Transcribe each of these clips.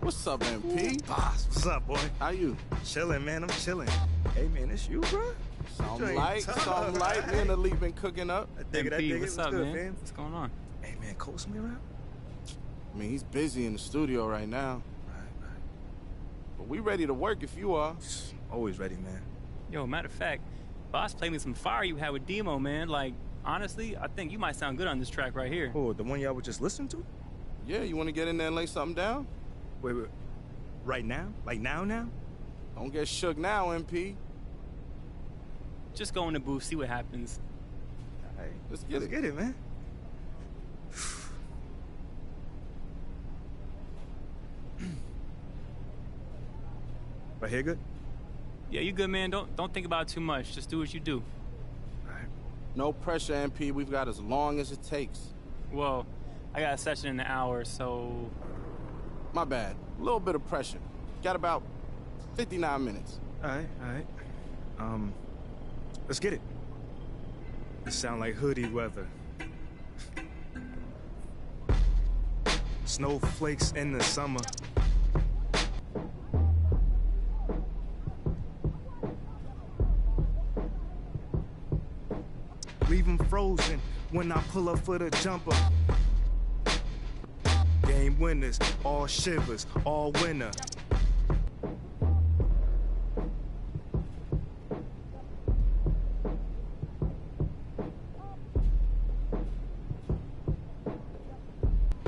What's up, MP? Boss, what's up, boy? How you? Chillin', man. I'm chillin'. Hey, man, it's you, bro? Something light. Me and the Elite been cooking up. I dig it. What's up, good, man? fam? What's going on? Hey, man, Coast me around? I mean, he's busy in the studio right now. Right. But we ready to work if you are. Always ready, man. Yo, matter of fact, Boss played me some fire you had with Demo, man. Like, honestly, I think you might sound good on this track right here. Oh, the one y'all were just listening to? Yeah, you want to get in there and lay something down? Wait. Right now? Like now? Don't get shook now, MP. Just go in the booth, see what happens. All right, Let's get it, man. Right here, good? Yeah, you good, man. Don't think about it too much. Just do what you do. All right. No pressure, MP. We've got as long as it takes. Well, I got a session in an hour, so... My bad. A little bit of pressure. Got about 59 minutes. All right. Let's get it. It sound like hoodie weather. Snowflakes in the summer. Leave 'em frozen when I pull up for the jumper. Game winners, all shivers, all winner.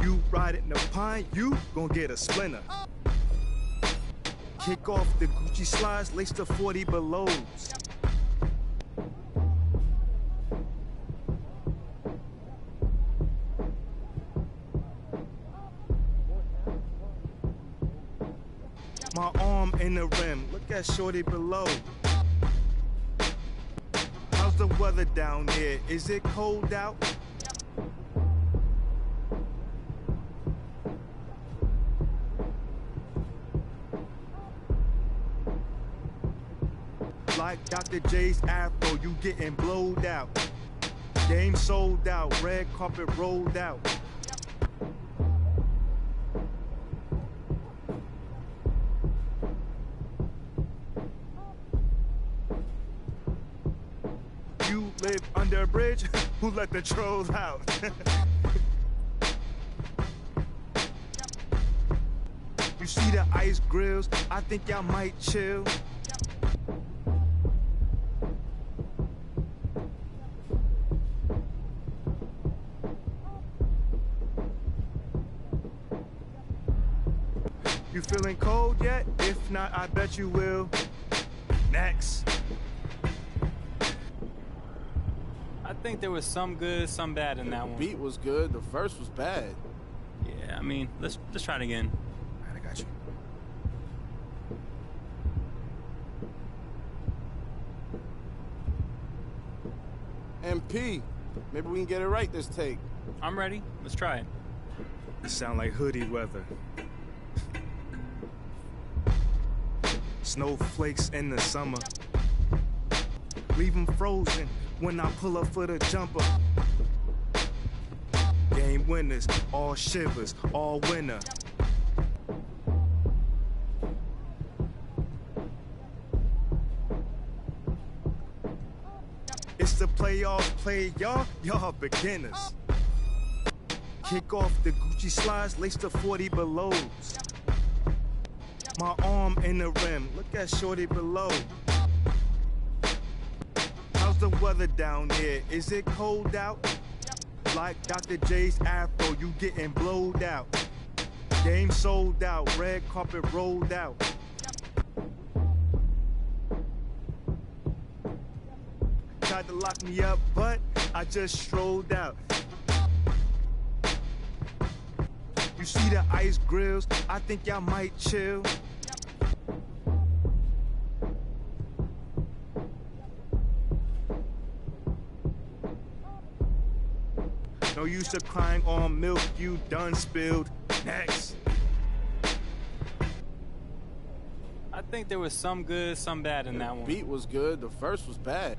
You riding the pine, you gon' get a splinter. Kick off the Gucci slides, lace the 40 belows. My arm in the rim, look at shorty below. How's the weather down there? Is it cold out? Like Dr. J's afro, you getting blowed out. Game sold out, red carpet rolled out. You live under a bridge? Who let the trolls out? You see the ice grills? I think y'all might chill. You feeling cold yet? If not, I bet you will. Next. I think there was some good, some bad in that The one. beat was good. The verse was bad. Yeah, I mean, let's try it again. All right, I got you. MP, maybe we can get it right this take. I'm ready. Let's try it. It sound like hoodie weather. Snowflakes in the summer. Leave 'em frozen when I pull up for the jumper. Game winners, all shivers, all winner. It's the place playoffs play, y'all beginners. Kick off the Gucci slides, lace the 40 belows. My arm in the rim, look at shorty below. How's the weather down here? Is it cold out? Like Dr. J's afro, you getting blowed out. Game sold out, red carpet rolled out. Tried to lock me up, but I just strolled out. You see the ice grills, I think y'all might chill. No use of crying on milk you done spilled. Next. I think there was some good, some bad in that one. The beat was good, the verse was bad.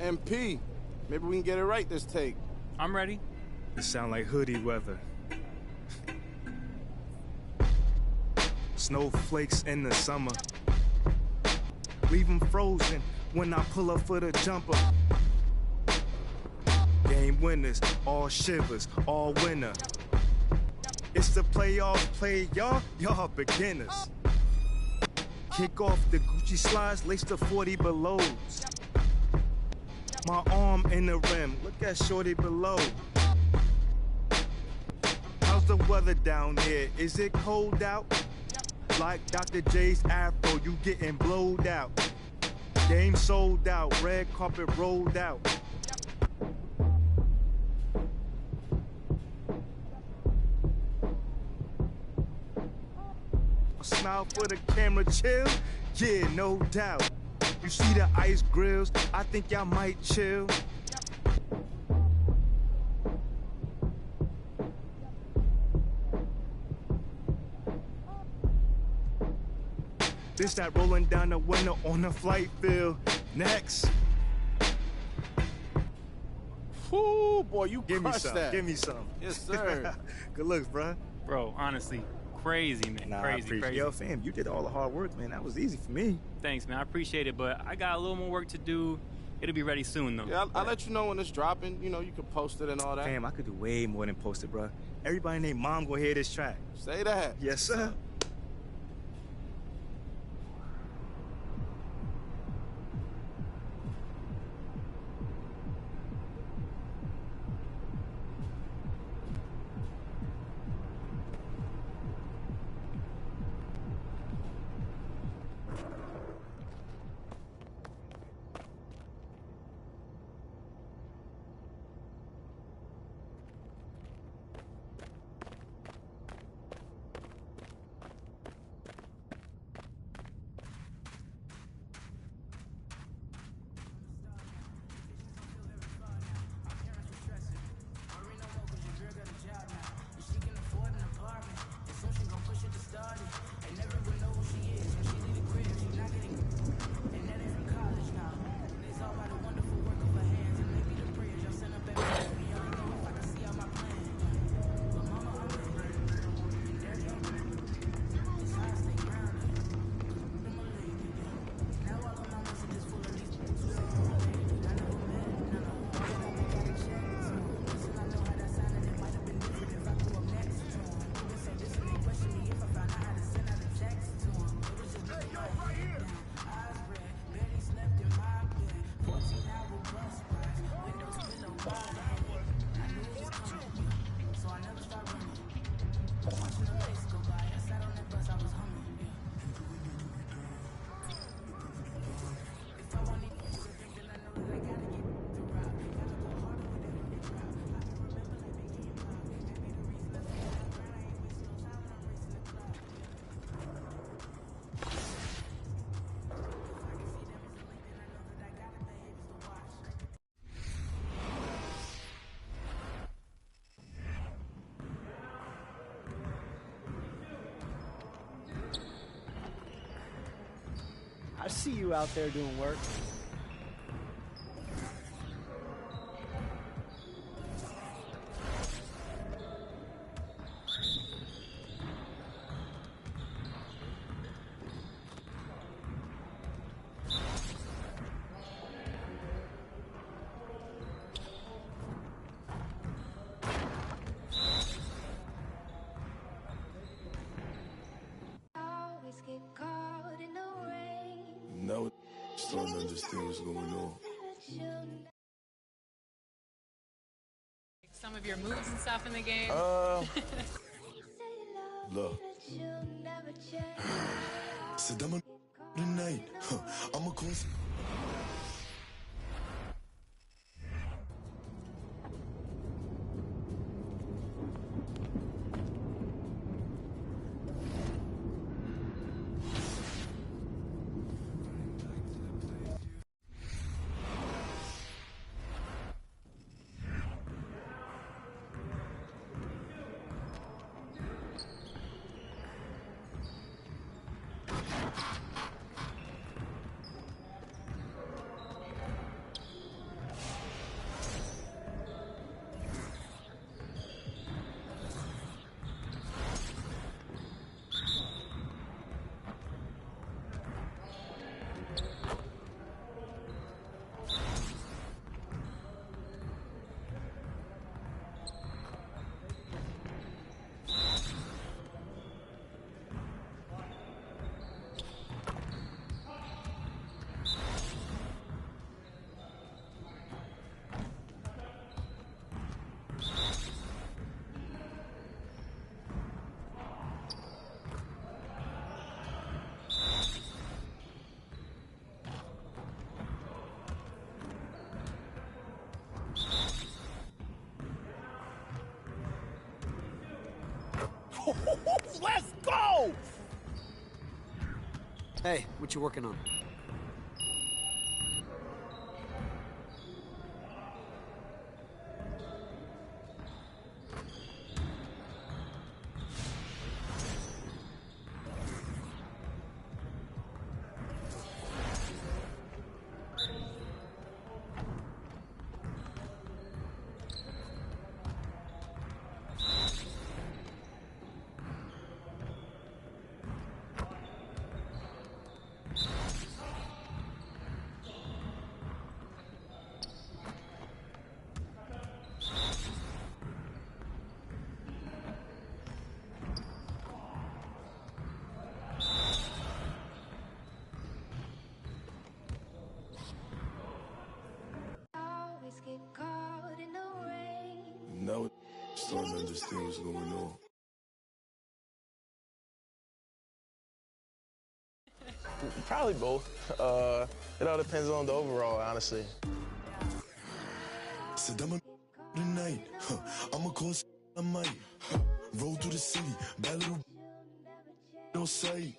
MP, maybe we can get it right this take. I'm ready. It sound like hoodie weather. Snowflakes in the summer. Leave them frozen when I pull up for the jumper. Game winners, all shivers, all winner. It's the playoffs play, y'all beginners. Kick off the Gucci slides, lace the 40 belows. My arm in the rim, look at shorty below. How's the weather down here? Is it cold out? Like Dr. J's afro, you getting blowed out. Game sold out, red carpet rolled out. Smile for the camera, chill, yeah, no doubt. You see the ice grills, I think y'all might chill. This that rolling down the window on the flight field. Next. Whoo, boy, you Give me crushed some, that. give me some. Yes, sir. Good looks, bruh. Bro, honestly, crazy, man. Nah, I crazy, appreciate crazy. Yo, fam, you did all the hard work, man. That was easy for me. Thanks, man. I appreciate it, but I got a little more work to do. It'll be ready soon, though. Yeah, I'll let you know when it's dropping. You know, you can post it and all that. Fam, I could do way more than post it, bruh. Everybody and their mom gonna hear this track. Say that. Yes, sir. I see you out there doing work. starting to understand what's going on. Some of your moves and stuff in the game? Look. Said I'm a tonight. I'm a cause. Let's go! Hey, what you working on? Now starting to understand what's going on. Probably both. It all depends on the overall, honestly. Said I'm a tonight. I'm a cause. I might roll through the city, bad little on sight,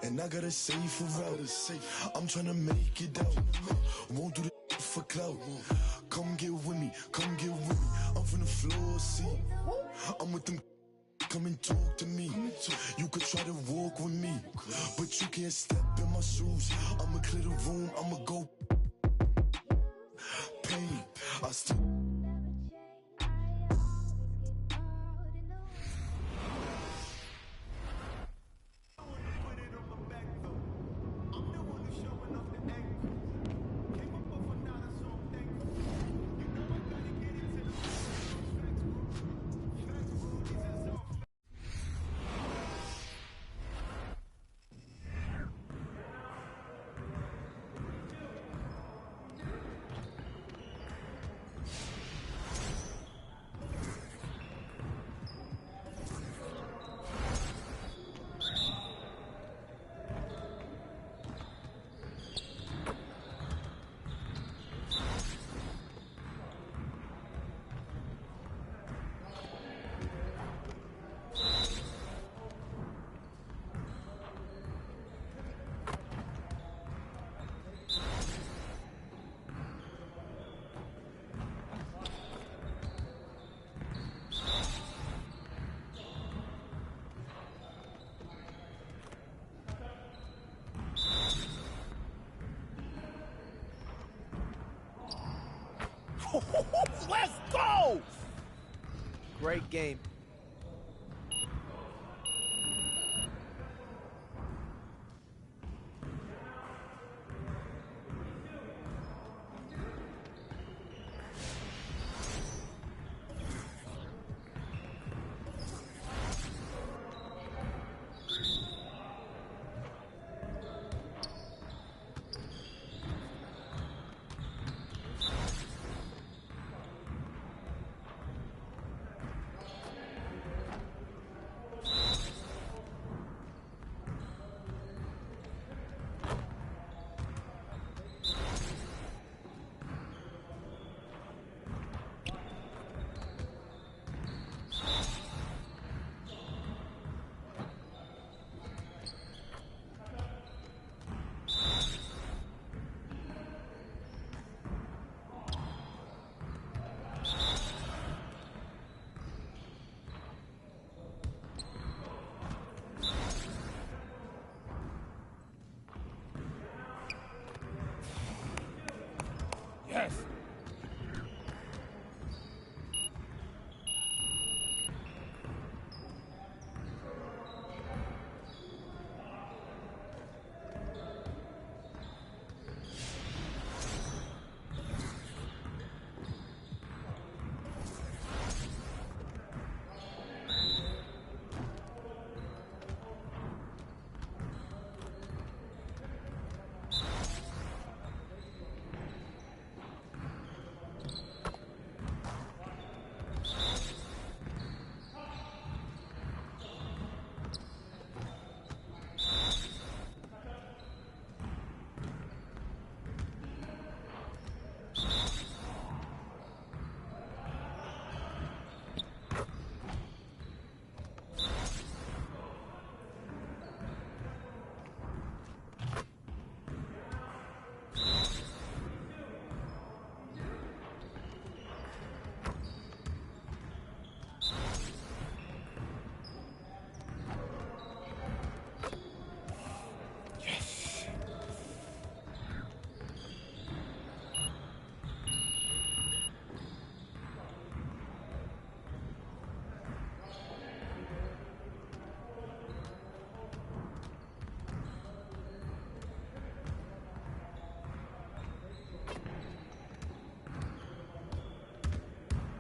and I gotta say for route. I'm trying to make it out. Won't do the for clout. Come get with me, come get with me. I'm from the floor, see. I'm with them. Come and talk to me. You could try to walk with me, but you can't step in my shoes. I'ma clear the room, I'ma go. Pain, I still. Let's go! Great game. Yes.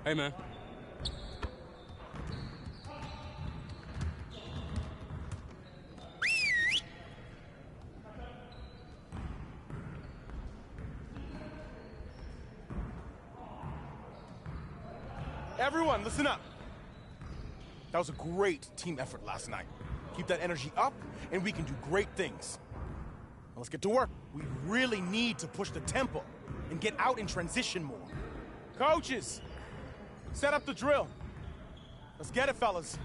Hey, man. Everyone, listen up. That was a great team effort last night. Keep that energy up, and we can do great things. Now let's get to work. We really need to push the tempo and get out in transition more. Coaches, set up the drill. Let's get it, fellas.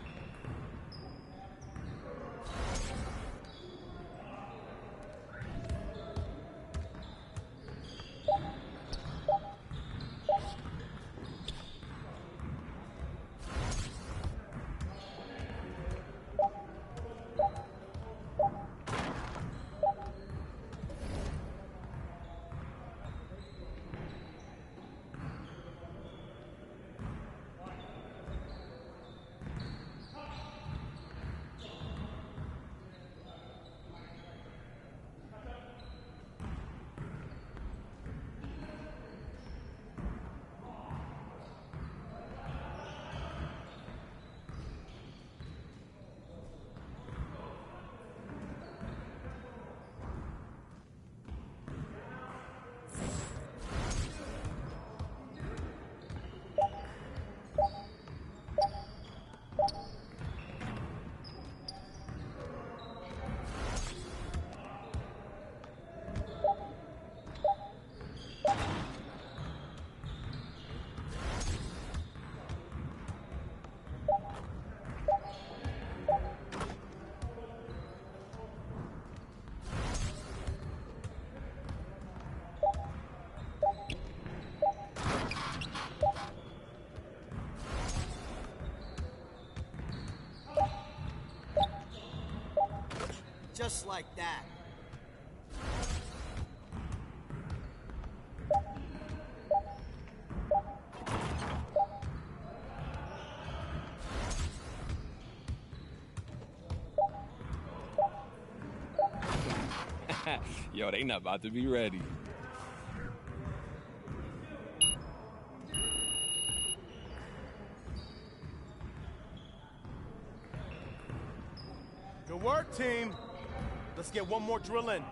Just like that. Yo, they not about to be ready. Good work, team. Let's get one more drill in.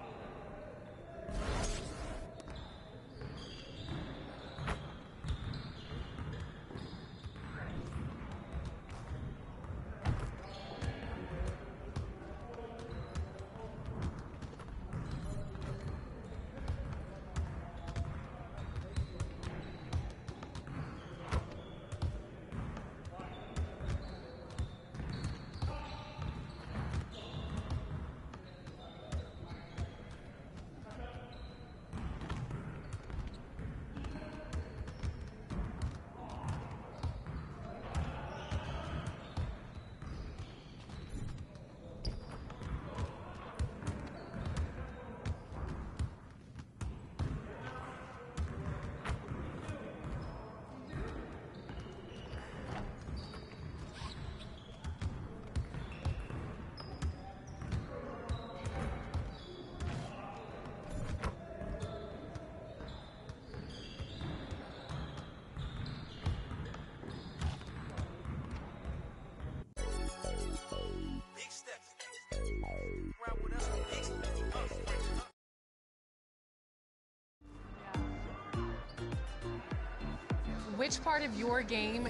Which part of your game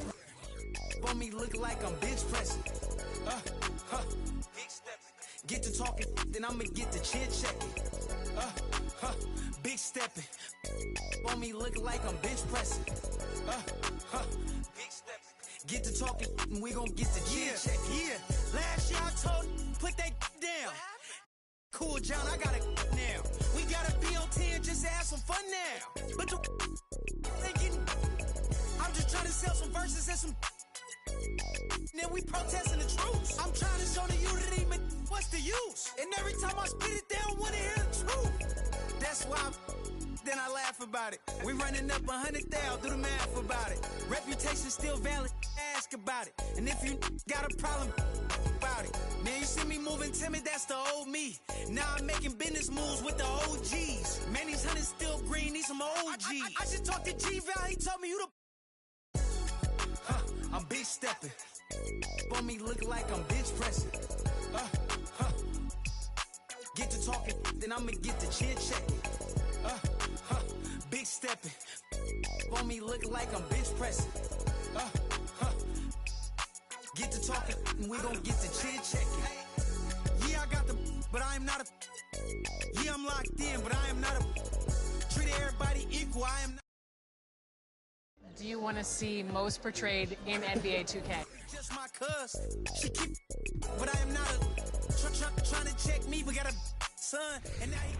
On me look like I'm bench pressing. Get to talking, then I'ma get to chin checking. Big stepping. On me look like I'm bench pressing. Big stepping. Get to talking, and we gon' get to chin checking. Yeah, last year I told put that down. Cool, John, I got it now. We gotta be on 10 just to have some fun now. But the thinking, I'm just trying to sell some verses and some. Then we protesting the truth. I'm trying to show the unity, but what's the use? And every time I spit it, they don't wanna hear the truth. That's why then I laugh about it. We running up 100,000, do the math about it. Reputation still valid, ask about it. And if you got a problem about it, man, you see me moving timid, that's the old me. Now I'm making business moves with the OGs. Man, these hunters still green, need some OGs. I just talked to G.O.A.T, he told me you the. I'm big stepping. On me look like I'm bench pressing. Get to talking, then I'ma get to chin checking. Big stepping. On me look like I'm bench pressing. Get to talking, and we gon' get to chin checking. Yeah, I got the, but I am not a. Yeah, I'm locked in, but I am not a. Treat everybody equal, I am not. do you want to see most portrayed in NBA 2K? Just my cuz, she keep, but I am not a trying to check me. We got a son, and now he.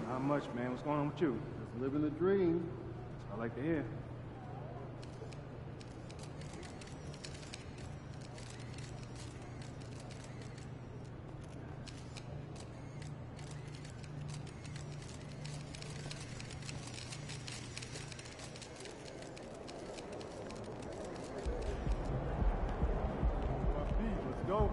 Not much, man. What's going on with you? Just living the dream. That's what I like to hear. Let's go.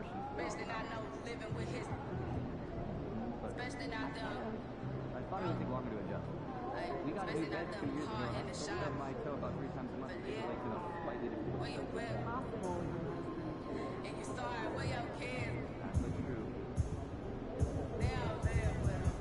portion. Especially not know living with his. Especially not them. I thought it would take longer to adjust. Like, We got a new bed 2 years ago. in the I shop. stub my toe about 3 times a month. It's like, slightly different. Where you with? And you saw it where your kids. That's so true. They don't live with them.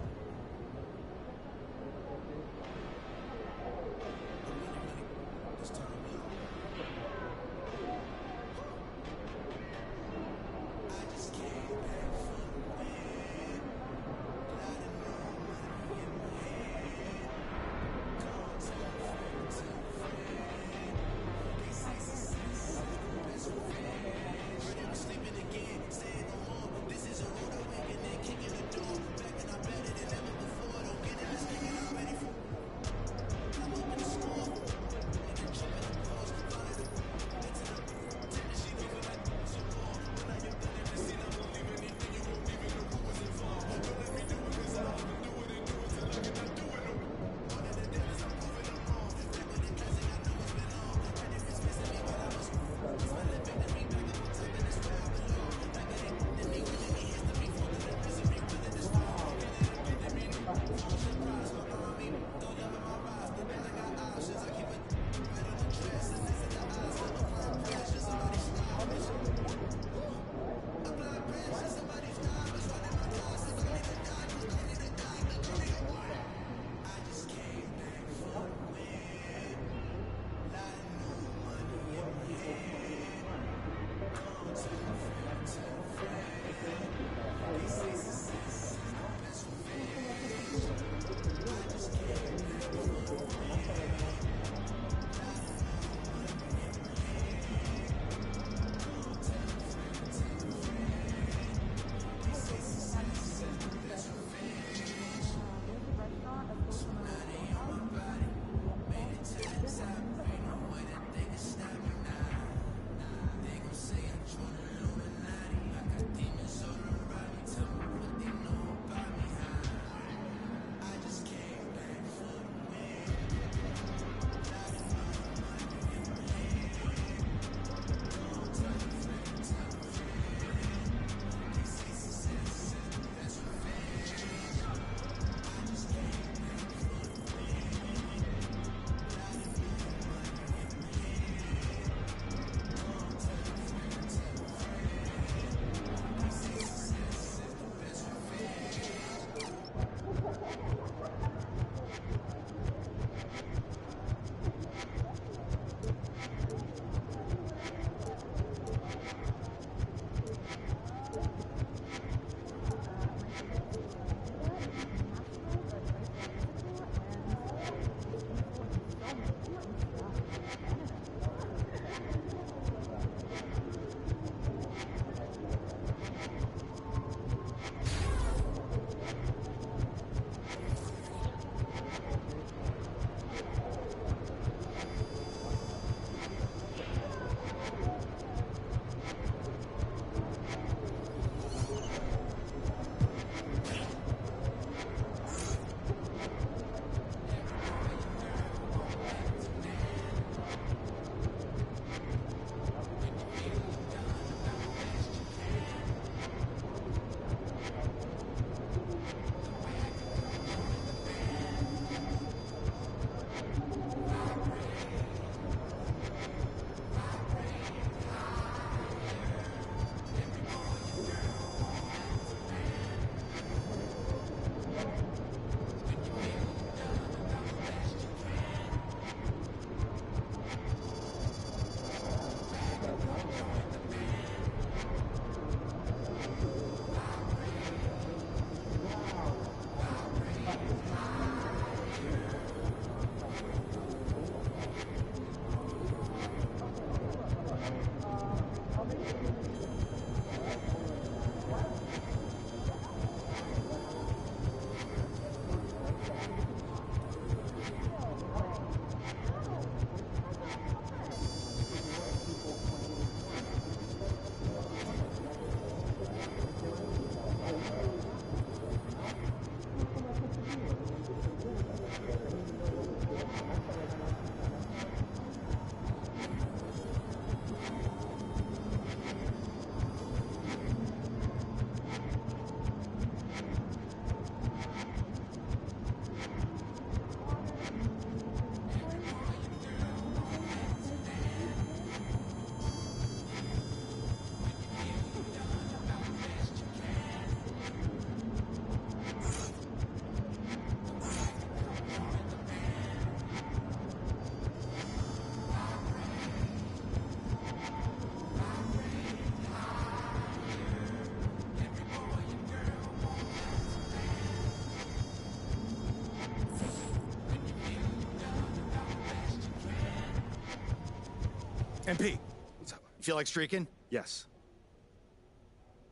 MP, what's up? You feel like streaking? Yes.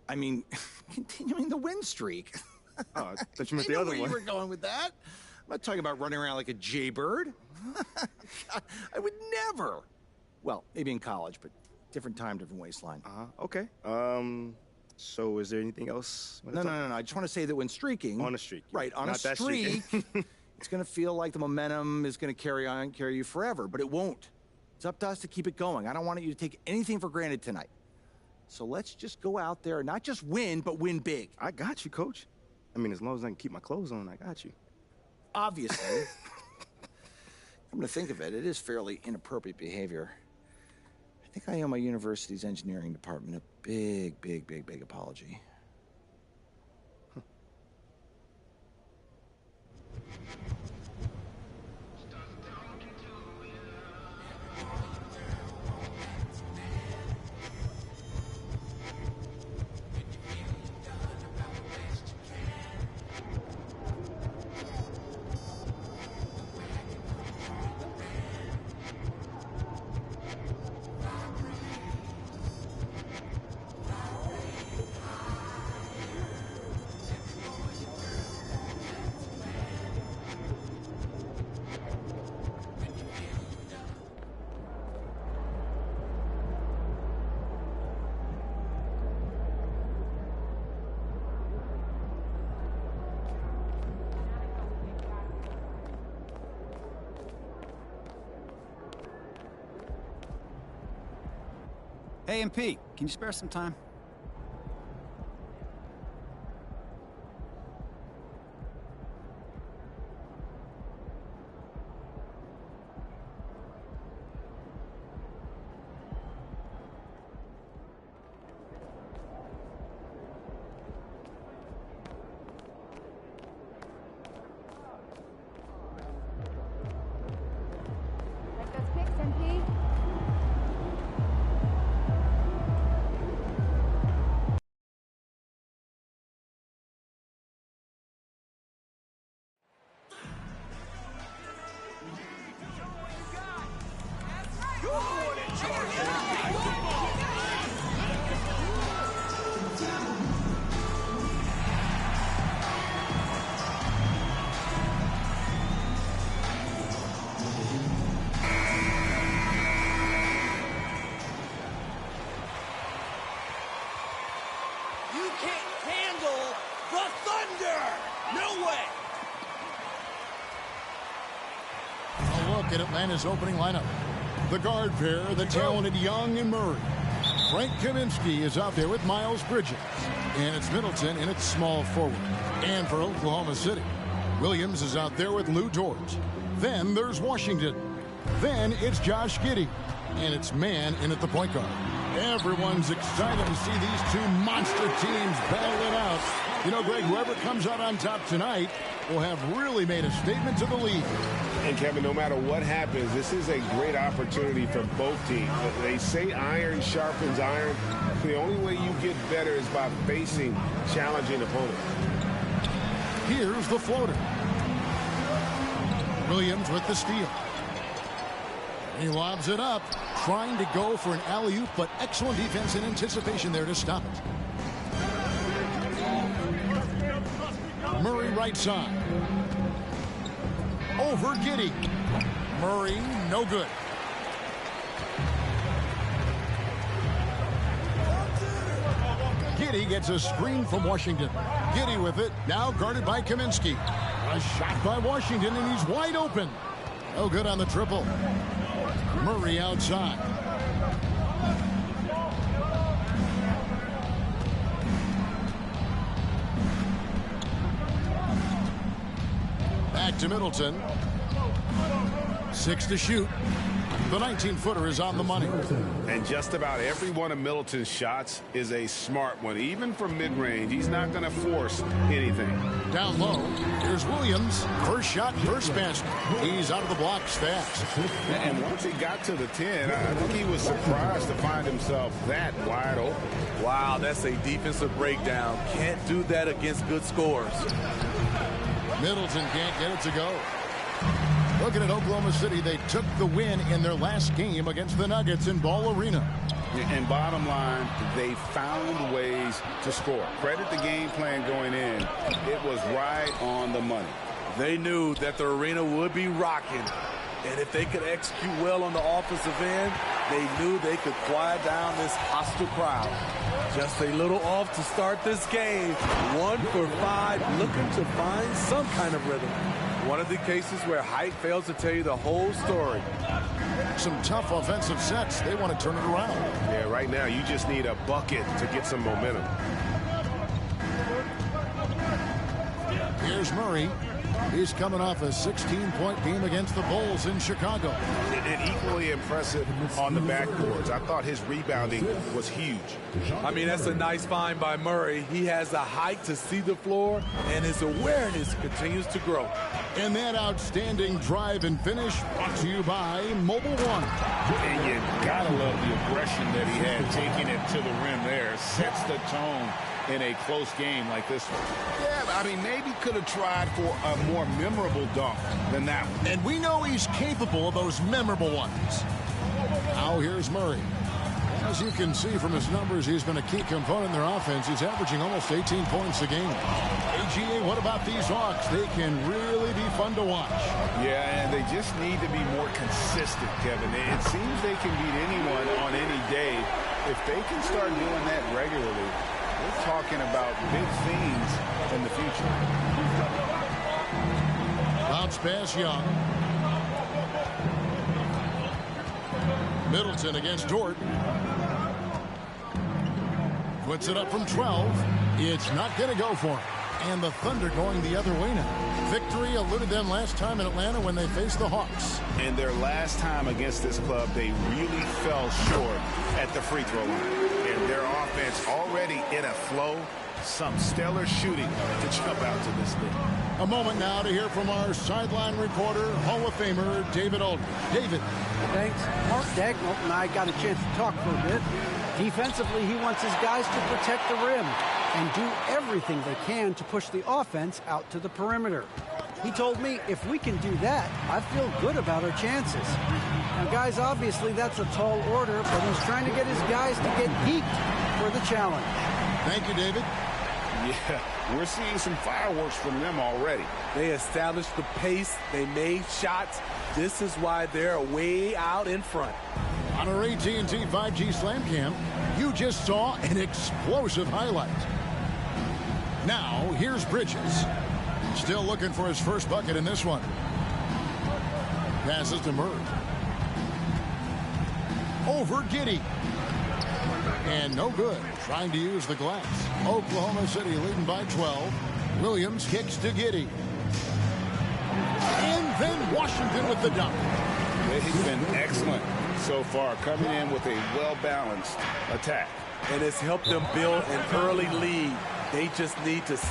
I mean, continuing the win streak. Oh, I thought you meant I the know other where one. you were going with that. I'm not talking about running around like a jaybird. God, I would never. Well, maybe in college, but different time, different waistline. Okay. So is there anything else? No. I just want to say that when streaking... On a streak. Right, on Not a that streak, streaking. it's going to feel like the momentum is going to carry you forever, but it won't. It's up to us to keep it going. I don't want you to take anything for granted tonight. So let's just go out there and not just win, but win big. I got you, Coach. I mean, as long as I can keep my clothes on, I got you. Obviously. Come to think of it, it is fairly inappropriate behavior. I think I owe my university's engineering department a big apology. Hey, MP, can you spare some time? Like those pics, MP? You can't handle the thunder! No way! A look at Atlanta's opening lineup. The guard pair, the talented Young and Murray. Frank Kaminsky is out there with Miles Bridges. And it's Middleton in its small forward. And for Oklahoma City, Williams is out there with Lou Dort. Then there's Washington. Then it's Josh Giddey. And it's Mann in at the point guard. Everyone's excited to see these two monster teams battle it out. You know, Greg, whoever comes out on top tonight will have really made a statement to the league. And, Kevin, no matter what happens, this is a great opportunity for both teams. They say iron sharpens iron. The only way you get better is by facing challenging opponents. Here's the floater. Williams with the steal. He lobs it up, trying to go for an alley-oop, but excellent defense and anticipation there to stop it. Murray right side. Over Giddey. Murray, no good. Giddey gets a screen from Washington. Giddey with it, now guarded by Kaminsky. A shot by Washington, and he's wide open. No good on the triple. Murray outside. Back to Middleton. 6 to shoot. The 19-footer is on the money. And just about every one of Middleton's shots is a smart one. Even from mid-range, he's not going to force anything. Down low, here's Williams. First shot, first basket. He's out of the blocks fast. And once he got to the 10, I think he was surprised to find himself that wide open. Wow, that's a defensive breakdown. Can't do that against good scores. Middleton can't get it to go. Looking at Oklahoma City, they took the win in their last game against the Nuggets in Ball Arena. And bottom line, they found ways to score. Credit the game plan going in. It was right on the money. They knew that the arena would be rocking. And if they could execute well on the offensive end, they knew they could quiet down this hostile crowd. Just a little off to start this game. 1 for 5, looking to find some kind of rhythm. One of the cases where height fails to tell you the whole story. Some tough offensive sets. They want to turn it around. Yeah, right now you just need a bucket to get some momentum. Here's Murray. He's coming off a 16-point game against the Bulls in Chicago. And equally impressive on the backboards. I thought his rebounding was huge. I mean, that's a nice find by Murray. He has the height to see the floor, and his awareness continues to grow. And that outstanding drive and finish brought to you by Mobile One. And you gotta love the aggression that he had taking it to the rim there. Sets the tone in a close game like this one. Yeah, I mean, maybe could have tried for a more memorable dunk than that one. And we know he's capable of those memorable ones. Now here's Murray. As you can see from his numbers, he's been a key component in their offense. He's averaging almost 18 points a game. AGA, what about these Hawks? They can really be fun to watch. Yeah, and they just need to be more consistent, Kevin. It seems they can beat anyone on any day. If they can start doing that regularly, we're talking about big things in the future. Bounce pass, Young. Middleton against Dort. Puts it up from 12. It's not going to go for him. And the Thunder going the other way now. Victory eluded them last time in Atlanta when they faced the Hawks. And their last time against this club, they really fell short at the free throw line. And their offense already in a flow. Some stellar shooting to jump out to this thing. A moment now to hear from our sideline reporter, Hall of Famer David Aldridge. David. Thanks. Mark Dagnall and I got a chance to talk for a bit. Defensively, he wants his guys to protect the rim and do everything they can to push the offense out to the perimeter. He told me if we can do that, I feel good about our chances. Now, guys, obviously that's a tall order, but he's trying to get his guys to get geeked for the challenge. Thank you, David. Yeah, we're seeing some fireworks from them already. They established the pace. They made shots. This is why they're way out in front. On our AT&T 5G Slam Cam, you just saw an explosive highlight. Now, here's Bridges. Still looking for his first bucket in this one. Passes to Murray. Over Giddey. And no good. Trying to use the glass. Oklahoma City leading by 12. Williams kicks to Giddey. And then Washington with the dunk. They've been excellent so far, coming in with a well-balanced attack. And it's helped them build an early lead. They just need to stay.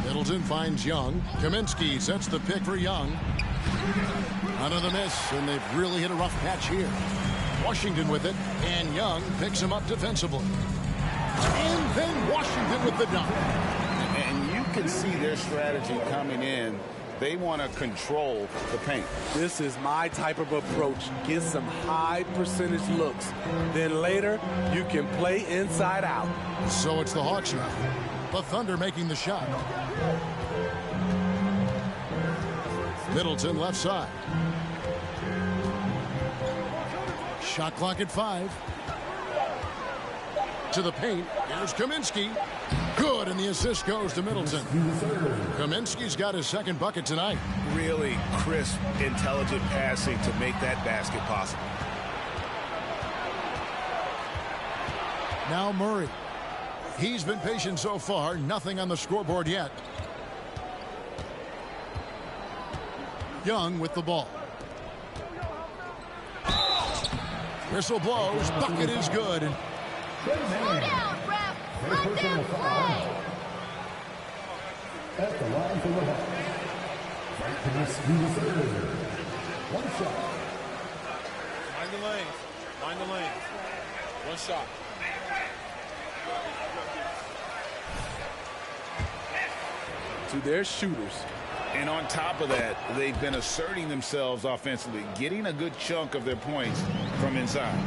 Middleton finds Young. Kaminsky sets the pick for Young. Another miss, and they've really hit a rough patch here. Washington with it, and Young picks him up defensively. And then Washington with the dunk. And you can see their strategy coming in. They want to control the paint. This is my type of approach. Get some high percentage looks. Then later, you can play inside out. So it's the Hawks now. The Thunder making the shot. Middleton left side. Shot clock at 5. To the paint. Here's Kaminsky. Good, and the assist goes to Middleton. Kaminsky's got his second bucket tonight. Really crisp, intelligent passing to make that basket possible. Now Murray. He's been patient so far. Nothing on the scoreboard yet. Young with the ball. Whistle blows. Bucket is good. Slow down, ref. Slow down play. At the line for the Hawks. Frank Kaminsky III. One shot. Mind the lanes. Mind the lanes. One shot. To their shooters. And on top of that, they've been asserting themselves offensively, getting a good chunk of their points from inside.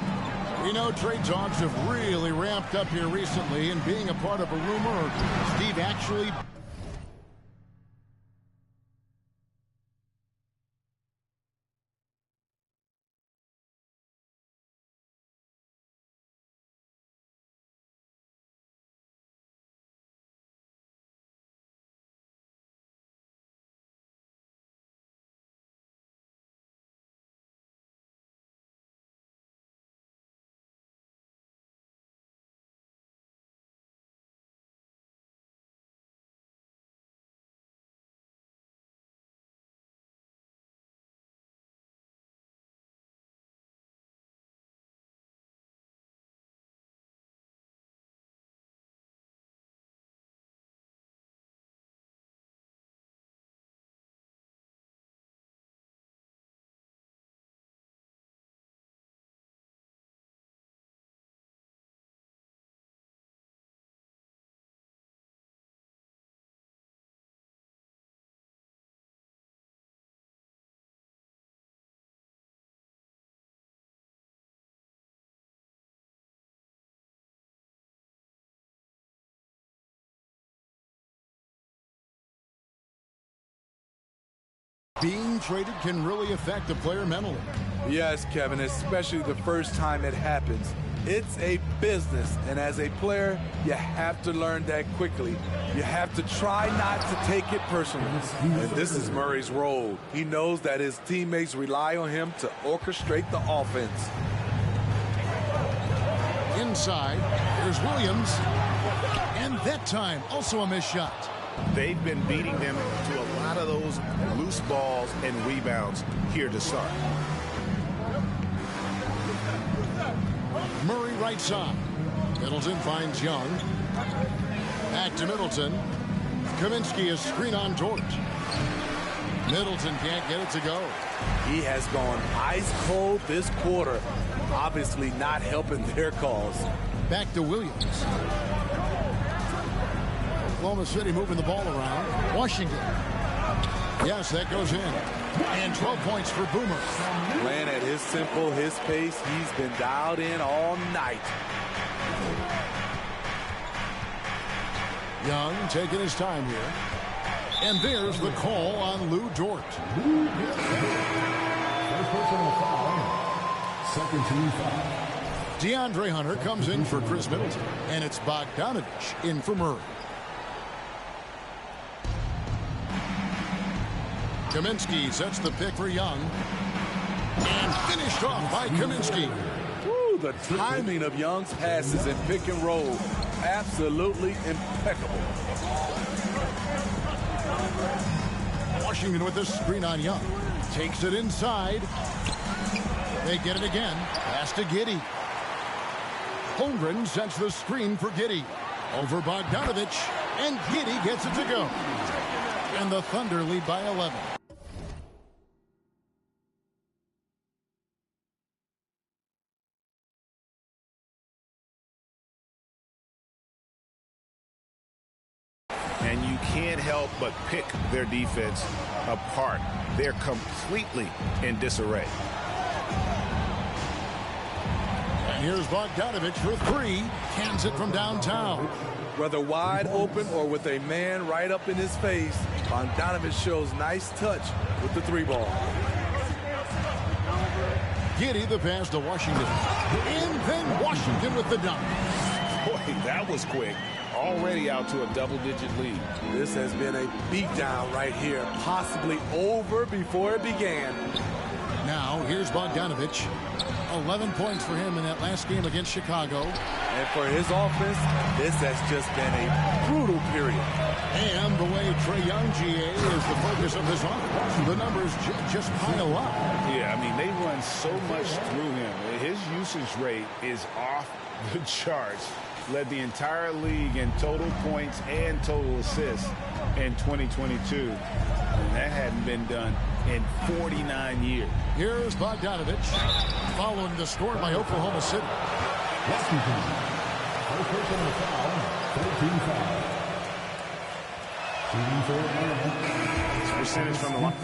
We know trade talks have really ramped up here recently, and being a part of a rumor, Steve actually... Being traded can really affect a player mentally. Yes, Kevin, especially the first time it happens. It's a business, and as a player, you have to learn that quickly. You have to try not to take it personally. And this is Murray's role. He knows that his teammates rely on him to orchestrate the offense. Inside, here's Williams. And that time, also a missed shot. They've been beating them to a lot of those loose balls and rebounds here to start. Murray right side. Middleton finds Young. Back to Middleton. Kaminsky is screen on George. Middleton can't get it to go. He has gone ice cold this quarter. Obviously not helping their cause. Back to Williams. Oklahoma City moving the ball around. Washington. Yes, that goes in. And 12 points for Boomer. Playing at his tempo, his pace. He's been dialed in all night. Young taking his time here. And there's the call on Lou Dort. First personal foul. Second team foul. DeAndre Hunter comes in for Chris Middleton. And it's Bogdanovich in for Murray. Kaminsky sets the pick for Young. And finished off by Kaminsky. Woo, the timing of Young's passes in pick and roll. Absolutely impeccable. Washington with the screen on Young. Takes it inside. They get it again. Pass to Giddey. Holmgren sets the screen for Giddey. Over Bogdanovich. And Giddey gets it to go. And the Thunder lead by 11. And you can't help but pick their defense apart. They're completely in disarray. And here's Bogdanovich for three. Cans it from downtown. Whether wide open or with a man right up in his face, Bogdanovich shows nice touch with the three ball. Giddey the pass to Washington. And then Washington with the dunk. Boy, that was quick. Already out to a double-digit lead. This has been a beatdown right here, possibly over before it began. Now, here's Bogdanovich. 11 points for him in that last game against Chicago. And for his offense, this has just been a brutal period. And the way Trae Young, G.A., is the focus of this offense, the numbers just pile up. Yeah, I mean, they run so much through him. His usage rate is off the charts. Led the entire league in total points and total assists in 2022. And that hadn't been done in 49 years. Here's Bogdanovich, following the score by Oklahoma City. Washington. First personal foul, 13 foul. Shooting for Atlanta. His percentage from the line.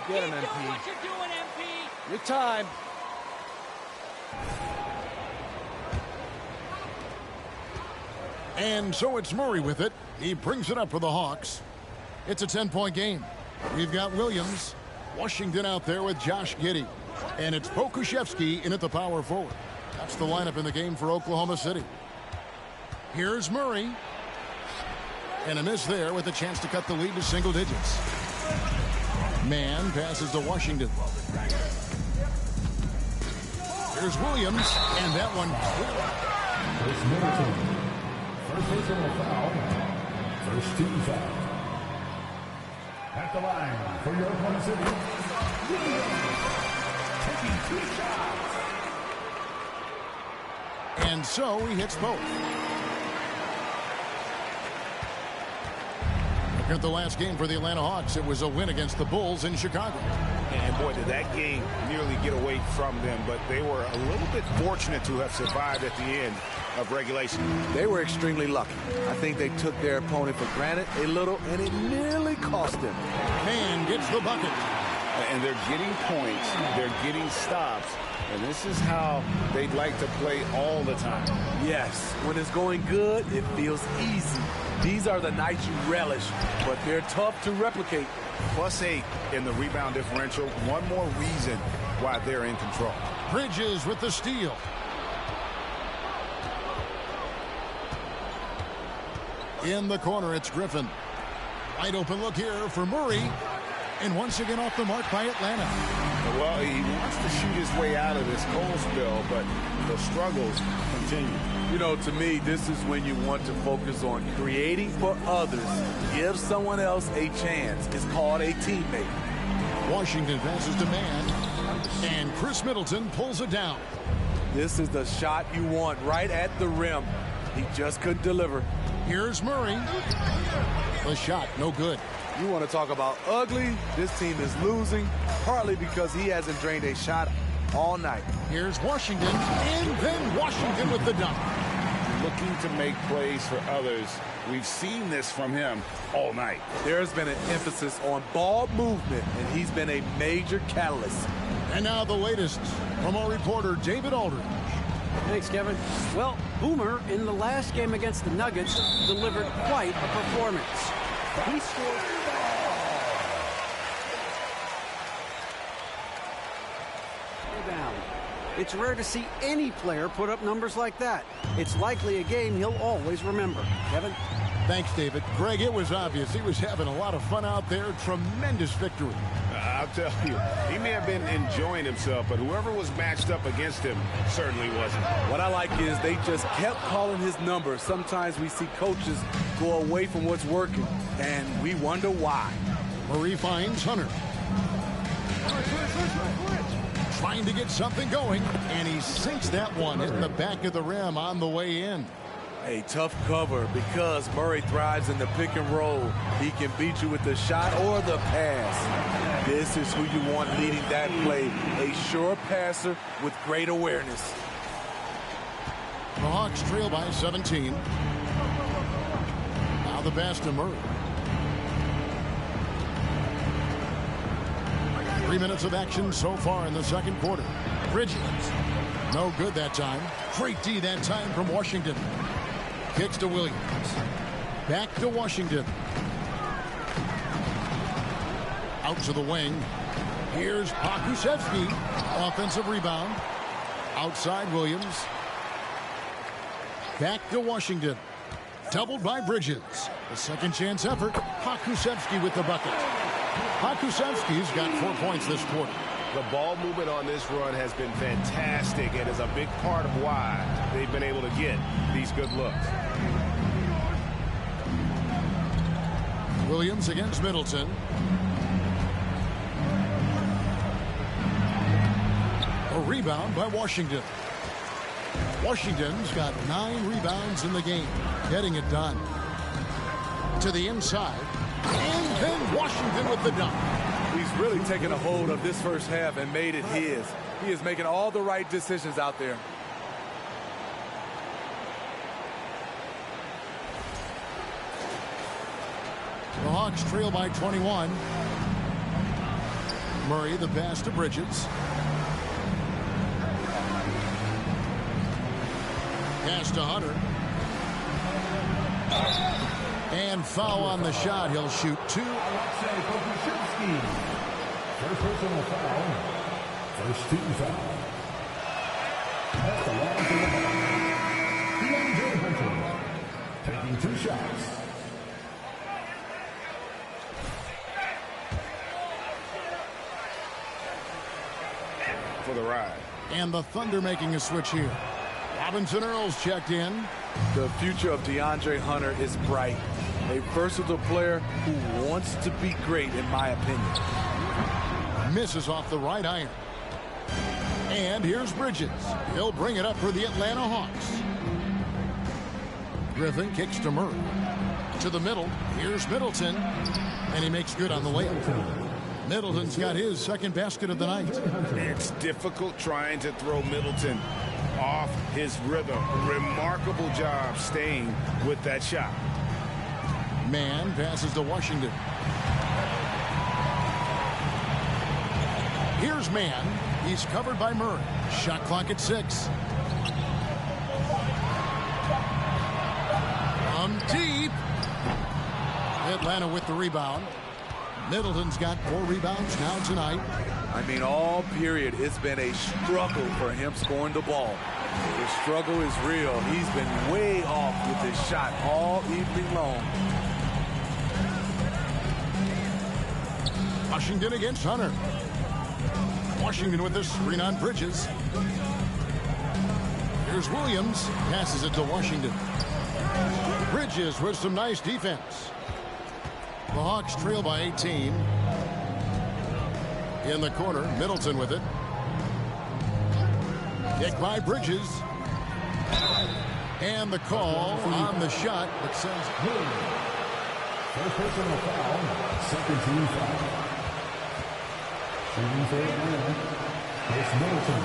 Get him, MP. What you're doing, MP. Your time. And so it's Murray with it. He brings it up for the Hawks. It's a 10-point game. We've got Williams, Washington out there with Josh Giddey. And it's Pokusevski in at the power forward. That's the lineup in the game for Oklahoma City. Here's Murray. And a miss there with a chance to cut the lead to single digits. Man passes to Washington. Here's Williams, and that one. Chris Middleton. First personal foul. First team foul. At the line for your Oklahoma City. Williams taking 2 shots. And so he hits both. At the last game for the Atlanta Hawks, it was a win against the Bulls in Chicago. And boy, did that game nearly get away from them, but they were a little bit fortunate to have survived at the end of regulation. They were extremely lucky. I think they took their opponent for granted a little, and it nearly cost them. Man gets the bucket. And they're getting points, they're getting stops, and this is how they'd like to play all the time. Yes, when it's going good, it feels easy. These are the nights you relish, but they're tough to replicate. +8 in the rebound differential. One more reason why they're in control. Bridges with the steal. In the corner, it's Griffin. Wide open look here for Murray. And once again off the mark by Atlanta. Well, he wants to shoot his way out of this cold spell, but the struggles continue. You know, to me, this is when you want to focus on creating for others. Give someone else a chance. It's called a teammate. Washington passes to Man, and Chris Middleton pulls it down. This is the shot you want right at the rim. He just couldn't deliver. Here's Murray. The shot, no good. You want to talk about ugly? This team is losing, partly because he hasn't drained a shot all night. Here's Washington, and then Washington with the dunk. Looking to make plays for others. We've seen this from him all night. There's been an emphasis on ball movement, and he's been a major catalyst. And now the latest from our reporter, David Aldridge. Thanks, Kevin. Well, Boomer, in the last game against the Nuggets, delivered quite a performance. He scored. Down. It's rare to see any player put up numbers like that. It's likely a game he'll always remember. Kevin? Thanks, David. Greg, it was obvious he was having a lot of fun out there. Tremendous victory. I'll tell you, he may have been enjoying himself, but whoever was matched up against him certainly wasn't. What I like is they just kept calling his number. Sometimes we see coaches go away from what's working, and we wonder why. Murray finds Hunter. Trying to get something going, and he sinks that one, hitting the back of the rim on the way in. A tough cover because Murray thrives in the pick and roll. He can beat you with the shot or the pass. This is who you want leading that play. A sure passer with great awareness. The Hawks trail by 17. Now the pass to Murray. 3 minutes of action so far in the second quarter. Bridges. No good that time. Great D that time from Washington. Kicks to Williams. Back to Washington. Out to the wing. Here's Pakusevsky. Offensive rebound. Outside Williams. Back to Washington. Doubled by Bridges. The second chance effort. Pakusevsky with the bucket. Pakusevsky's got 4 points this quarter. The ball movement on this run has been fantastic and is a big part of why they've been able to get these good looks. Williams against Middleton. A rebound by Washington. Washington's got 9 rebounds in the game. Getting it done. To the inside. And then Washington with the dunk. He's really taken a hold of this first half and made it his. He is making all the right decisions out there. The Hawks trail by 21. Murray the pass to Bridges. Pass to Hunter. And foul on the shot. He'll shoot 2. First personal foul. First team foul. At the line for the Hawks. Taking 2 shots. For the ride. And the Thunder making a switch here. Robinson Earls checked in. The future of DeAndre Hunter is bright. A versatile player who wants to be great, in my opinion. Misses off the right iron. And here's Bridges. He'll bring it up for the Atlanta Hawks. Griffin kicks to Murray. To the middle. Here's Middleton. And he makes good on the layup. Middleton's got his second basket of the night. It's difficult trying to throw Middleton off his rhythm. Remarkable job staying with that shot. Mann passes to Washington. Here's Mann. He's covered by Murray. Shot clock at 6. Deep. Atlanta with the rebound. Middleton's got 4 rebounds now tonight. I mean, all period, it's been a struggle for him scoring the ball. The struggle is real. He's been way off with his shot all evening long. Washington against Hunter. Washington with the screen on Bridges. Here's Williams. Passes it to Washington. Bridges with some nice defense. The Hawks trail by 18. In the corner, Middleton with it. Kick by Bridges. And the call on the shot that says good. First personal foul. Second team foul. Shooting for Atlanta. It's Middleton.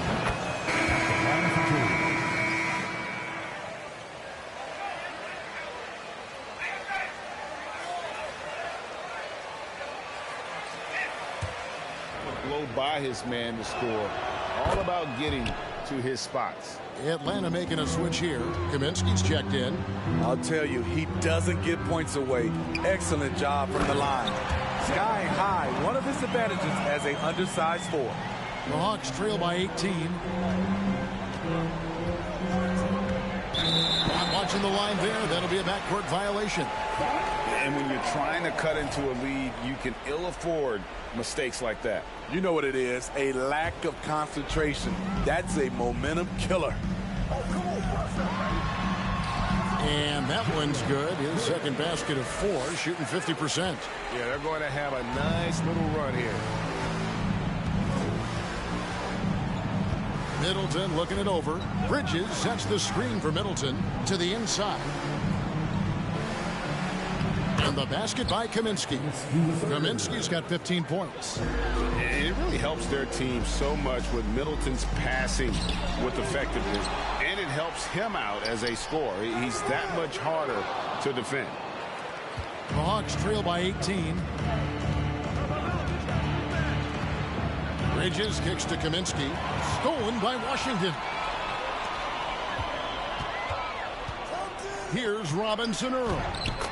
The line for 2. By his man to score. All about getting to his spots. Atlanta making a switch here. Kaminsky's checked in. I'll tell you, he doesn't give points away. Excellent job from the line. Sky high, one of his advantages as an undersized 4. The Hawks trail by 18. Not watching the line there. That'll be a backcourt violation. And when you're trying to cut into a lead, you can ill afford mistakes like that. You know what it is, a lack of concentration. That's a momentum killer. And that one's good. His second basket of 4, shooting 50%. Yeah, they're going to have a nice little run here. Middleton looking it over. Bridges sets the screen for Middleton to the inside. And the basket by Kaminsky. Kaminsky's got 15 points. And it really helps their team so much with Middleton's passing with effectiveness. And it helps him out as a scorer. He's that much harder to defend. The Hawks trail by 18. Bridges kicks to Kaminsky. Stolen by Washington. Here's Robinson Earl.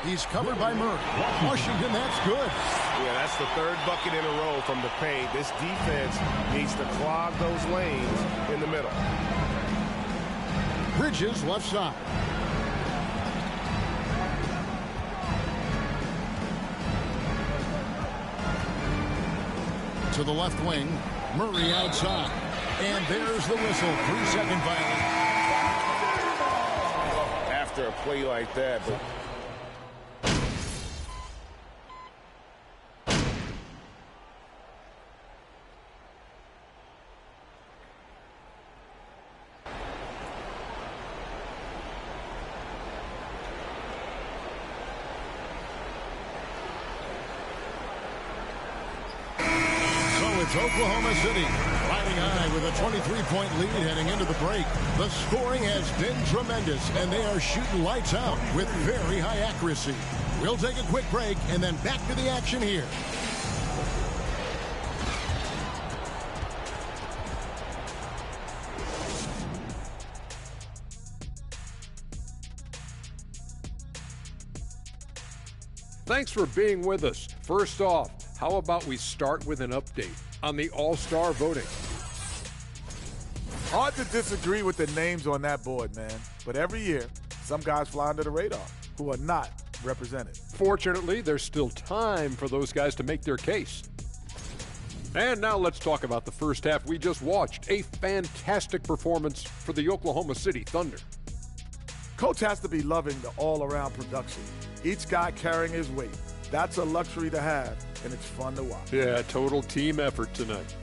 He's covered by Murray. Washington, that's good. Yeah, that's the third bucket in a row from the paint. This defense needs to clog those lanes in the middle. Bridges left side. To the left wing. Murray outside. And there's the whistle. 3-second violation. After a play like that, but it's Oklahoma City riding high with a 23-point lead heading into the break. The scoring has been tremendous, and they are shooting lights out with very high accuracy. We'll take a quick break and then back to the action here. Thanks for being with us. First off, how about we start with an update on the All-Star voting? Hard to disagree with the names on that board, man. But every year, some guys fly under the radar who are not represented. Fortunately, there's still time for those guys to make their case. And now let's talk about the first half we just watched. A fantastic performance for the Oklahoma City Thunder. Coach has to be loving the all-around production. Each guy carrying his weight. That's a luxury to have, and it's fun to watch. Yeah, total team effort tonight.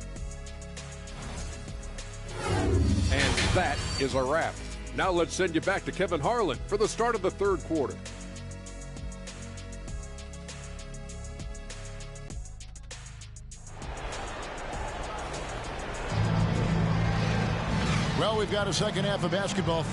And that is a wrap. Now let's send you back to Kevin Harlan for the start of the third quarter. Well, we've got a second half of basketball.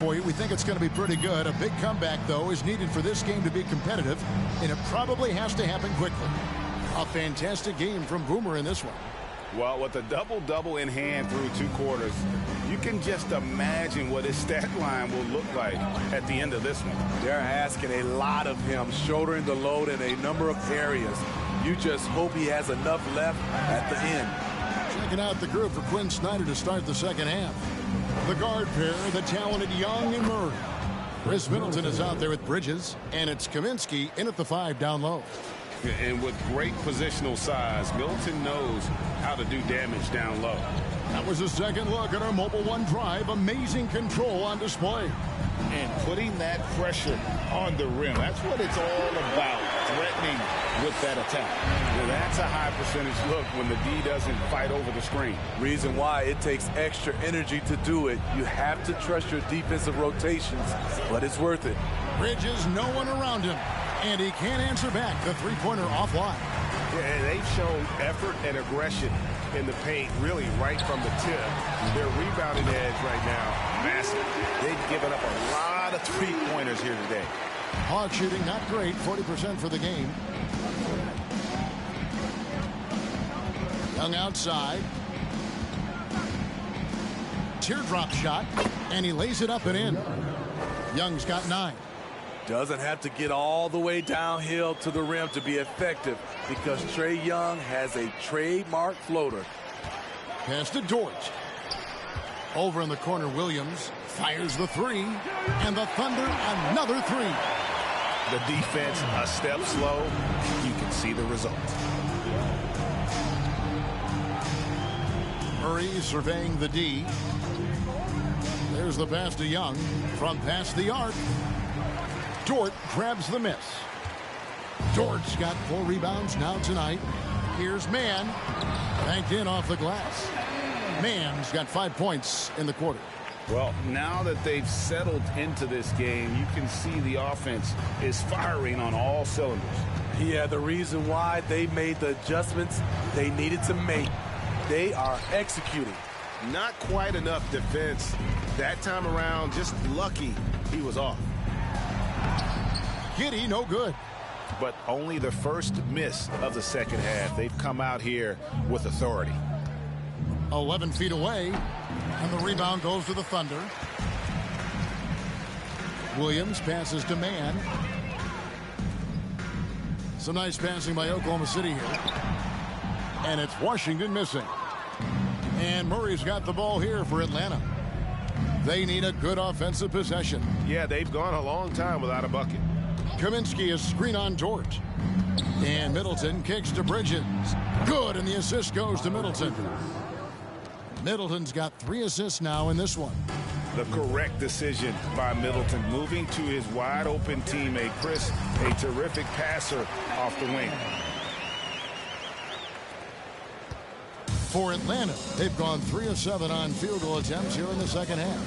For you, we think it's going to be pretty good. A big comeback, though, is needed for this game to be competitive, and it probably has to happen quickly. A fantastic game from Boomer in this one. Well, with a double-double in hand through 2 quarters, you can just imagine what his stat line will look like at the end of this one. They're asking a lot of him, shouldering the load in a number of areas. You just hope he has enough left at the end. Checking out the group for Quinn Snyder to start the second half. The guard pair, the talented Young and Murray. Chris Middleton is out there with Bridges, and it's Kaminsky in at the 5 down low. And with great positional size, Middleton knows how to do damage down low. That was a second look at our Mobile One drive. Amazing control on display. And putting that pressure on the rim. That's what it's all about, threatening with that attack. Well, that's a high percentage look when the D doesn't fight over the screen. Reason why it takes extra energy to do it. You have to trust your defensive rotations, but it's worth it. Bridges, no one around him. And he can't answer back. The three-pointer offline. Yeah, they've shown effort and aggression in the paint, really right from the tip. Their rebounding edge right now, massive. They've given up a lot of three-pointers here today. Hawk shooting not great, 40% for the game. Young outside. Teardrop shot, and he lays it up and in. Young's got 9. Doesn't have to get all the way downhill to the rim to be effective because Trae Young has a trademark floater. Pass to Dort. Over in the corner, Williams fires the 3, and the Thunder another 3. The defense a step slow. You can see the result. Murray surveying the D. There's the pass to Young from past the arc. Dort grabs the miss. Dort's got 4 rebounds now tonight. Here's Mann. Banked in off the glass. Mann's got 5 points in the quarter. Well, now that they've settled into this game, you can see the offense is firing on all cylinders. Yeah, the reason why they made the adjustments they needed to make. They are executing. Not quite enough defense. That time around, just lucky he was off. Giddy, no good. But only the first miss of the second half. They've come out here with authority. 11 feet away, and the rebound goes to the Thunder. Williams passes to Mann. Some nice passing by Oklahoma City here. And it's Washington missing. And Murray's got the ball here for Atlanta. They need a good offensive possession. Yeah, they've gone a long time without a bucket. Kaminsky is screen on Dort. And Middleton kicks to Bridges. Good, and the assist goes to Middleton. Middleton's got 3 assists now in this one. The correct decision by Middleton, moving to his wide-open teammate, Chris, a terrific passer off the wing. For Atlanta, they've gone 3 of 7 on field goal attempts here in the second half.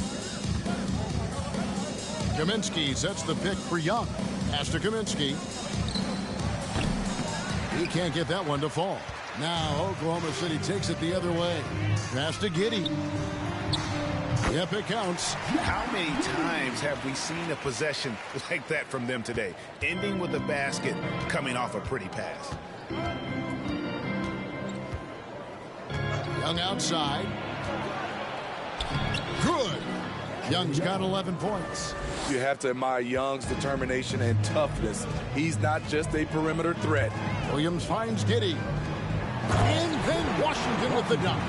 Kaminsky sets the pick for Young. Pass to Kaminsky. He can't get that one to fall. Now Oklahoma City takes it the other way. Pass to Giddy. Yep, it counts. How many times have we seen a possession like that from them today? Ending with a basket, coming off a pretty pass. Young outside. Good. Young's got 11 points. You have to admire Young's determination and toughness. He's not just a perimeter threat. Williams finds Giddy. And then Washington with the dunk.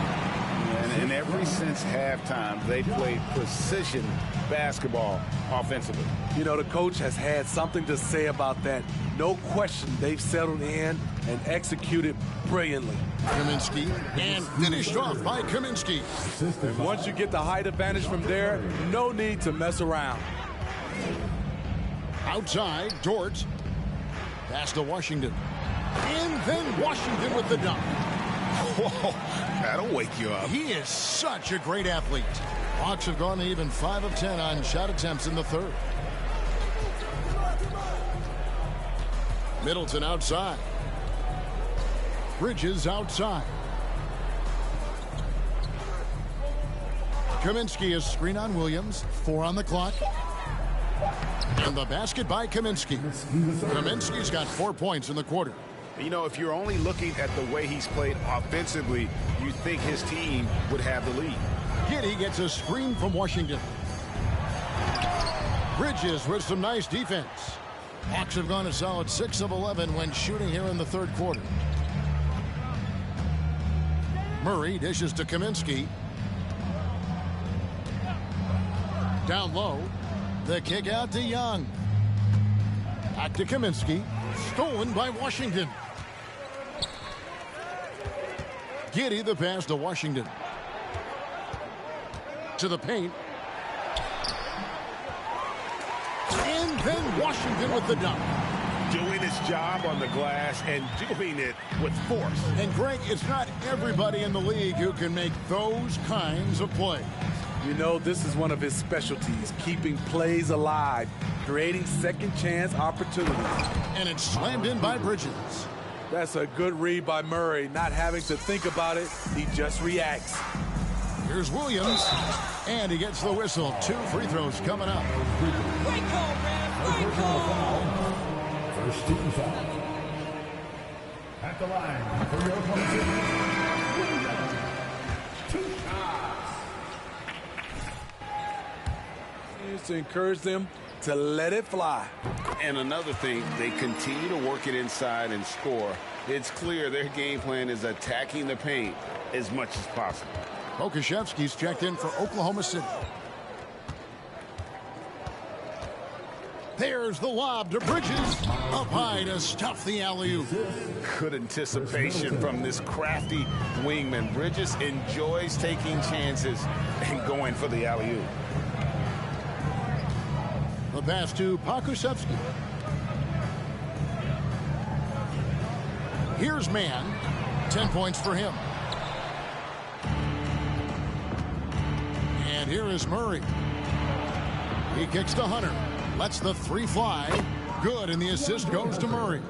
And ever since halftime, they played precision basketball offensively. You know, the coach has had something to say about that. No question, they've settled in and executed brilliantly. Kaminsky, and finished off by Kaminsky. Once you get the height advantage from there, no need to mess around. Outside, Dort. Pass to Washington. And then Washington with the dunk. Whoa, that'll wake you up. He is such a great athlete. Hawks have gone even 5 of 10 on shot attempts in the third. Middleton outside. Bridges outside. Kaminsky is screen on Williams. 4 on the clock. And the basket by Kaminsky. Kaminsky's got 4 points in the quarter. You know, if you're only looking at the way he's played offensively, you think his team would have the lead. G.O.A.T gets a screen from Washington. Bridges with some nice defense. Hawks have gone a solid 6 of 11 when shooting here in the third quarter. Murray dishes to Kaminsky. Down low. The kick out to Young. Back to Kaminsky. Stolen by Washington. G.O.A.T the pass to Washington. To the paint. And then Washington with the dunk. Doing his job on the glass and doing it with force. And Greg, it's not everybody in the league who can make those kinds of plays. You know, this is one of his specialties, keeping plays alive, creating second chance opportunities. And it's slammed in by Bridges. That's a good read by Murray, not having to think about it. He just reacts. Here's Williams, and he gets the whistle. 2 free throws coming up. Great call, man. Great call. First team foul. At the line for your opponent. 2 shots. To encourage them to let it fly. And another thing, they continue to work it inside and score. It's clear their game plan is attacking the paint as much as possible. Okashevsky's checked in for Oklahoma City. There's the lob to Bridges. Up high to stuff the alley-oop. Good anticipation from this crafty wingman. Bridges enjoys taking chances and going for the alley-oop. The pass to Pokusevski. Here's Mann. 10 points for him. And here is Murray. He kicks to Hunter. Lets the 3 fly. Good, and the assist goes to Murray.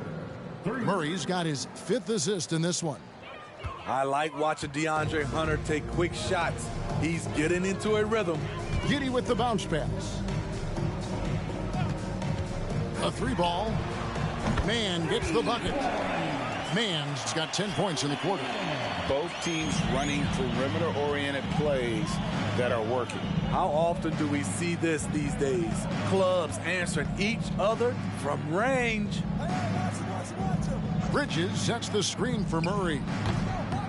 Murray's got his 5th assist in this one. I like watching DeAndre Hunter take quick shots. He's getting into a rhythm. G.O.A.T with the bounce pass. A 3 ball. Mann gets the bucket. Mann's got 10 points in the quarter. Both teams running perimeter-oriented plays that are working. How often do we see this these days? Clubs answering each other from range. Bridges sets the screen for Murray.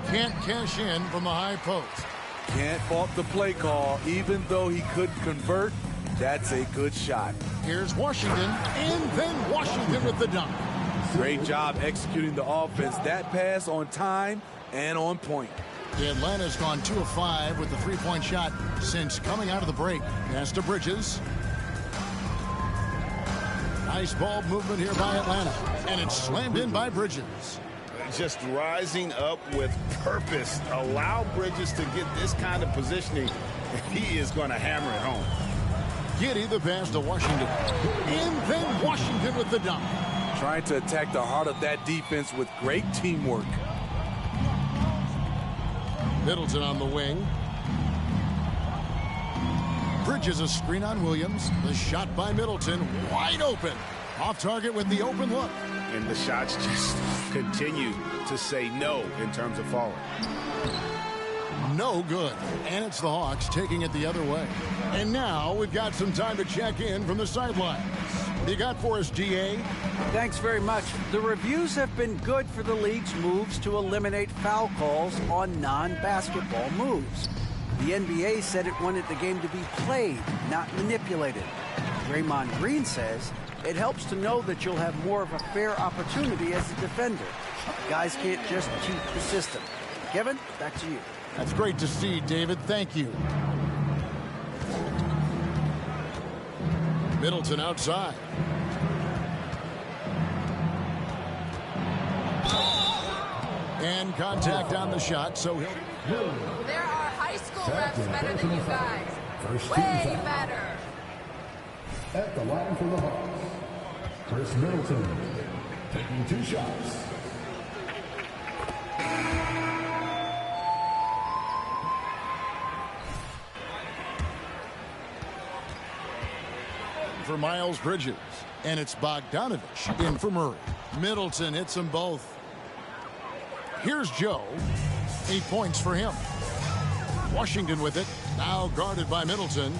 Can't cash in from the high post. Can't fault the play call, even though he couldn't convert. That's a good shot. Here's Washington, and then Washington with the dunk. Great job executing the offense. That pass on time and on point. Atlanta's gone 2 of 5 with the 3-point shot since coming out of the break. Pass to Bridges. Nice ball movement here by Atlanta, and it's slammed in by Bridges. Just rising up with purpose. Allow Bridges to get this kind of positioning. He is going to hammer it home. G.O.A.T the pass to Washington. And then Washington with the dunk. Trying to attack the heart of that defense with great teamwork. Middleton on the wing. Bridges a screen on Williams. The shot by Middleton, wide open. Off target with the open look. And the shots just continue to say no in terms of falling. No good. And it's the Hawks taking it the other way. And now we've got some time to check in from the sidelines. What do you got for us, G.A.? Thanks very much. The reviews have been good for the league's moves to eliminate foul calls on non-basketball moves. The NBA said it wanted the game to be played, not manipulated. Draymond Green says it helps to know that you'll have more of a fair opportunity as a defender. Guys can't just cheat the system. Kevin, back to you. That's great to see, David. Thank you. Middleton outside. And contact on the shot, so he'll... There are high school refs better than you guys. First Way better. At the line for the Hawks, Chris Middleton taking 2 shots. for Miles Bridges. And it's Bogdanovich in for Murray. Middleton hits them both. Here's Joe. 8 points for him. Washington with it. Now guarded by Middleton.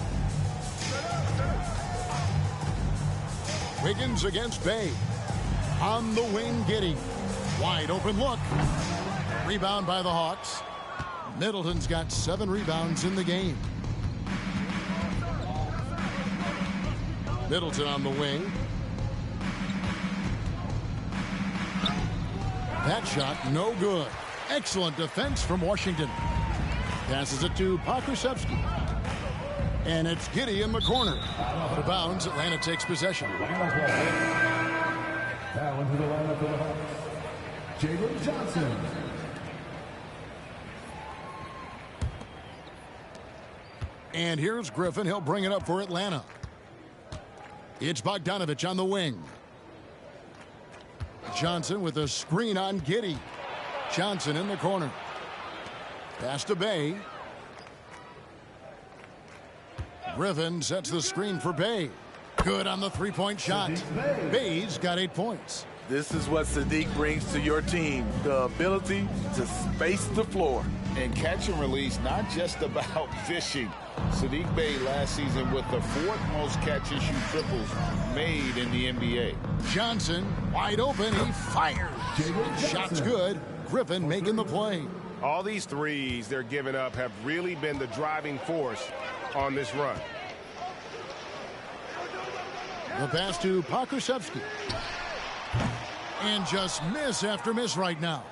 Wiggins against Bay. On the wing, Giddey. Wide open look. Rebound by the Hawks. Middleton's got 7 rebounds in the game. Middleton on the wing. That shot no good. Excellent defense from Washington. Passes it to Pokusevski. And it's Giddey in the corner. Out of bounds, Atlanta takes possession. Now into the lineup for the Hawks, Jalen Johnson. And here's Griffin. He'll bring it up for Atlanta. It's Bogdanovich on the wing. Johnson with a screen on Giddey. Johnson in the corner. Pass to Bay. Griffin sets the screen for Bay. Good on the three-point shot. Bay's got 8 points. This is what Sadiq brings to your team, the ability to space the floor. And catch and release, not just about fishing. Sadiq Bey last season with the 4th most catch-and-shoot triples made in the NBA. Johnson wide open. He fires. Shot's good. Griffin making the play. All these threes they're giving up have really been the driving force on this run. The pass to Pokusevski. And just miss after miss right now.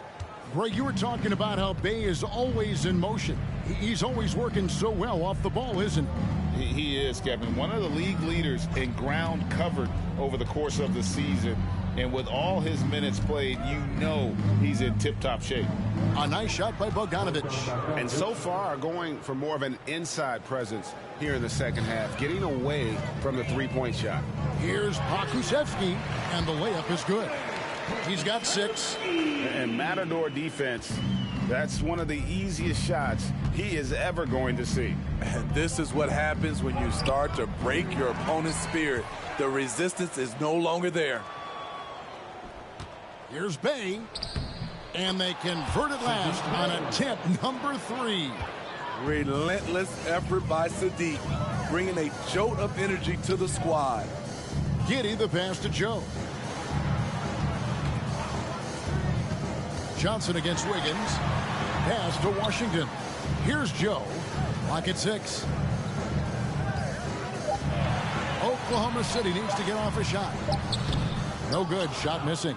Greg, you were talking about how Bay is always in motion. He's always working so well off the ball, isn't he? He is, Kevin. One of the league leaders in ground covered over the course of the season. And with all his minutes played, you know he's in tip-top shape. A nice shot by Bogdanovich. And so far going for more of an inside presence here in the second half, getting away from the three-point shot. Here's Pokusevski, and the layup is good. He's got 6. And Matador defense, that's one of the easiest shots he is ever going to see. And this is what happens when you start to break your opponent's spirit. The resistance is no longer there. Here's Bay, and they convert it last on attempt number 3. Relentless effort by Sadiq, bringing a jolt of energy to the squad. Giddey the pass to Joe. Johnson against Wiggins. Pass to Washington. Here's Joe. Lock at 6. Oklahoma City needs to get off a shot. No good. Shot missing.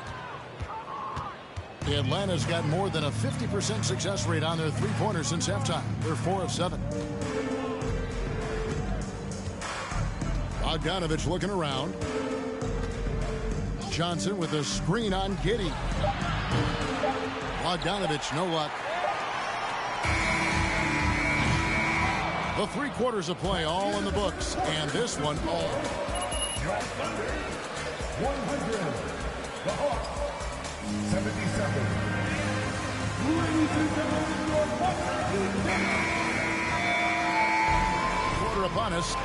Atlanta's got more than a 50% success rate on their three-pointers since halftime. They're 4 of 7. Bogdanovich looking around. Johnson with a screen on Giddey. Bogdanovich, no luck. The 3 quarters of play all in the books, and this one all. 100. The Hawks. 77. Quarter upon us.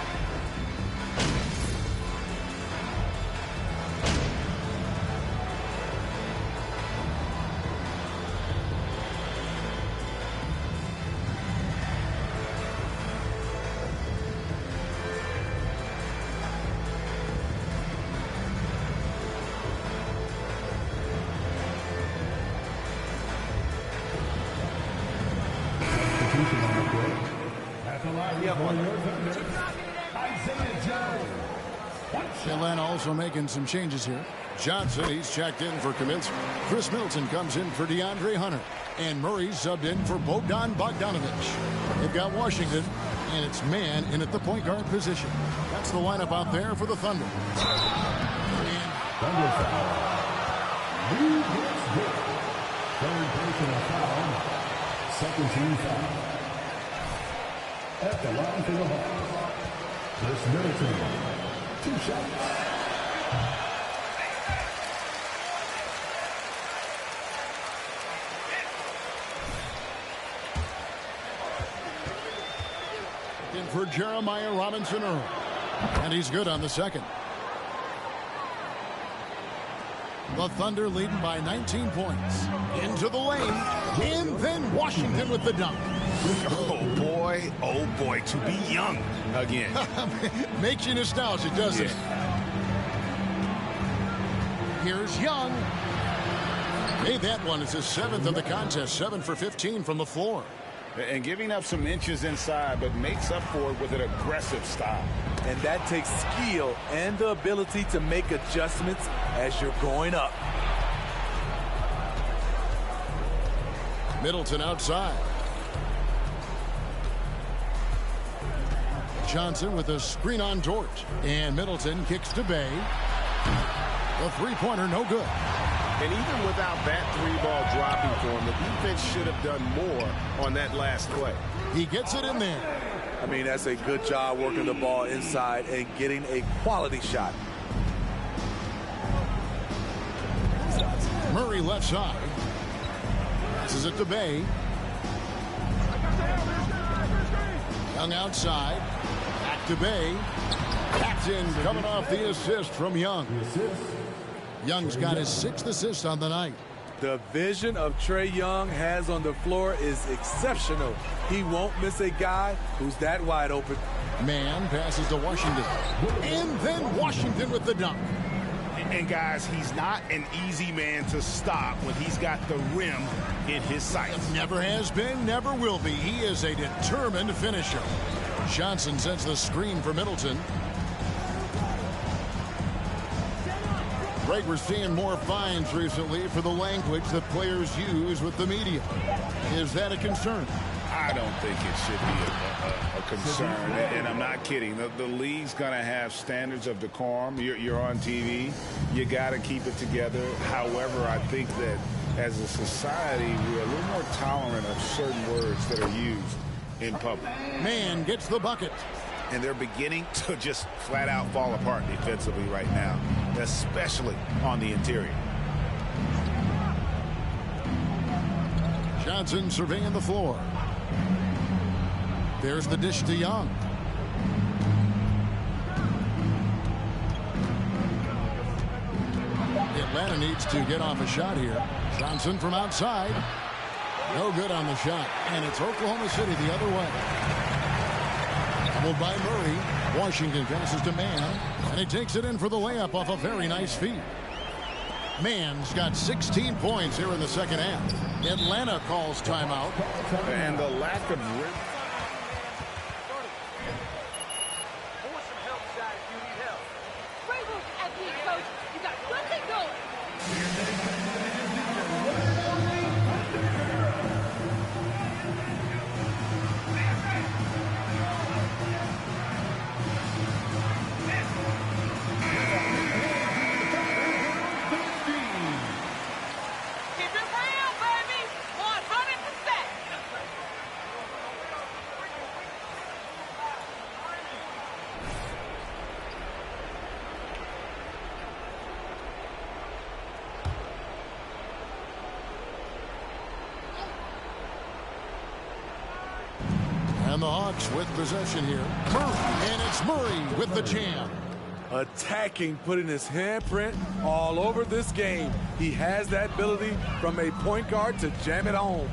Atlanta also making some changes here. Johnson, he's checked in for Kaminsky. Chris Middleton comes in for DeAndre Hunter. And Murray's subbed in for Bogdanovich. They've got Washington, and it's man in at the point guard position. That's the lineup out there for the Thunder. Thunder foul. Lead gets good. Third personal foul. Second team foul. At the line for the Hawks, Chris Middleton. 2 shots. In for Jeremiah Robinson Earl. And he's good on the second. The Thunder leading by 19 points. Into the lane. And then Washington with the dunk. Oh boy, to be young again. Makes you nostalgic, doesn't it? Here's Young. Made that one. It's his 7th of the contest. 7 for 15 from the floor. And giving up some inches inside, but makes up for it with an aggressive style. And that takes skill and the ability to make adjustments as you're going up. Middleton outside. Johnson with a screen on Dort. And Middleton kicks to Bay. The three-pointer, no good. And even without that three-ball dropping for him, the defense should have done more on that last play. He gets it in there. I mean, that's a good job working the ball inside and getting a quality shot. Murray left side. Passes it to Bay. Young outside. Back to Bay. Captain coming off the assist from Young. Young's got his 6th assist on the night. The vision of Trae Young has on the floor is exceptional. He won't miss a guy who's that wide open. Man passes to Washington. And then Washington with the dunk. And guys, he's not an easy man to stop when he's got the rim in his sights. Never has been, never will be. He is a determined finisher. Johnson sends the screen for Middleton. Greg, we're seeing more fines recently for the language that players use with the media. Is that a concern? I don't think it should be a concern, and I'm not kidding. The league's going to have standards of decorum. You're on TV. You got to keep it together. However, I think that as a society, we're a little more tolerant of certain words that are used in public. Man gets the bucket. And they're beginning to just flat out fall apart defensively right now, especially on the interior. Johnson surveying the floor. There's the dish to Young. Atlanta needs to get off a shot here. Johnson from outside. No good on the shot. And it's Oklahoma City the other way. Doubled by Murray. Washington passes to Mann. And he takes it in for the layup off a very nice feed. Mann's got 16 points here in the second half. Atlanta calls timeout. And the lack of rim. And the Hawks with possession here. Murray, and it's Murray with the jam. Attacking, putting his handprint all over this game. He has that ability from a point guard to jam it home.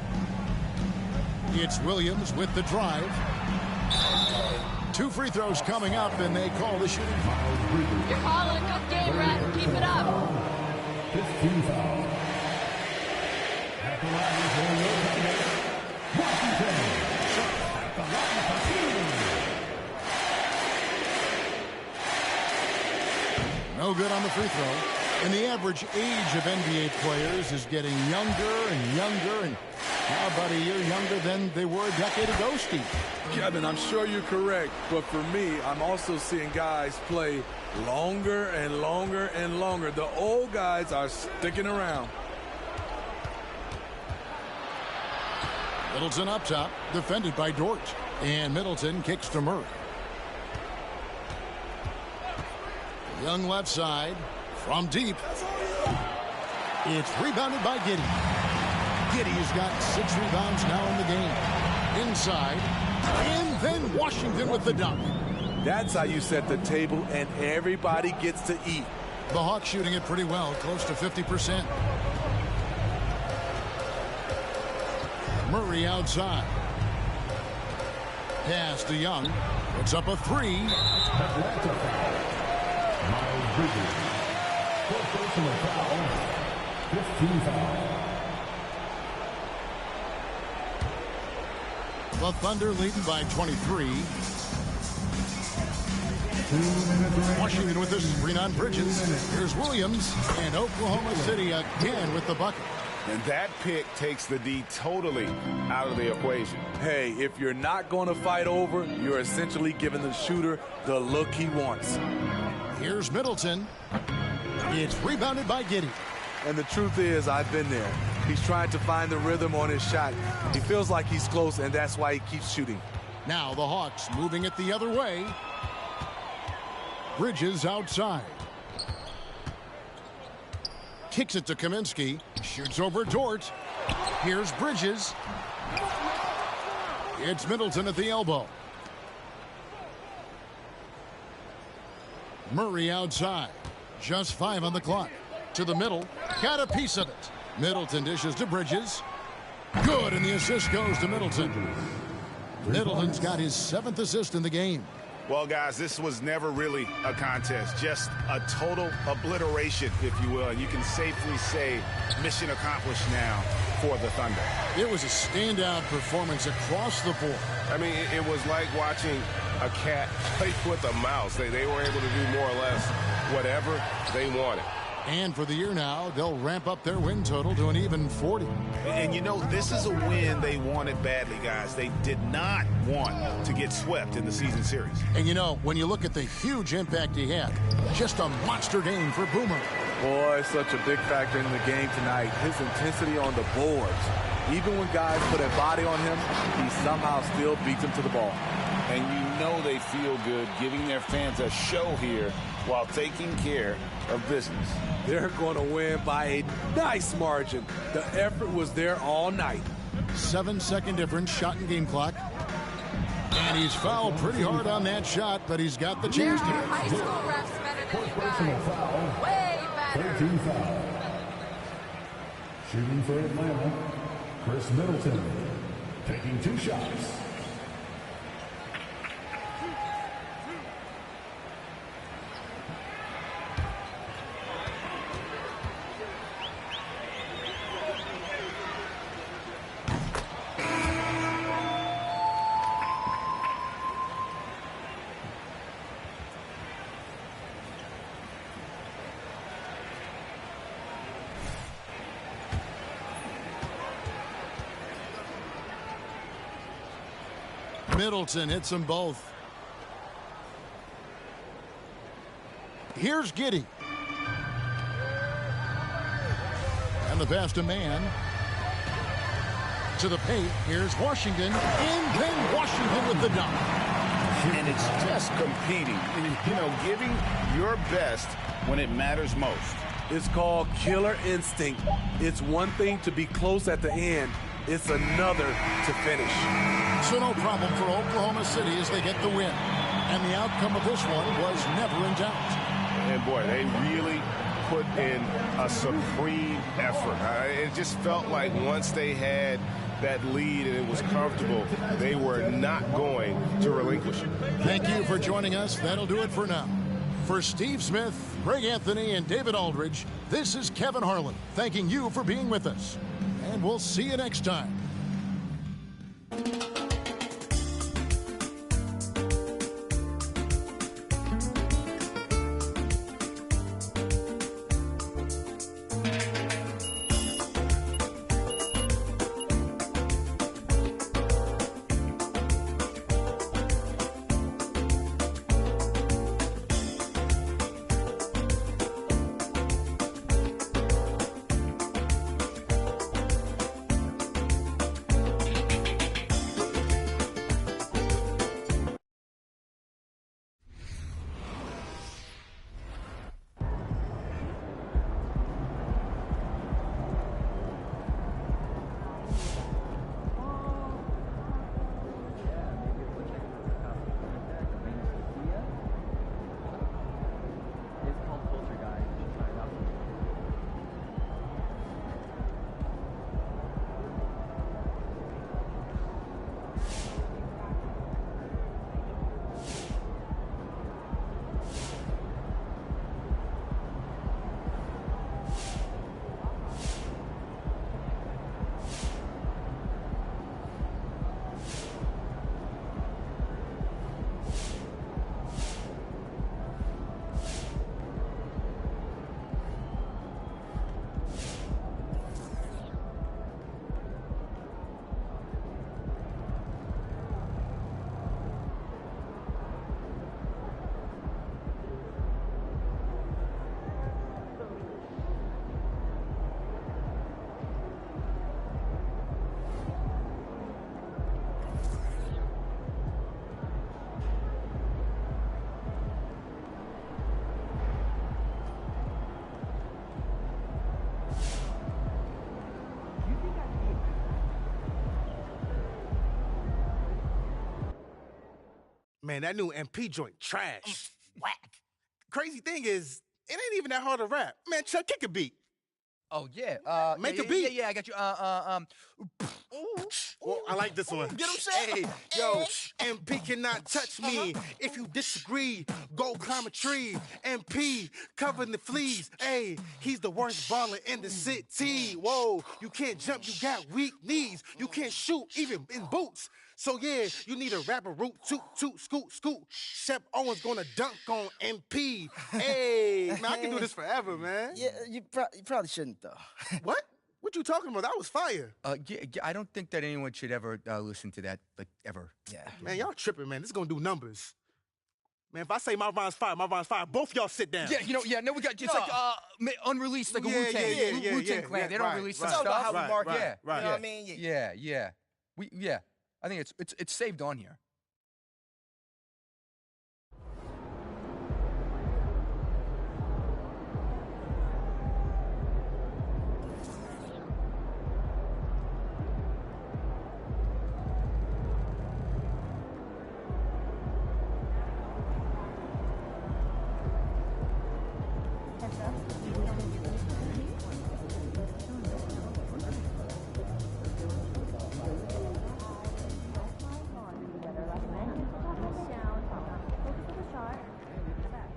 It's Williams with the drive. 2 free throws coming up, and they call the shooting foul. You're calling a good game, Rat. Keep it up. 15 foul. At the line for Washington. No good on the free throw. And the average age of NBA players is getting younger and younger. And how about a year younger than they were a decade ago, Steve? Kevin, I'm sure you're correct. But for me, I'm also seeing guys play longer and longer and longer. The old guys are sticking around. Middleton up top, defended by Dort. And Middleton kicks to Murray. Young left side from deep. It's rebounded by Giddey. Giddey's got 6 rebounds now in the game. Inside. And then Washington with the dunk. That's how you set the table and everybody gets to eat. The Hawks shooting it pretty well, close to 50%. Murray outside. Pass to Young. Puts up a three. Atlanta foul. Miles Bridges. Fourth personal foul. 15 foul. The Thunder leading by 23. Washington with this is Brenon Bridges. Here's Williams, and Oklahoma City again with the bucket. And that pick takes the D totally out of the equation. Hey, if you're not going to fight over, you're essentially giving the shooter the look he wants. Here's Middleton. It's rebounded by Giddey. And the truth is, I've been there. He's trying to find the rhythm on his shot. He feels like he's close, and that's why he keeps shooting. Now the Hawks moving it the other way. Bridges outside. Kicks it to Kaminsky. Shoots over Dort. Here's Bridges. It's Middleton at the elbow. Murray outside. Just 5 on the clock. To the middle. Got a piece of it. Middleton dishes to Bridges. Good, and the assist goes to Middleton. Middleton's got his 7th assist in the game. Well, guys, this was never really a contest, just a total obliteration, if you will. And you can safely say mission accomplished now for the Thunder. It was a standout performance across the board. I mean, it was like watching a cat play with a mouse. They were able to do more or less whatever they wanted. And for the year now, they'll ramp up their win total to an even 40. And you know, this is a win they wanted badly, guys. They did not want to get swept in the season series. And you know, when you look at the huge impact he had, just a monster game for Boomer. Boy, such a big factor in the game tonight. His intensity on the boards. Even when guys put a body on him, he somehow still beats them to the ball. And you know they feel good giving their fans a show here while taking care of business. They're going to win by a nice margin. The effort was there all night. 7-second difference, shot and game clock. And he's fouled pretty hard on that shot, but he's got the chance to. High school refs better than you guys. Way better. 13 foul. Shooting for Atlanta, Chris Middleton. Taking 2 shots. Middleton hits them both. Here's Giddey. And the pass to Man. To the paint. Here's Washington. In then Washington with the dunk. And it's just competing. You know, giving your best when it matters most. It's called killer instinct. It's one thing to be close at the end. It's another to finish. So no problem for Oklahoma City as they get the win. And the outcome of this one was never in doubt. And boy, they really put in a supreme effort. It just felt like once they had that lead and it was comfortable, they were not going to relinquish it. Thank you for joining us. That'll do it for now. For Steve Smith, Greg Anthony, and David Aldridge, this is Kevin Harlan thanking you for being with us. And we'll see you next time. Man, that new MP joint trash. Whack. Crazy thing is, it ain't even that hard to rap. Man, Chuck, kick a beat. Oh, yeah. Make a beat. Yeah, I got you. Well, I like this one. Get him set. Hey, yo, MP cannot touch me. If you disagree, go climb a tree. MP covering the fleas. Hey, he's the worst baller in the city. Whoa, you can't jump, you got weak knees. You can't shoot even in boots. So yeah, you need a rapper root, toot, scoot. Shep Owens gonna dunk on MP. Hey, man, I can do this forever, man. Yeah, you probably shouldn't, though. What? What you talking about? That was fire. Yeah, I don't think that anyone should ever listen to that, like, ever. Yeah. Man, y'all tripping, man. This is gonna do numbers. Man, if I say my rhyme's fire, both y'all sit down. Yeah, no, we got, it's like, unreleased, like a Wu-Tang. Wu-Tang Clan, they don't release some stuff. It's all about how we market. Right. You know what I mean? Yeah. I think it's saved on here.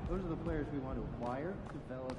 Those are the players we want to acquire, develop.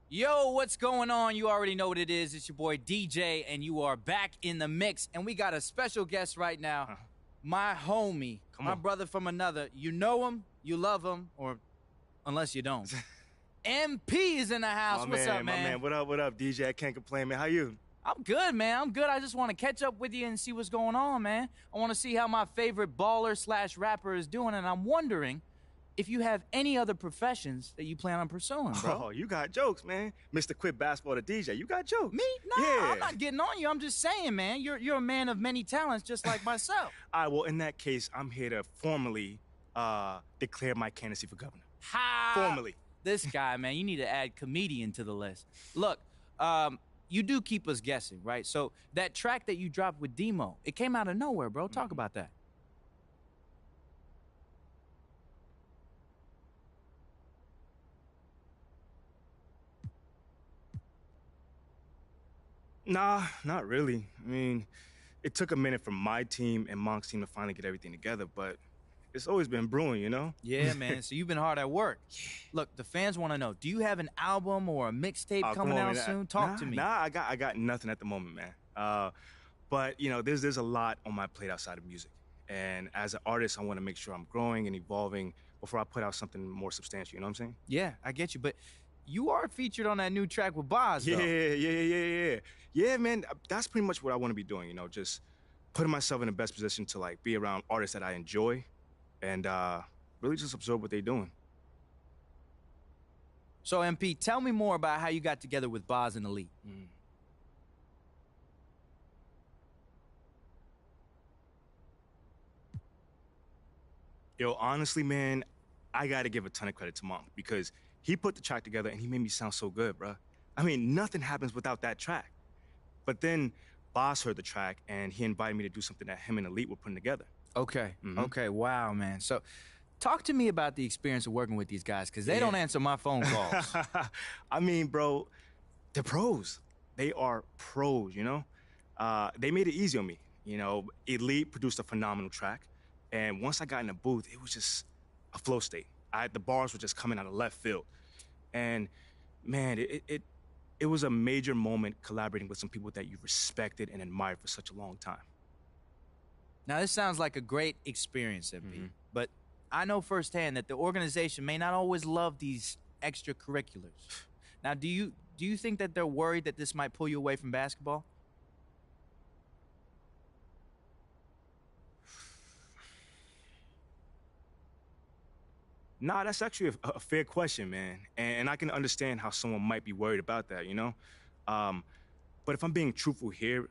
Yo, what's going on? You already know what it is. It's your boy DJ, and you are back in the mix. And we got a special guest right now, my homie, my brother from another. You know him, you love him, or unless you don't. MP is in the house. What's up, man? My man, what up, DJ? I can't complain, man. How you? I'm good, man. I'm good. I just want to catch up with you and see what's going on, man. I want to see how my favorite baller/rapper is doing, and I'm wondering if you have any other professions that you plan on pursuing, bro. Oh, you got jokes, man. Mr. Quit Basketball to DJ, you got jokes. Me? Nah, I'm not getting on you. I'm just saying, man, you're a man of many talents just like myself. All right, well, in that case, I'm here to formally declare my candidacy for governor. Formally. This guy, man, you need to add comedian to the list. Look, you do keep us guessing, right? So that track that you dropped with Demo, it came out of nowhere, bro. Talk about that. Nah, not really. I mean, it took a minute from my team and Monk's team to finally get everything together, but it's always been brewing, you know? Yeah, man. So you've been hard at work. Look, the fans want to know, do you have an album or a mixtape coming out soon? Talk to me. Nah, I got nothing at the moment, man. But, you know, there's a lot on my plate outside of music. And as an artist, I want to make sure I'm growing and evolving before I put out something more substantial, you know what I'm saying? Yeah, I get you, but you are featured on that new track with Boz, though. Yeah. Yeah, man, that's pretty much what I want to be doing, you know, just putting myself in the best position to, like, be around artists that I enjoy and really just absorb what they're doing. So, MP, tell me more about how you got together with Boz and Elite. Yo, honestly, man, I got to give a ton of credit to Monk because he put the track together and he made me sound so good, bro. I mean, nothing happens without that track. But then Boz heard the track and he invited me to do something that him and Elite were putting together. Okay, okay, wow, man. So talk to me about the experience of working with these guys because they don't answer my phone calls. I mean, bro, they're pros. They are pros, you know? They made it easy on me. You know, Elite produced a phenomenal track. And once I got in the booth, it was just a flow state. The bars were just coming out of left field. And, man, it was a major moment collaborating with some people that you respected and admired for such a long time. Now, this sounds like a great experience, MP. But I know firsthand that the organization may not always love these extracurriculars. Now, do you think that they're worried that this might pull you away from basketball? Nah, that's actually a fair question, man. And I can understand how someone might be worried about that, you know? But if I'm being truthful here,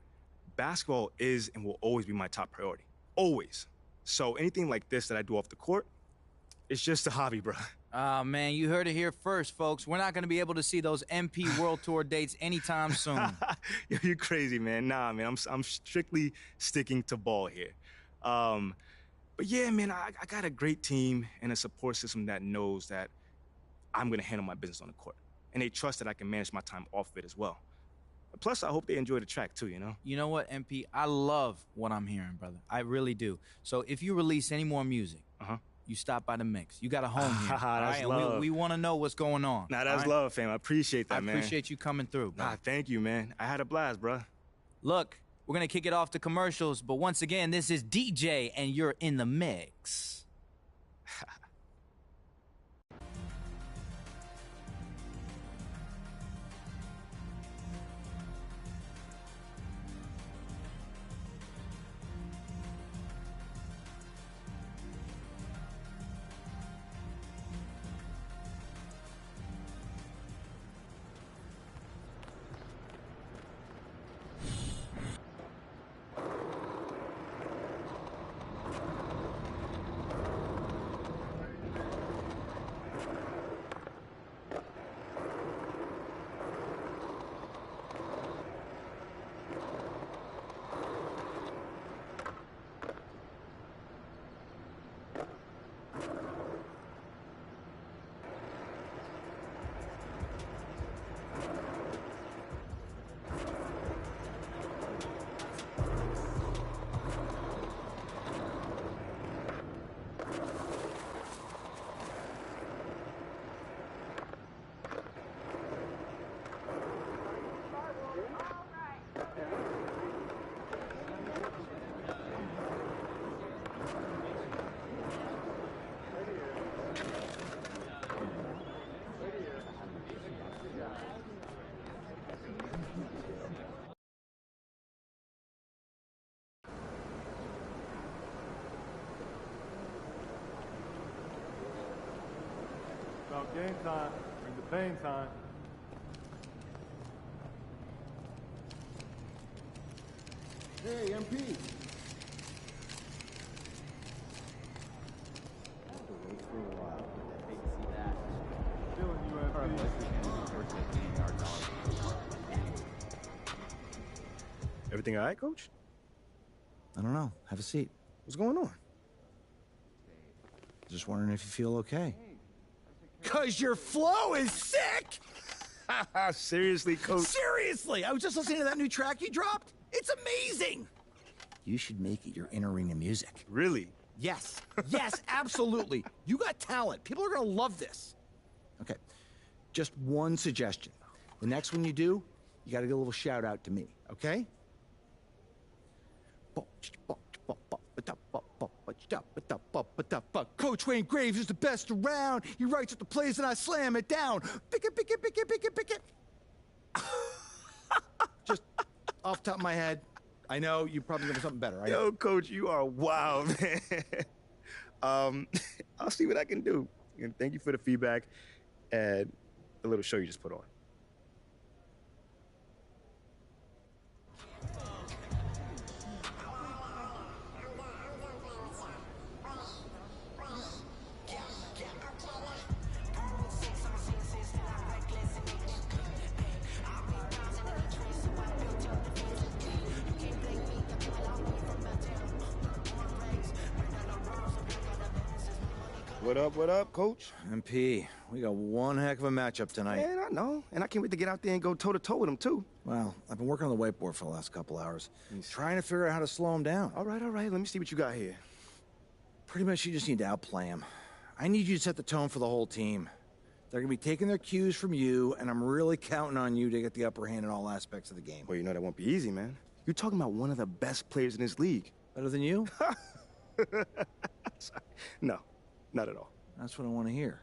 basketball is and will always be my top priority. Always. So anything like this that I do off the court, it's just a hobby, bro. Man, you heard it here first, folks. We're not going to be able to see those MP World Tour dates anytime soon. You're crazy, man. Nah, man, I'm strictly sticking to ball here. But yeah, man, I got a great team and a support system that knows that I'm going to handle my business on the court. And they trust that I can manage my time off of it as well. Plus, I hope they enjoy the track too, you know? You know what, MP? I love what I'm hearing, brother. I really do. So if you release any more music, you stop by the mix. You got a home here. That's and love. we want to know what's going on. Nah, that's love, fam. I appreciate that, man. I appreciate you coming through, bro. Nah, thank you, man. I had a blast, bro. Look, we're going to kick it off to commercials, but once again, this is DJ, and you're in the mix. About game time. Bring the pain time. Hey, MP. Everything all right, Coach? I don't know. Have a seat. What's going on? Just wondering if you feel okay. Cause your flow is sick! Seriously, Coach? Seriously! I was just listening to that new track you dropped. It's amazing! You should make it your in-arena music. Really? Yes. Yes, absolutely. You got talent. People are gonna love this. Okay, just one suggestion. The next one you do, you gotta give a little shout out to me, okay? Coach Wayne Graves is the best around. He writes at the plays and I slam it down. Pick it, pick it, pick it, pick it, pick it. Just off the top of my head. I know you probably think of something better. Yo, Coach, you are wild, man. I'll see what I can do. And thank you for the feedback and the little show you just put on. What up, Coach? MP, we got one heck of a matchup tonight. Man, I know. And I can't wait to get out there and go toe-to-toe with him, too. Well, I've been working on the whiteboard for the last couple hours, trying to figure out how to slow him down. All right. Let me see what you got here. Pretty much you just need to outplay him. I need you to set the tone for the whole team. They're going to be taking their cues from you, and I'm really counting on you to get the upper hand in all aspects of the game. Well, you know that won't be easy, man. You're talking about one of the best players in this league. Better than you? Sorry. No, not at all. That's what I want to hear.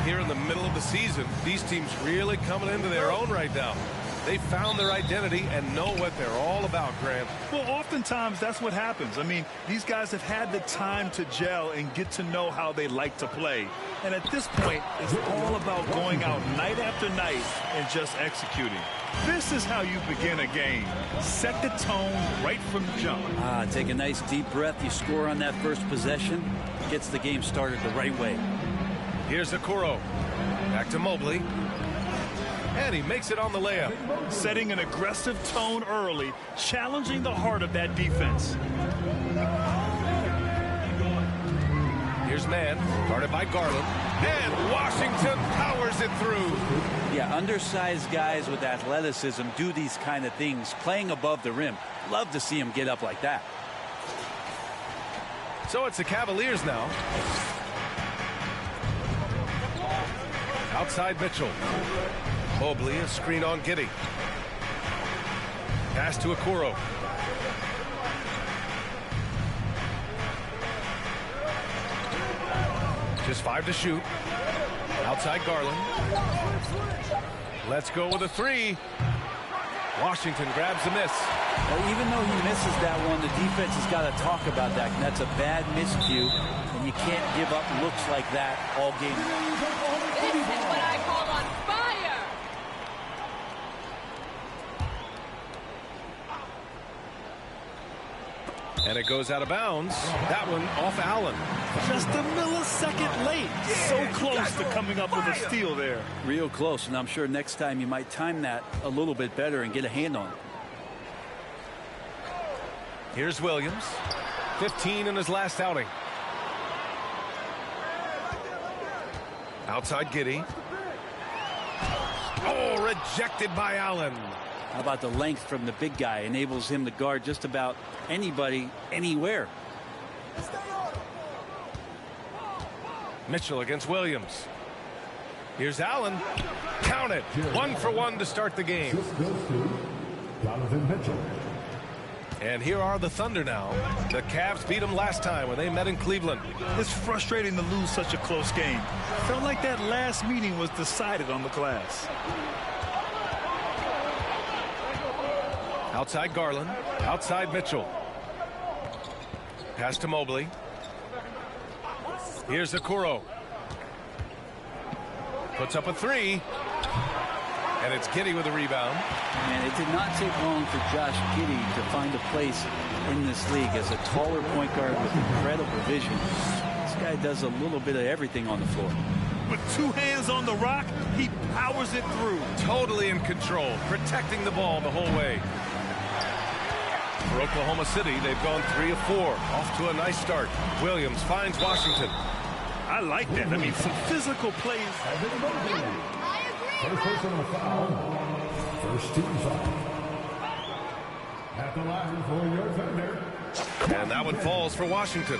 here in the middle of the season. These teams really coming into their own right now. They found their identity and know what they're all about, Grant. Well, oftentimes that's what happens. I mean, these guys have had the time to gel and get to know how they like to play. And at this point, it's all about going out night after night and just executing. This is how you begin a game. Set the tone right from the jump. Take a nice deep breath. You score on that first possession. Gets the game started the right way. Here's Okoro. Back to Mobley. And he makes it on the layup. Setting an aggressive tone early, challenging the heart of that defense. Here's Mann, guarded by Garland. And Washington powers it through. Yeah, undersized guys with athleticism do these kind of things, playing above the rim. Love to see them get up like that. So it's the Cavaliers now. Outside Mitchell. Mobley, a screen on Giddey. Pass to Okoro. Just 5 to shoot. Outside Garland. Let's go with a 3. Washington grabs the miss. Well, even though he misses that one, the defense has got to talk about that. And that's a bad miscue, and you can't give up looks like that all game. This is what I call on fire. And it goes out of bounds. That one off Allen. Just a millisecond late. So close to coming up with a steal there. Real close, and I'm sure next time you might time that a little bit better and get a hand on it. Here's Williams. 15 in his last outing. Outside Giddey. Oh, rejected by Allen. How about the length from the big guy? Enables him to guard just about anybody, anywhere. Mitchell against Williams. Here's Allen. Count it. 1 for 1 to start the game. And here are the Thunder now. The Cavs beat them last time when they met in Cleveland. It's frustrating to lose such a close game. Felt like that last meeting was decided on the glass. Outside Garland. Outside Mitchell. Pass to Mobley. Here's Okoro. Puts up a 3. And it's Giddey with a rebound. And it did not take long for Josh Giddey to find a place in this league as a taller point guard with incredible vision. This guy does a little bit of everything on the floor. With 2 hands on the rock, he powers it through. Totally in control, protecting the ball the whole way. For Oklahoma City, they've gone 3 of 4. Off to a nice start. Williams finds Washington. I like that. I mean, some physical plays. First personal foul. First team foul. At the line for your Thunder. And that one falls for Washington.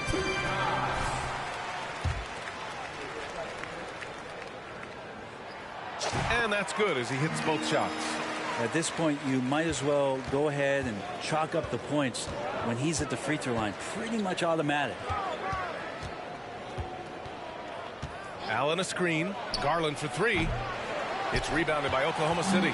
And that's good as he hits both shots. At this point, you might as well go ahead and chalk up the points when he's at the free throw line. Pretty much automatic. Allen a screen. Garland for 3. It's rebounded by Oklahoma City.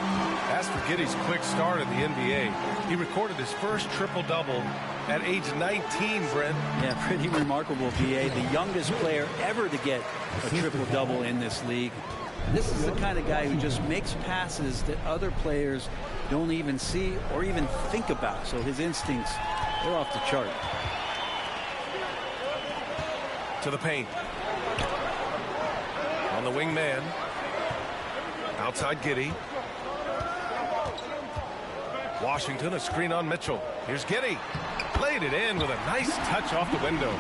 As for Giddey's quick start in the NBA, he recorded his first triple-double at age 19, Brent. Yeah, pretty remarkable, B.A. The youngest player ever to get a triple-double in this league. This is the kind of guy who just makes passes that other players don't even see or even think about. So his instincts, they're off the chart. To the paint. On the wing man. Outside Giddey. Washington, a screen on Mitchell. Here's Giddey. Played it in with a nice touch off the window.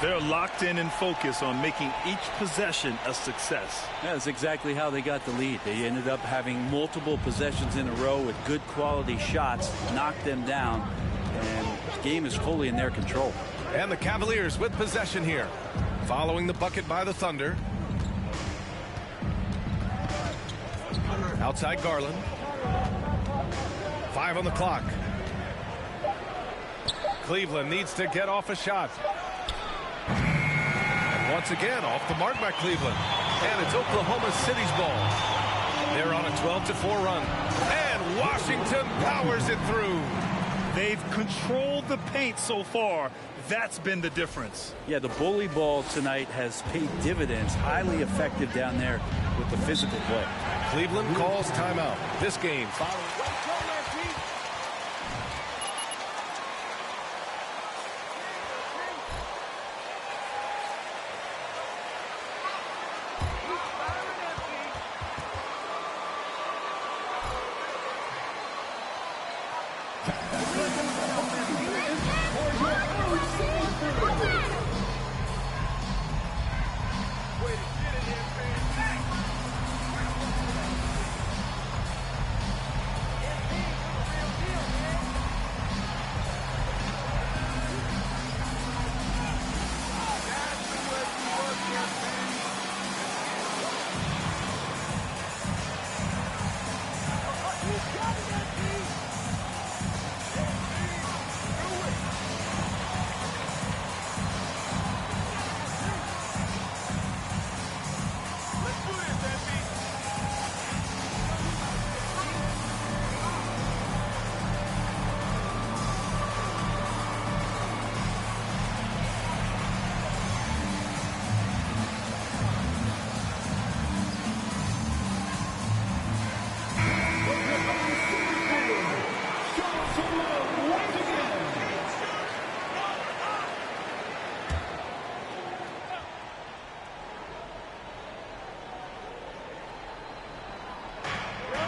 They're locked in and focused on making each possession a success. That's exactly how they got the lead. They ended up having multiple possessions in a row with good quality shots, knocked them down, and the game is fully in their control. And the Cavaliers with possession here. Following the bucket by the Thunder. Outside Garland. 5 on the clock. Cleveland needs to get off a shot. And once again, off the mark by Cleveland. And it's Oklahoma City's ball. They're on a 12-4 run. And Washington powers it through. They've controlled the paint so far. That's been the difference. Yeah, the bully ball tonight has paid dividends. Highly effective down there with the physical play. Cleveland calls timeout. This game following.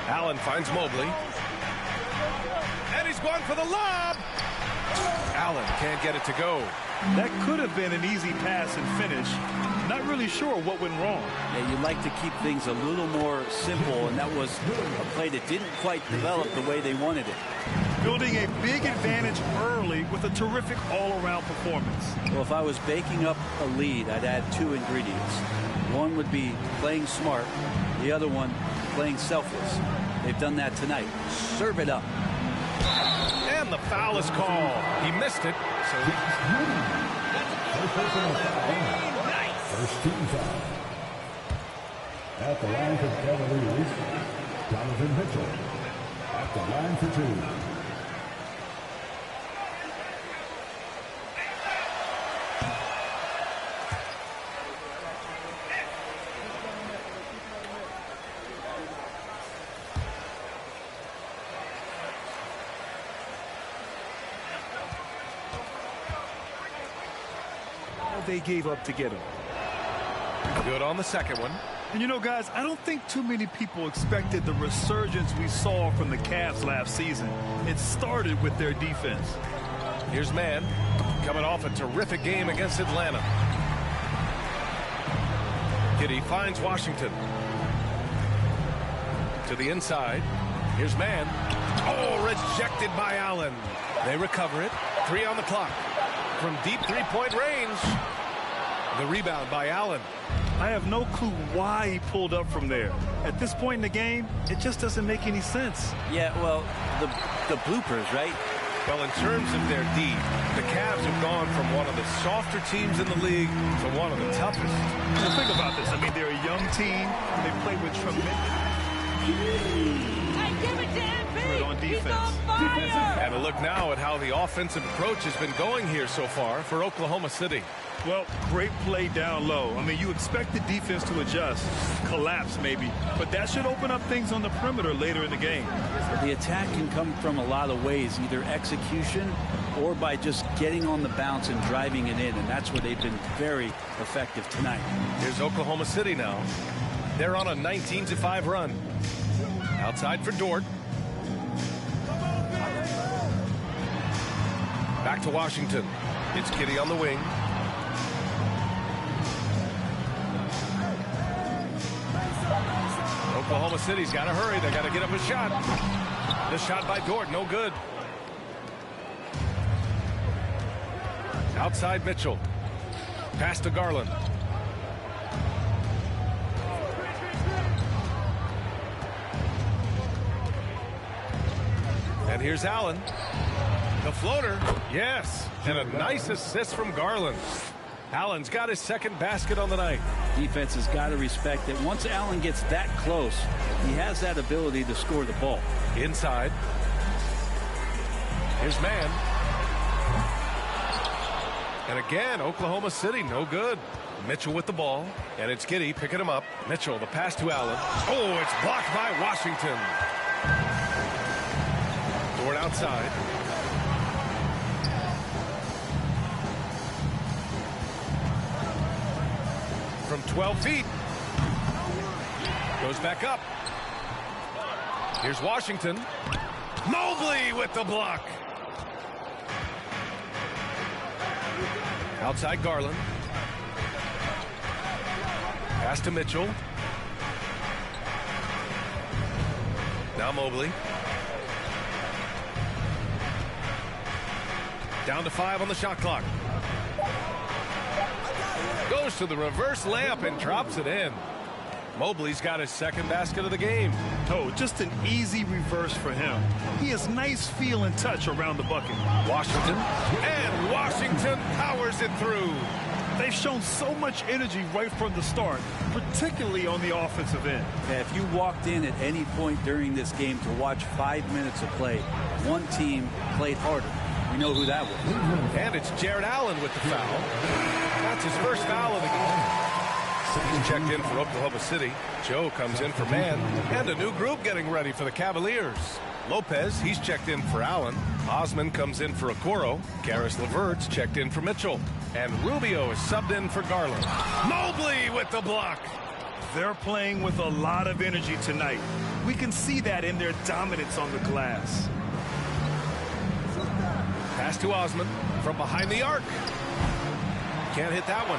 Allen finds Mobley. And he's going for the lob. Allen can't get it to go. That could have been an easy pass and finish. Not really sure what went wrong. Yeah, you'd like to keep things a little more simple, and that was a play that didn't quite develop the way they wanted it. Building a big advantage early with a terrific all-around performance. Well, if I was baking up a lead, I'd add two ingredients. One would be playing smart. The other one, playing selfless. They've done that tonight. Serve it up. And the foul is called. He missed it. So First team foul. At the line for Cavaliers, Donovan Mitchell. At the line for two. They gave up to get him. Good on the second one. And you know, guys, I don't think too many people expected the resurgence we saw from the Cavs last season. It started with their defense. Here's Mann, coming off a terrific game against Atlanta. Giddey finds Washington. To the inside. Here's Mann. Oh, rejected by Allen. They recover it. 3 on the clock. From deep three-point range. The rebound by Allen. I have no clue why he pulled up from there. At this point in the game, it just doesn't make any sense. Yeah, well, the bloopers, right? Well, in terms of their D, the Cavs have gone from one of the softer teams in the league to one of the toughest. Well, think about this. I mean, they're a young team. They play with tremendous on defense. And a look now at how the offensive approach has been going here so far for Oklahoma City. Well, great play down low. I mean, you expect the defense to adjust, collapse maybe, but that should open up things on the perimeter later in the game. The attack can come from a lot of ways, either execution or by just getting on the bounce and driving it in, and that's where they've been very effective tonight. Here's Oklahoma City now. They're on a 19-5 run. Outside for Dort. Back to Washington. It's Giddey on the wing. Oklahoma City's got to hurry. They got to get up a shot. The shot by Dort, no good. Outside Mitchell. Pass to Garland. And here's Allen. The floater. Yes. And a nice assist from Garland. Allen's got his second basket on the night. Defense has got to respect that once Allen gets that close, he has that ability to score the ball. Inside. Here's man. And again, Oklahoma City, no good. Mitchell with the ball, and it's Giddy picking him up. Mitchell, the pass to Allen. Oh, it's blocked by Washington. Dort outside. From 12 feet. Goes back up. Here's Washington. Mobley with the block. Outside Garland. Pass to Mitchell. Now Mobley. Down to 5 on the shot clock. Goes to the reverse layup and drops it in. Mobley's got his second basket of the game. Oh, just an easy reverse for him. He has nice feel and touch around the bucket. Washington. And Washington powers it through. They've shown so much energy right from the start, particularly on the offensive end. Yeah, if you walked in at any point during this game to watch 5 minutes of play, one team played harder. We know who that was. And it's Jared Allen with the foul. That's his first foul of the game. He's checked in for Oklahoma City. Joe comes in for man. And a new group getting ready for the Cavaliers. Lopez, he's checked in for Allen. Osman comes in for Okoro. Karis LeVert's checked in for Mitchell. And Rubio is subbed in for Garland. Mobley with the block. They're playing with a lot of energy tonight. We can see that in their dominance on the glass. Pass to Osman from behind the arc. Can't hit that one.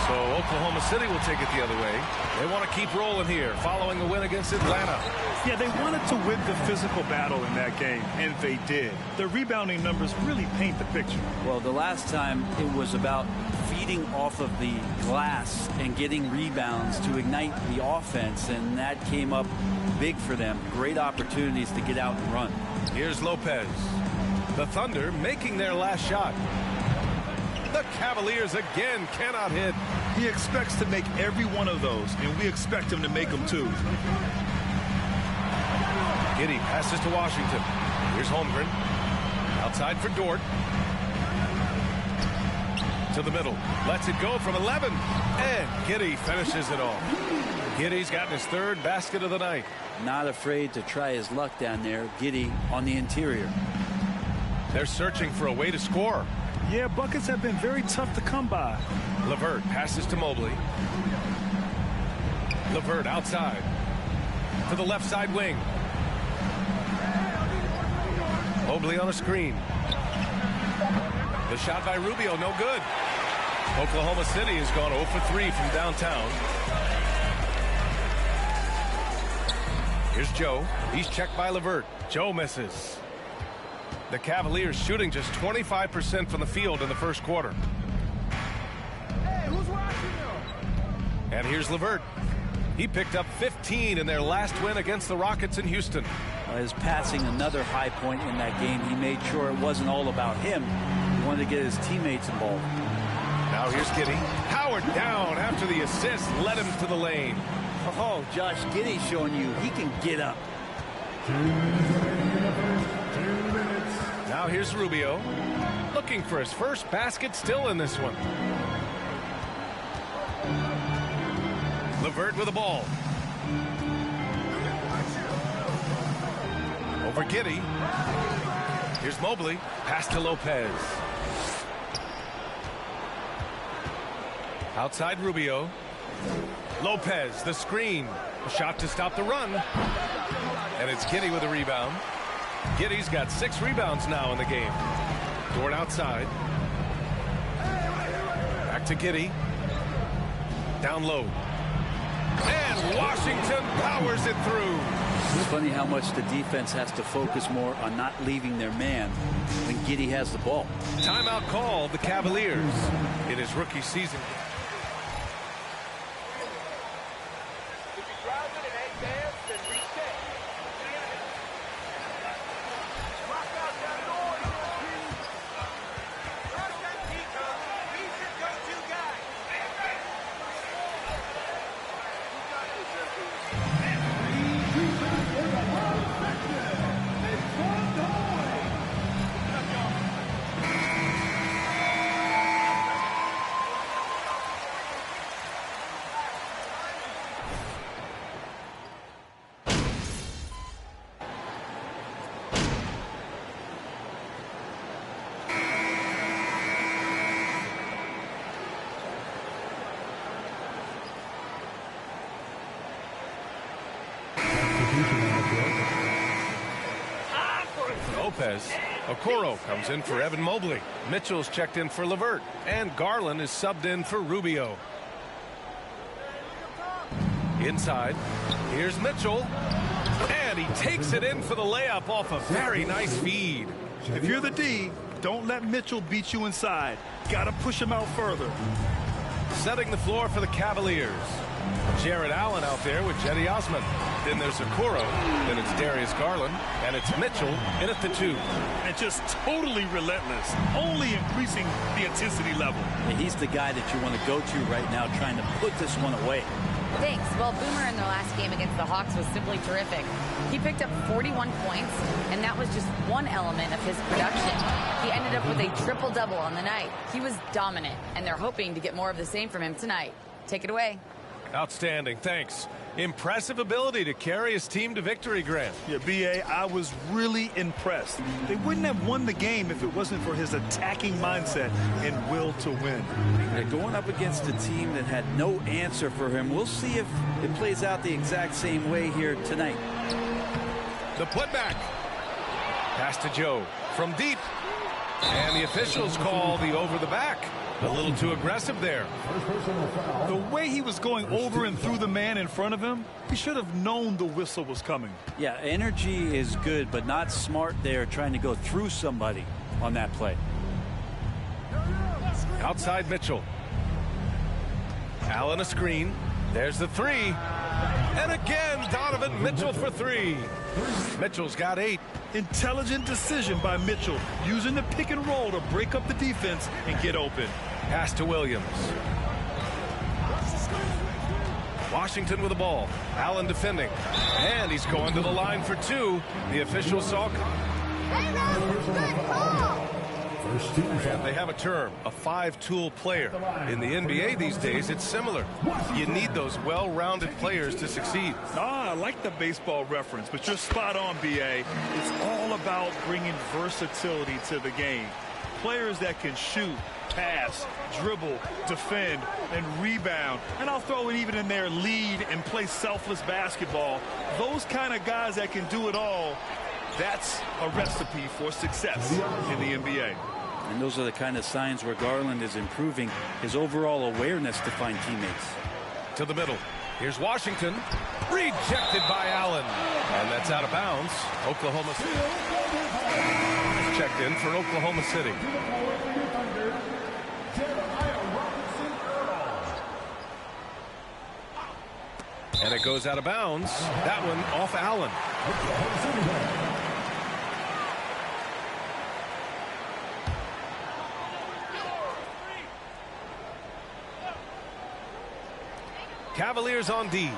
So Oklahoma City will take it the other way. They want to keep rolling here following the win against Atlanta. Yeah, they wanted to win the physical battle in that game, and they did. The rebounding numbers really paint the picture. Well, the last time it was about feeding off of the glass and getting rebounds to ignite the offense, and that came up big for them. Great opportunities to get out and run. Here's Lopez. The Thunder making their last shot. The Cavaliers again cannot hit. He expects to make every one of those, and we expect him to make them too. Giddy passes to Washington. Here's Holmgren. Outside for Dort. To the middle. Lets it go from 11. And Giddy finishes it off. Giddy's gotten his third basket of the night. Not afraid to try his luck down there. Giddy on the interior. They're searching for a way to score. Yeah, buckets have been very tough to come by. LeVert passes to Mobley. LeVert outside. To the left side wing. Mobley on a screen. The shot by Rubio, no good. Oklahoma City has gone 0 for 3 from downtown. Here's Joe. He's checked by LeVert. Joe misses. The Cavaliers shooting just 25% from the field in the first quarter. Hey, who's watching you? And here's LeVert. He picked up 15 in their last win against the Rockets in Houston. His passing, another high point in that game. He made sure it wasn't all about him. He wanted to get his teammates involved. Now here's Giddy. Howard down after the assist led him to the lane. Oh, Josh Giddy showing you he can get up. Now here's Rubio. Looking for his first basket still in this one. LeVert with the ball. Over Giddy. Here's Mobley. Pass to Lopez. Outside Rubio. Lopez, the screen. A shot to stop the run. And it's Giddy with a rebound. Giddy's got 6 rebounds now in the game. Dort outside. Back to Giddy. Down low. And Washington powers it through. It's funny how much the defense has to focus more on not leaving their man when Giddy has the ball. Timeout called the Cavaliers in his rookie season. Lopez. Okoro comes in for Evan Mobley. Mitchell's checked in for Levert. And Garland is subbed in for Rubio. Inside, here's Mitchell. And he takes it in for the layup off a very nice feed. If you're the D, don't let Mitchell beat you inside. Got to push him out further. Setting the floor for the Cavaliers. Jared Allen out there with Jetty Osman. Then there's Okoro. Then it's Darius Garland. And it's Mitchell in at the 2. And just totally relentless. Only increasing the intensity level. Yeah, he's the guy that you want to go to right now, trying to put this one away. Thanks. Well, Boomer in their last game against the Hawks was simply terrific. He picked up 41 points, and that was just one element of his production. He ended up with a triple-double on the night. He was dominant, and they're hoping to get more of the same from him tonight. Take it away. Outstanding. Thanks. Impressive ability to carry his team to victory, Grant. Yeah, B.A., I was really impressed. They wouldn't have won the game if it wasn't for his attacking mindset and will to win. Yeah, going up against a team that had no answer for him. We'll see if it plays out the exact same way here tonight. The putback. Pass to Joe from deep. And the officials call the over the back. A little too aggressive there. The way he was going over and through the man in front of him, he should have known the whistle was coming. Yeah, energy is good, but not smart there trying to go through somebody on that play. Outside Mitchell. Allen a screen. There's the 3. And again, Donovan Mitchell for 3. Mitchell's got 8. Intelligent decision by Mitchell, using the pick and roll to break up the defense and get open. Pass to Williams. Washington with the ball. Allen defending. And he's going to the line for 2. The official saw. And they have a term, a 5-tool player. In the NBA these days, it's similar. You need those well-rounded players to succeed. I like the baseball reference, but you're spot on, B.A. It's all about bringing versatility to the game. Players that can shoot, pass, dribble, defend, and rebound. And I'll throw it even in there, lead and play selfless basketball. Those kind of guys that can do it all, that's a recipe for success in the NBA. And those are the kind of signs where Garland is improving his overall awareness to find teammates. To the middle. Here's Washington. Rejected by Allen. And that's out of bounds. Oklahoma City. Checked in for Oklahoma City. And it goes out of bounds. That one off Allen. Cavaliers on D.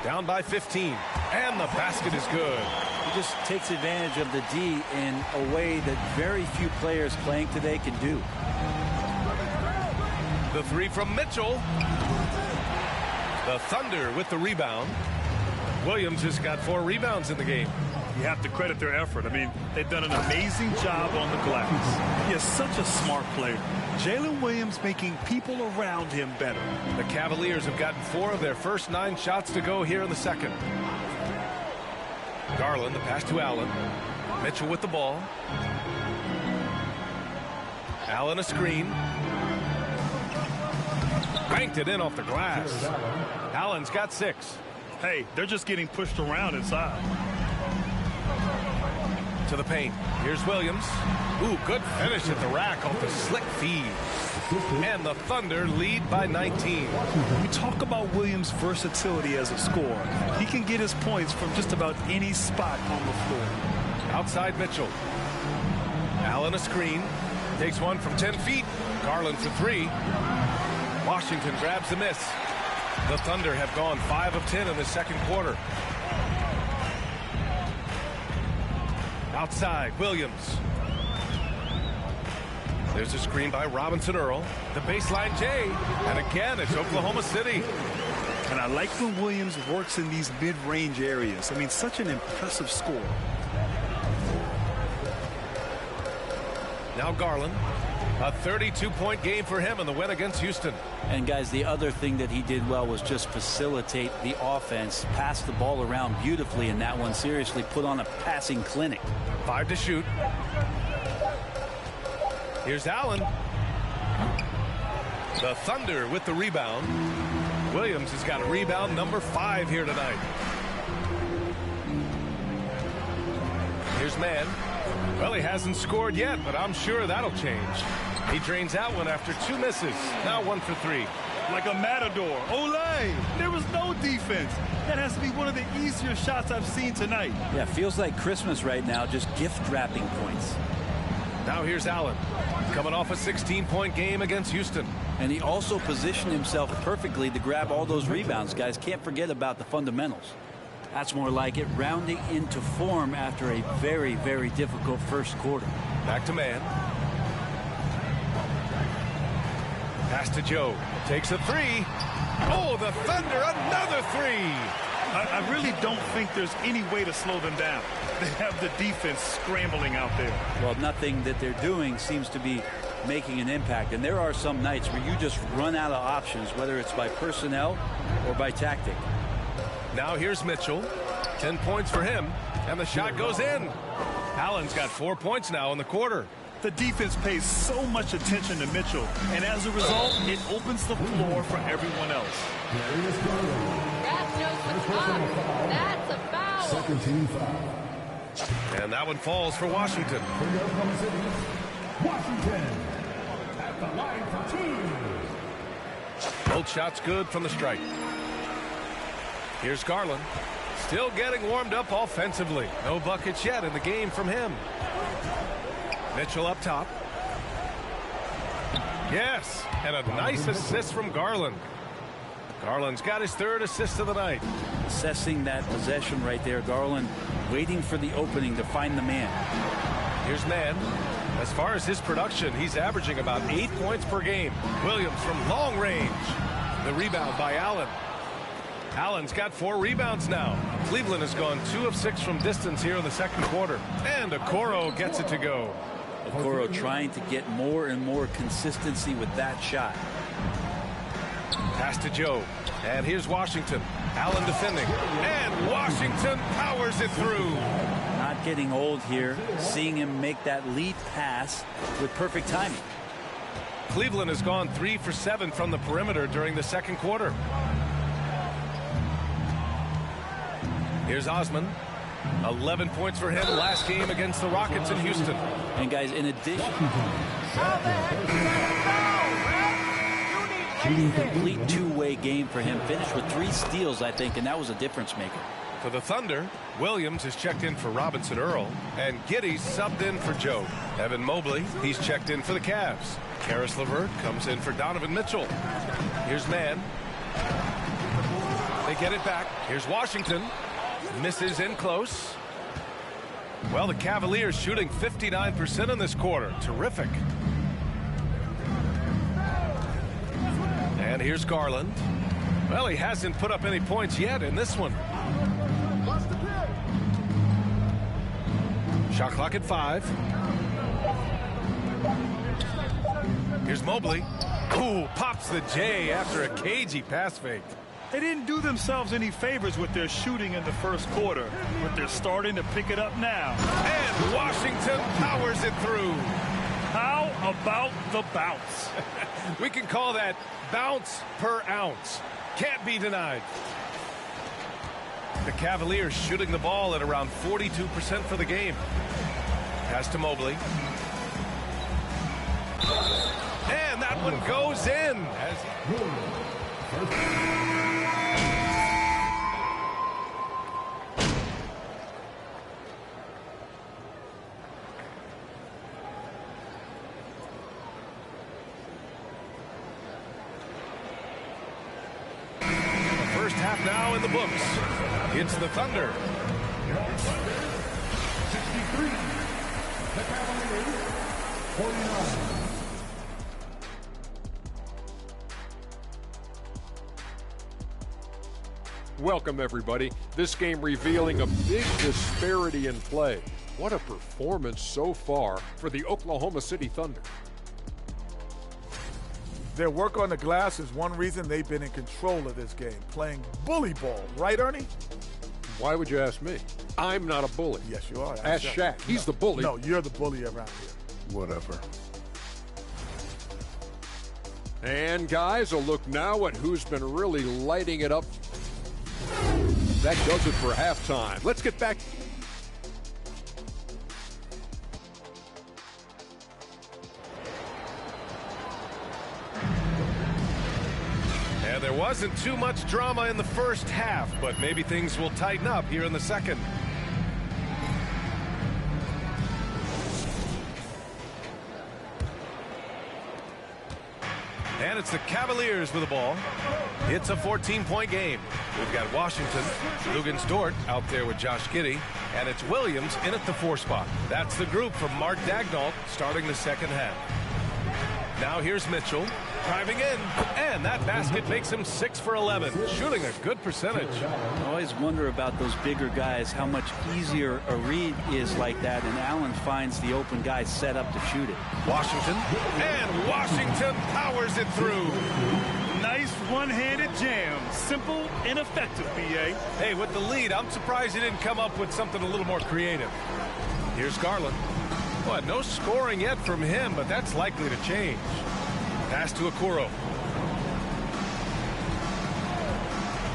Down by 15. And the basket is good. He just takes advantage of the D in a way that very few players playing today can do. The 3 from Mitchell. The Thunder with the rebound. Williams has got 4 rebounds in the game. You have to credit their effort. I mean, they've done an amazing job on the glass. He is such a smart player. Jalen Williams making people around him better. The Cavaliers have gotten 4 of their first 9 shots to go here in the second. Garland, the pass to Allen. Mitchell with the ball. Allen a screen. Banked it in off the glass. Allen's got 6. Hey, they're just getting pushed around inside. To the paint. Here's Williams. Ooh, good finish at the rack off the slick feed. And the Thunder lead by 19. We talk about Williams' versatility as a scorer. He can get his points from just about any spot on the floor. Outside Mitchell. Allen a screen. Takes one from 10 feet. Garland for 3. Washington grabs the miss. The Thunder have gone 5 of 10 in the second quarter. Outside, Williams. There's a screen by Robinson Earl. The baseline J. And again, it's Oklahoma City. And I like when Williams works in these mid-range areas. I mean, such an impressive score. Now Garland. A 32-point game for him in the win against Houston. And guys, the other thing that he did well was just facilitate the offense, pass the ball around beautifully in that one. Seriously, put on a passing clinic. 5 to shoot. Here's Allen. The Thunder with the rebound. Williams has got rebound number 5 here tonight. Here's Mann. Well, he hasn't scored yet, but I'm sure that'll change. He drains out one after 2 misses. Now 1 for 3. Like a matador. Olay! There was no defense. That has to be one of the easier shots I've seen tonight. Yeah, feels like Christmas right now, just gift wrapping points. Now here's Allen, coming off a 16-point game against Houston. And he also positioned himself perfectly to grab all those rebounds, guys. Can't forget about the fundamentals. That's more like it, rounding into form after a very, very difficult first quarter. Back to Mann. Pass to Joe. Takes a 3. Oh, the Thunder, another 3. I really don't think there's any way to slow them down. They have the defense scrambling out there. Well, nothing that they're doing seems to be making an impact. And there are some nights where you just run out of options, whether it's by personnel or by tactic. Now here's Mitchell. 10 points for him. And the shot goes in. Allen's got 4 points now in the quarter. The defense pays so much attention to Mitchell, and as a result, it opens the floor for everyone else. That's a foul. Second team foul. And that one falls for Washington. For Oklahoma City, Washington at the line for 2. Both shots good from the strike. Here's Garland. Still getting warmed up offensively. No buckets yet in the game from him. Mitchell up top. Yes, and a nice assist from Garland. Garland's got his 3rd assist of the night. Assessing that possession right there, Garland waiting for the opening to find the man. Here's Mann. As far as his production, he's averaging about 8 points per game. Williams from long range. The rebound by Allen. Allen's got 4 rebounds now. Cleveland has gone 2 of 6 from distance here in the second quarter. And Okoro gets it to go. Okoro trying to get more and more consistency with that shot. Pass to Joe. And here's Washington. Allen defending. And Washington powers it through. Not getting old here. Seeing him make that lead pass with perfect timing. Cleveland has gone 3 for 7 from the perimeter during the second quarter. Here's Osman. 11 points for him last game against the Rockets in Houston. And guys, in addition, complete 2-way game for him. Finished with 3 steals, I think, and that was a difference maker. For the Thunder, Williams is checked in for Robinson Earl, and Giddey's subbed in for Joe. Evan Mobley, he's checked in for the Cavs. Karis LeVert comes in for Donovan Mitchell. Here's Mann. They get it back. Here's Washington. Misses in close. Well, the Cavaliers shooting 59% in this quarter. Terrific. And here's Garland. Well, he hasn't put up any points yet in this one. Shot clock at 5. Here's Mobley. Ooh, pops the J after a cagey pass fake. They didn't do themselves any favors with their shooting in the first quarter, but they're starting to pick it up now. And Washington powers it through. How about the bounce? We can call that bounce per ounce. Can't be denied. The Cavaliers shooting the ball at around 42% for the game. Pass to Mobley. And that one goes in. First half now in the books. It's the Thunder. 63. The Cavaliers, 49. Welcome, everybody. This game revealing a big disparity in play. What a performance so far for the Oklahoma City Thunder. Their work on the glass is one reason they've been in control of this game, playing bully ball. Right, Ernie? Why would you ask me? I'm not a bully. Yes, you are. Ask Shaq. He's the bully. No, you're the bully around here. Whatever. And, guys, a look now at who's been really lighting it up. That does it for halftime. Let's get back. And there wasn't too much drama in the first half, but maybe things will tighten up here in the second. And it's the Cavaliers with the ball. It's a 14-point game. We've got Washington, Lugans-Dort out there with Josh Giddey, and it's Williams in at the 4 spot. That's the group from Mark Daigneault starting the second half. Now here's Mitchell driving in, and that basket makes him 6 for 11, shooting a good percentage. I always wonder about those bigger guys, how much easier a read is like that, and Allen finds the open guy set up to shoot it. Washington powers it through. Nice one-handed jam. Simple and effective, B.A. Hey, with the lead, I'm surprised he didn't come up with something a little more creative. Here's Garland. Well, no scoring yet from him, but that's likely to change. Pass to Okoro.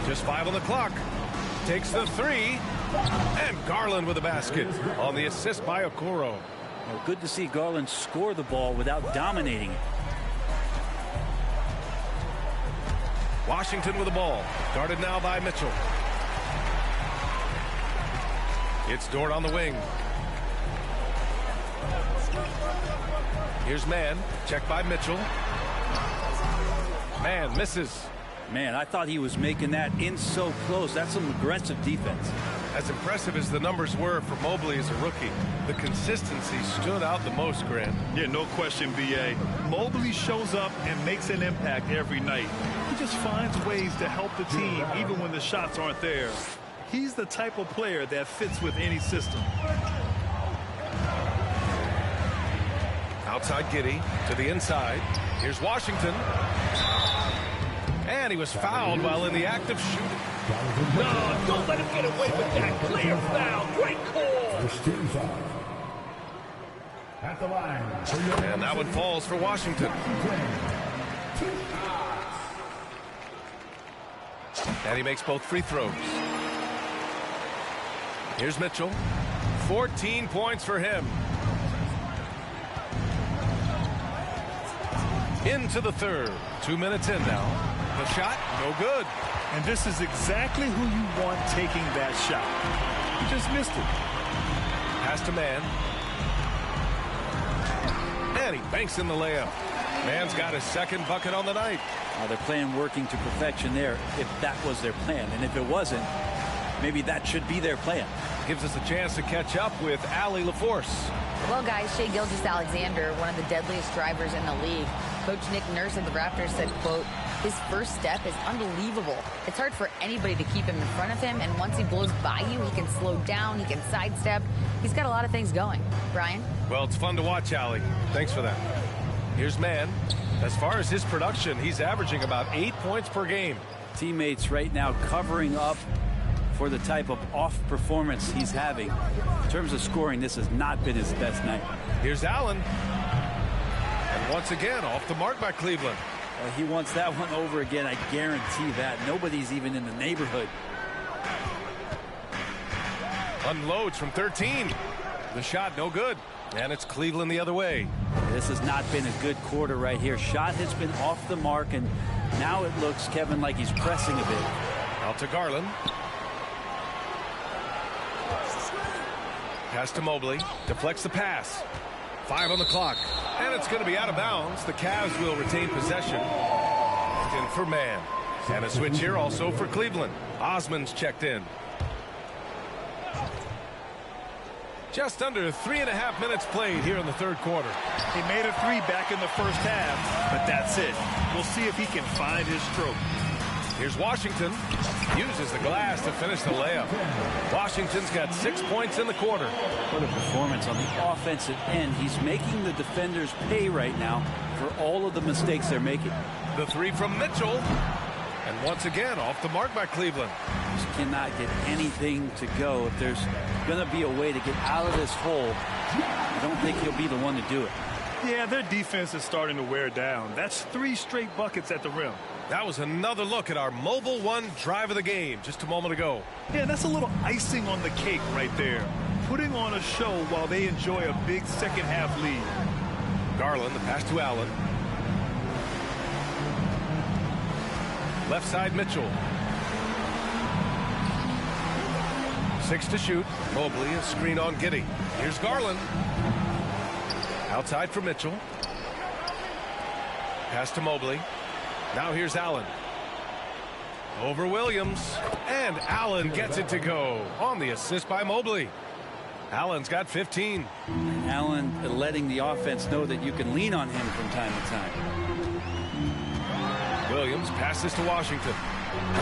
Just 5 on the clock. Takes the 3. And Garland with a basket on the assist by Okoro. Well, good to see Garland score the ball without dominating it. Washington with the ball. Guarded now by Mitchell. It's Dort on the wing. Here's Mann. Checked by Mitchell. Mann misses. Man, I thought he was making that in so close. That's some aggressive defense. As impressive as the numbers were for Mobley as a rookie, the consistency stood out the most, Grant. Yeah, no question, B.A. Mobley shows up and makes an impact every night. He just finds ways to help the team even when the shots aren't there. He's the type of player that fits with any system. Outside Giddey to the inside. Here's Washington. And he was fouled while in the act of shooting. No, don't let him get away with that. Clear foul. Great call. First team foul. At the line. And that one falls for Washington. And he makes both free throws. Here's Mitchell. 14 points for him. Into the third. 2 minutes in now. The shot, no good. And this is exactly who you want taking that shot. He just missed it. Pass to Mann. And he banks in the layup. Mann's got his second bucket on the night. They're playing working to perfection there, if that was their plan. And if it wasn't, maybe that should be their plan. Gives us a chance to catch up with Allie LaForce. Well, guys, Shai Gilgeous-Alexander, one of the deadliest drivers in the league. Coach Nick Nurse of the Raptors said, quote, his first step is unbelievable. It's hard for anybody to keep him in front of him, and once he blows by you, he can slow down, he can sidestep. He's got a lot of things going. Brian? Well, it's fun to watch, Allie. Thanks for that. Here's Mann. As far as his production, he's averaging about 8 points per game. Teammates right now covering up for the type of off performance he's having. In terms of scoring, this has not been his best night. Here's Allen. And once again, off the mark by Cleveland. He wants that one over again, I guarantee that. Nobody's even in the neighborhood. Unloads from 13. The shot, no good. And it's Cleveland the other way. This has not been a good quarter right here. Shot has been off the mark, and now it looks, Kevin, like he's pressing a bit. Out to Garland. Pass to Mobley. Deflects the pass. 5 on the clock. And it's going to be out of bounds. The Cavs will retain possession. In for Mann. And a switch here also for Cleveland. Osman's checked in. Just under 3.5 minutes played here in the third quarter. He made a 3 back in the first half, but that's it. We'll see if he can find his stroke. Here's Washington. Uses the glass to finish the layup. Washington's got 6 points in the quarter. What a performance on the offensive end. He's making the defenders pay right now for all of the mistakes they're making. The three from Mitchell. And once again, off the mark by Cleveland. Just cannot get anything to go. If there's going to be a way to get out of this hole, I don't think he'll be the one to do it. Yeah, their defense is starting to wear down. That's 3 straight buckets at the rim. That was another look at our Mobile One drive of the game just a moment ago. Yeah, that's a little icing on the cake right there. Putting on a show while they enjoy a big second half lead. Garland, the pass to Allen. Left side, Mitchell. 6 to shoot. Mobley, a screen on Giddey. Here's Garland. Outside for Mitchell. Pass to Mobley. Now here's Allen. Over Williams. And Allen gets it to go on the assist by Mobley. Allen's got 15. Allen letting the offense know that you can lean on him from time to time. Williams passes to Washington.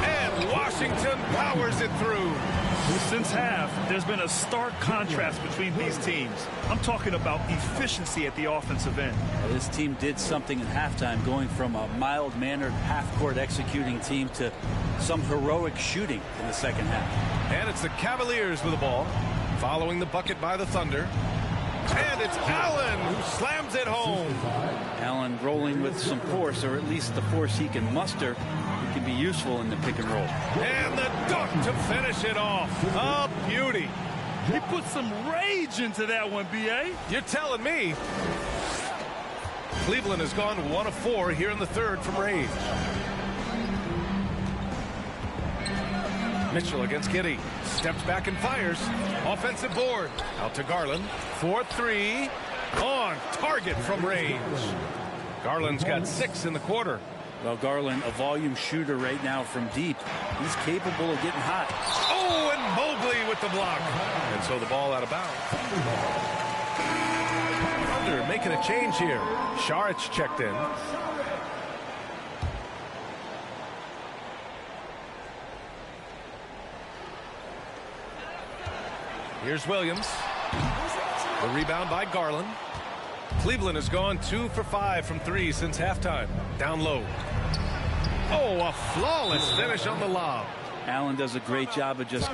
And Washington powers it through. Since half, there's been a stark contrast between these teams. I'm talking about efficiency at the offensive end. This team did something in halftime, going from a mild-mannered half-court executing team to some heroic shooting in the second half. And it's the Cavaliers with the ball, following the bucket by the Thunder. And it's Allen who slams it home. Allen rolling with some force, or at least the force he can muster. He can be useful in the pick and roll. And the dunk to finish it off. A beauty. He put some rage into that one, B.A. You're telling me. Cleveland has gone 1 of 4 here in the third from range. Mitchell against Giddey. Steps back and fires. Offensive board. Out to Garland. 4-3. On target from range. Garland's got 6 in the quarter. Well, Garland, a volume shooter right now from deep. He's capable of getting hot. Oh, and Mobley with the block. And so the ball out of bounds. Thunder making a change here. Saric checked in. Here's Williams. The rebound by Garland. Cleveland has gone 2 for 5 from 3 since halftime. Down low. Oh, a flawless finish on the lob. Allen does a great job of just...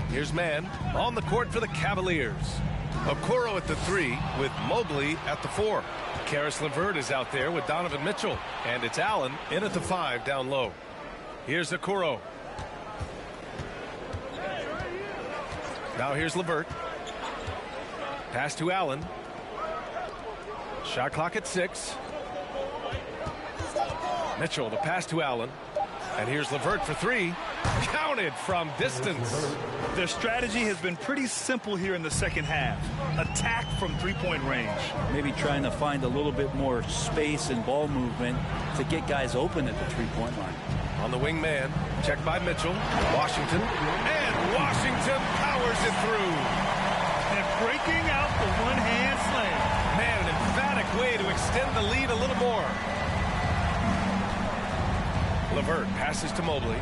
Here's Mann on the court for the Cavaliers. Okoro at the 3 with Mobley at the 4. Karis LeVert is out there with Donovan Mitchell. And it's Allen in at the 5 down low. Here's Okoro. Now here's LeVert. Pass to Allen. Shot clock at 6. Mitchell, the pass to Allen. And here's LeVert for 3. Counted from distance. Their strategy has been pretty simple here in the second half. Attack from three-point range. Maybe trying to find a little bit more space and ball movement to get guys open at the three-point line. On the wing man, checked by Mitchell. Washington. And Washington powers it through. And breaking out the one-hand slam. Man, an emphatic way to extend the lead a little more. LeVert passes to Mobley.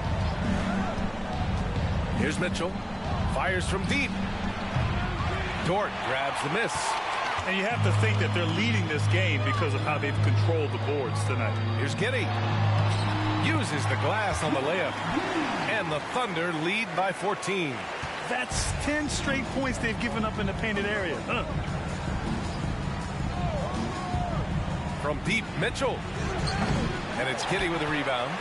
Here's Mitchell. Fires from deep. Dort grabs the miss. And you have to think that they're leading this game because of how they've controlled the boards tonight. Here's Giddey. Uses the glass on the layup. And the Thunder lead by 14. That's 10 straight points they've given up in the painted area. From deep, Mitchell. And it's G.O.A.T with a rebound.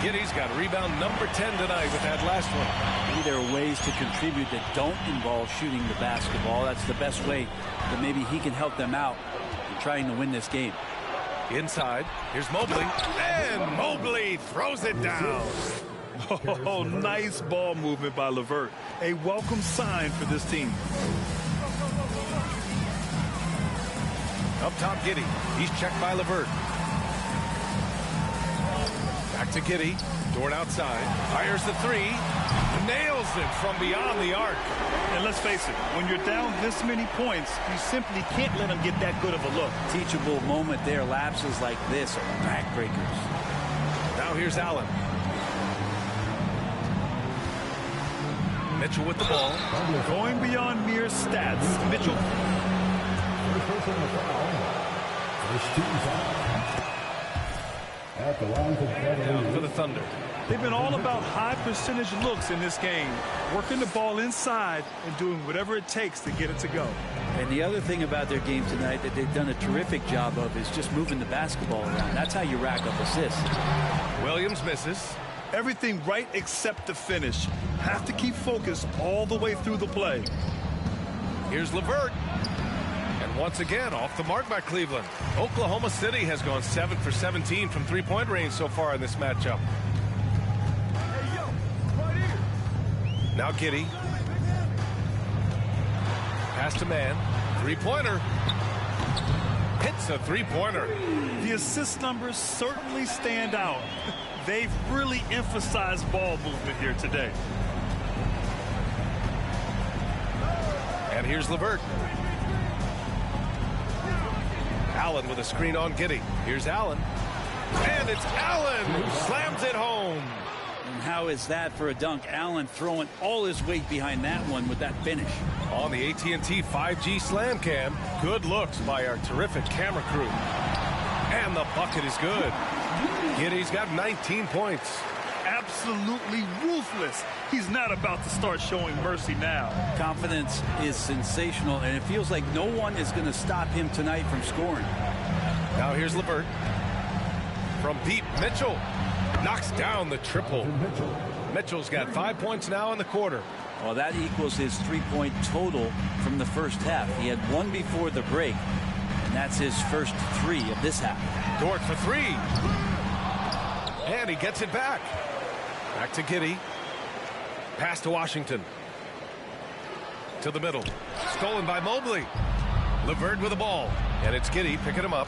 G.O.A.T's got rebound number 10 tonight with that last one. Maybe there are ways to contribute that don't involve shooting the basketball. That's the best way that maybe he can help them out in trying to win this game. Inside, here's Mobley. And Mobley throws it down. Oh, nice ball movement by LeVert. A welcome sign for this team. Up top, G.O.A.T. He's checked by LeVert. Back to G.O.A.T. Dort outside. Fires the three. Nails it from beyond the arc. And let's face it, when you're down this many points, you simply can't let them get that good of a look. Teachable moment there. Lapses like this are backbreakers. Now here's Allen. Mitchell with the ball. Going beyond mere stats, Mitchell. Down for the Thunder. They've been all about high percentage looks in this game, working the ball inside and doing whatever it takes to get it to go. And the other thing about their game tonight that they've done a terrific job of is just moving the basketball around. That's how you rack up assists. Williams misses. Everything right except the finish. Have to keep focused all the way through the play. Here's LeVert. And once again, off the mark by Cleveland. Oklahoma City has gone 7 for 17 from three-point range so far in this matchup. Now G.O.A.T. Pass to man. Three-pointer. Hits a three-pointer. The assist numbers certainly stand out. They've really emphasized ball movement here today. And here's LeVert. Allen with a screen on G.O.A.T. Here's Allen. And it's Allen who slams it home. And how is that for a dunk? Allen throwing all his weight behind that one with that finish. On the AT&T 5G Slam Cam, good looks by our terrific camera crew. And the bucket is good. G.O.A.T's got 19 points. Absolutely ruthless. He's not about to start showing mercy now. Confidence is sensational, and it feels like no one is going to stop him tonight from scoring. Now here's LeVert. From deep, Mitchell knocks down the triple. Mitchell's got 5 points now in the quarter. Well, that equals his three-point total from the first half. He had one before the break, and that's his first three of this half. Dort for three. And he gets it back. Back to G.O.A.T. Pass to Washington. To the middle. Stolen by Mobley. LeVert with the ball. And it's G.O.A.T. picking him up.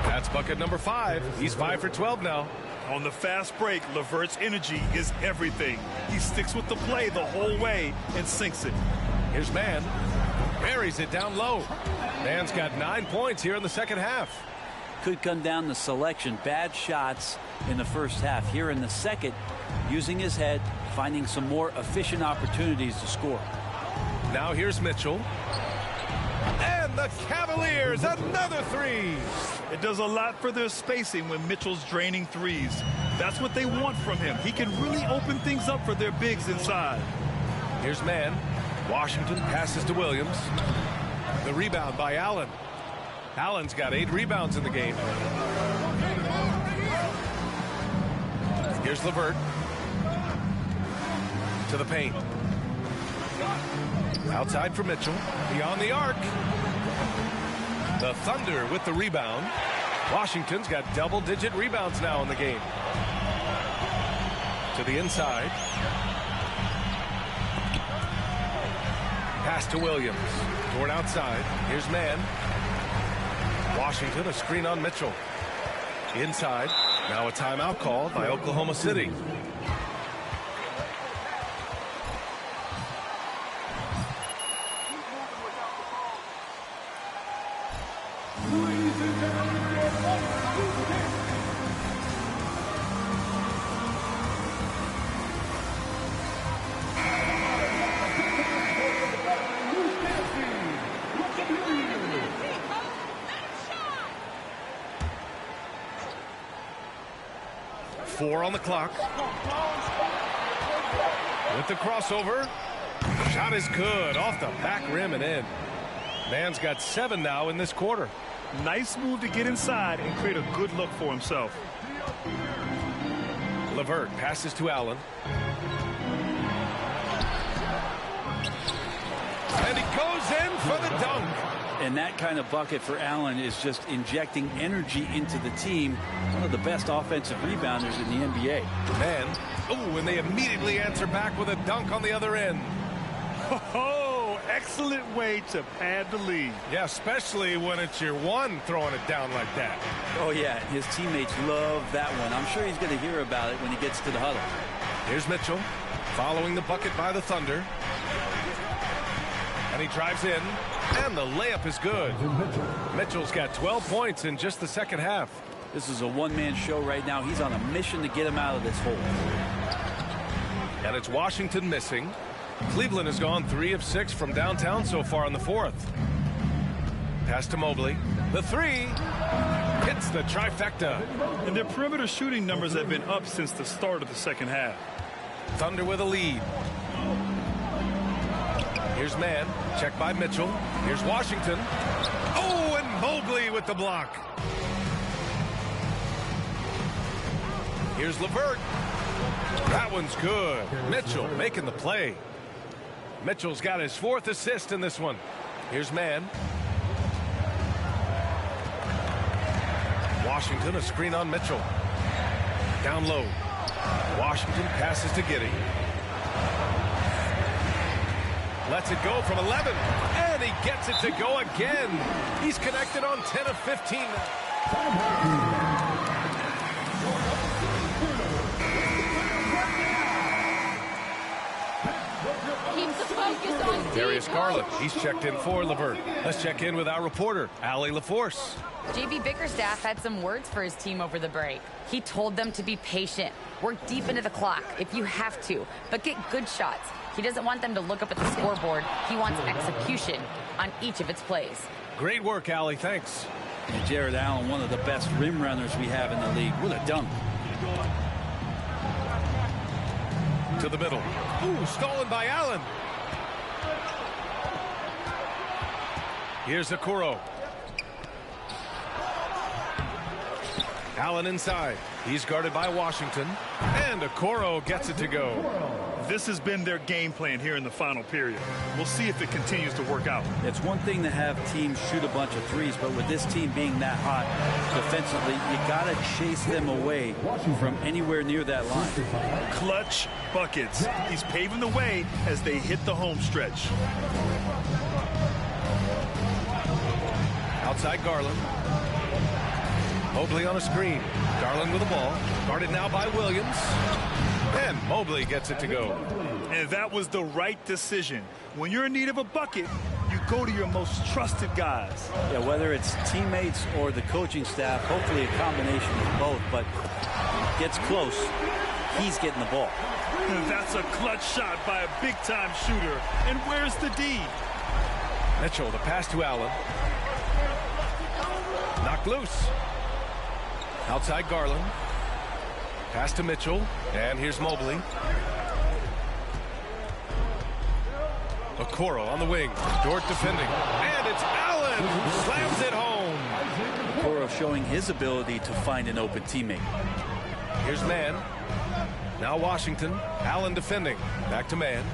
That's bucket number 5. He's 5 for 12 now. On the fast break, LeVert's energy is everything. He sticks with the play the whole way and sinks it. Here's Mann. Buries it down low. Mann's got 9 points here in the second half. Could come down to selection. Bad shots in the first half. Here in the second, using his head, finding some more efficient opportunities to score. Now here's Mitchell. And the Cavaliers, another three. It does a lot for their spacing when Mitchell's draining threes. That's what they want from him. He can really open things up for their bigs inside. Here's Mann. Washington passes to Williams. The rebound by Allen. Allen's got 8 rebounds in the game. Here's LeVert. To the paint. Outside for Mitchell. Beyond the arc. The Thunder with the rebound. Washington's got double-digit rebounds now in the game. To the inside. Pass to Williams. Toward outside. Here's Mann. Washington, a screen on Mitchell. Inside. Now a timeout called by Oklahoma City. Four on the clock. With the crossover. Shot is good. Off the back rim and in. Man's got 7 now in this quarter. Nice move to get inside and create a good look for himself. LeVert passes to Allen. And he goes in for the dunk. And that kind of bucket for Allen is just injecting energy into the team. One of the best offensive rebounders in the NBA. Man, oh, and they immediately answer back with a dunk on the other end. Oh, excellent way to pad the lead. Yeah, especially when it's your one throwing it down like that. Oh, yeah, his teammates love that one. I'm sure he's going to hear about it when he gets to the huddle. Here's Mitchell, following the bucket by the Thunder. And he drives in, and the layup is good. Mitchell's got 12 points in just the second half. This is a one-man show right now. He's on a mission to get him out of this hole. And it's Washington missing. Cleveland has gone 3 of 6 from downtown so far in the fourth. Pass to Mobley. The three hits the trifecta. And their perimeter shooting numbers have been up since the start of the second half. Thunder with a lead. Here's Man. Check by Mitchell. Here's Washington. Oh, and Mobley with the block. Here's LeVert. That one's good. Mitchell making the play. Mitchell's got his 4th assist in this one. Here's Man. Washington, a screen on Mitchell. Down low. Washington passes to Giddey. Lets it go from 11. And he gets it to go again. He's connected on 10 of 15. Darius Garland, he's checked in for LeVert. Let's check in with our reporter, Allie LaForce. JB Bickerstaff had some words for his team over the break. He told them to be patient, work deep into the clock if you have to, but get good shots. He doesn't want them to look up at the scoreboard. He wants execution on each of its plays. Great work, Allie. Thanks. And Jared Allen, one of the best rim runners we have in the league. What a dunk. To the middle. Ooh, stolen by Allen. Here's Okoro. Allen inside. He's guarded by Washington. And Okoro gets it to go. This has been their game plan here in the final period. We'll see if it continues to work out. It's one thing to have teams shoot a bunch of threes, but with this team being that hot defensively, you got to chase them away from anywhere near that line. Clutch buckets. He's paving the way as they hit the home stretch. Outside Garland. Mobley on a screen. Garland with the ball. Guarded now by Williams. And Mobley gets it to go. And that was the right decision. When you're in need of a bucket, you go to your most trusted guys. Yeah, whether it's teammates or the coaching staff, hopefully a combination of both, but gets close, he's getting the ball. And that's a clutch shot by a big-time shooter. And where's the D? Mitchell, the pass to Allen. Knocked loose. Outside Garland. Pass to Mitchell. And here's Mobley. Okoro on the wing. Dort defending. And it's Allen who slams it home. Okoro showing his ability to find an open teammate. Here's Man. Now Washington. Allen defending. Back to Man.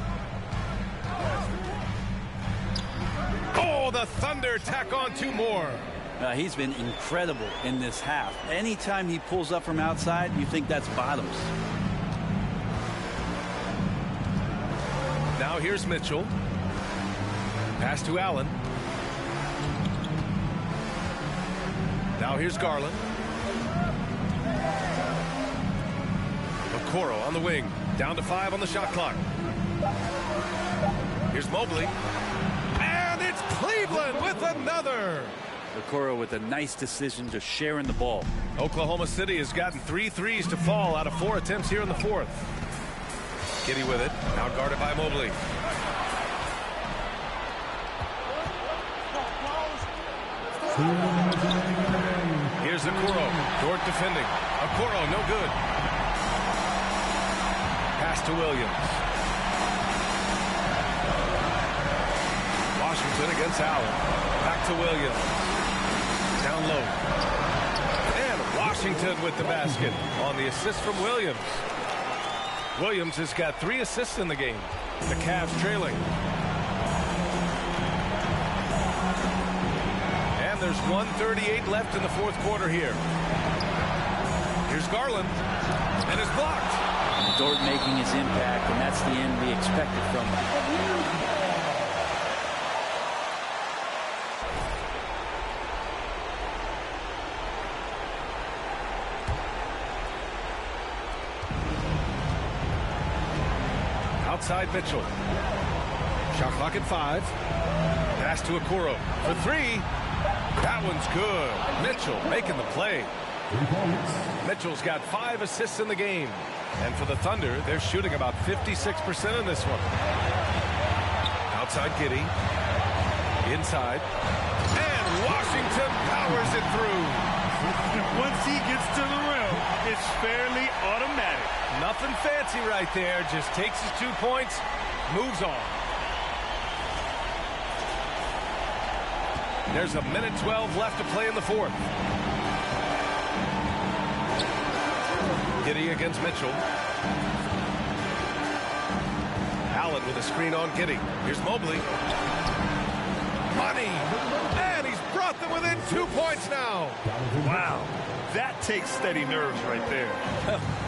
Oh, the Thunder tack on 2 more. He's been incredible in this half. Anytime he pulls up from outside, you think that's bottoms. Now here's Mitchell. Pass to Allen. Now here's Garland. Okoro on the wing. Down to 5 on the shot clock. Here's Mobley. And it's Cleveland with another. Okoro with a nice decision to share in the ball. Oklahoma City has gotten 3 threes to fall out of 4 attempts here in the fourth. Giddey with it. Now guarded by Mobley. Here's Okoro. Dort defending. Okoro no good. Pass to Williams. Washington Washington against Allen. Back to Williams. Down low. And Washington with the basket on the assist from Williams. Williams has got 3 assists in the game. The Cavs trailing. And there's 1:38 left in the fourth quarter here. Here's Garland. And it's blocked. Dort making his impact, and that's the end we expected from him. Outside Mitchell. Shot clock at 5. Pass to Okoro for 3. That one's good. Mitchell making the play. Mitchell's got 5 assists in the game. And for the Thunder, they're shooting about 56% in this one. Outside Giddey. Inside. And Washington powers it through. Once he gets to the rim, it's fairly automatic. Nothing fancy right there. Just takes his 2 points, moves on. There's a minute 12 left to play in the fourth. Giddey against Mitchell. Allen with a screen on Giddey. Here's Mobley. Money! And he's brought them within 2 points now. Wow. That takes steady nerves right there.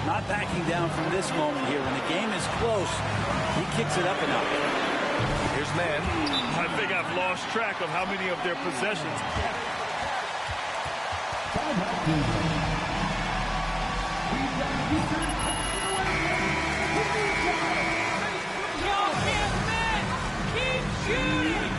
Not backing down from this moment here. When the game is close, he kicks it up a notch. Here's Mann. I think I've lost track of how many of their possessions. Keep shooting!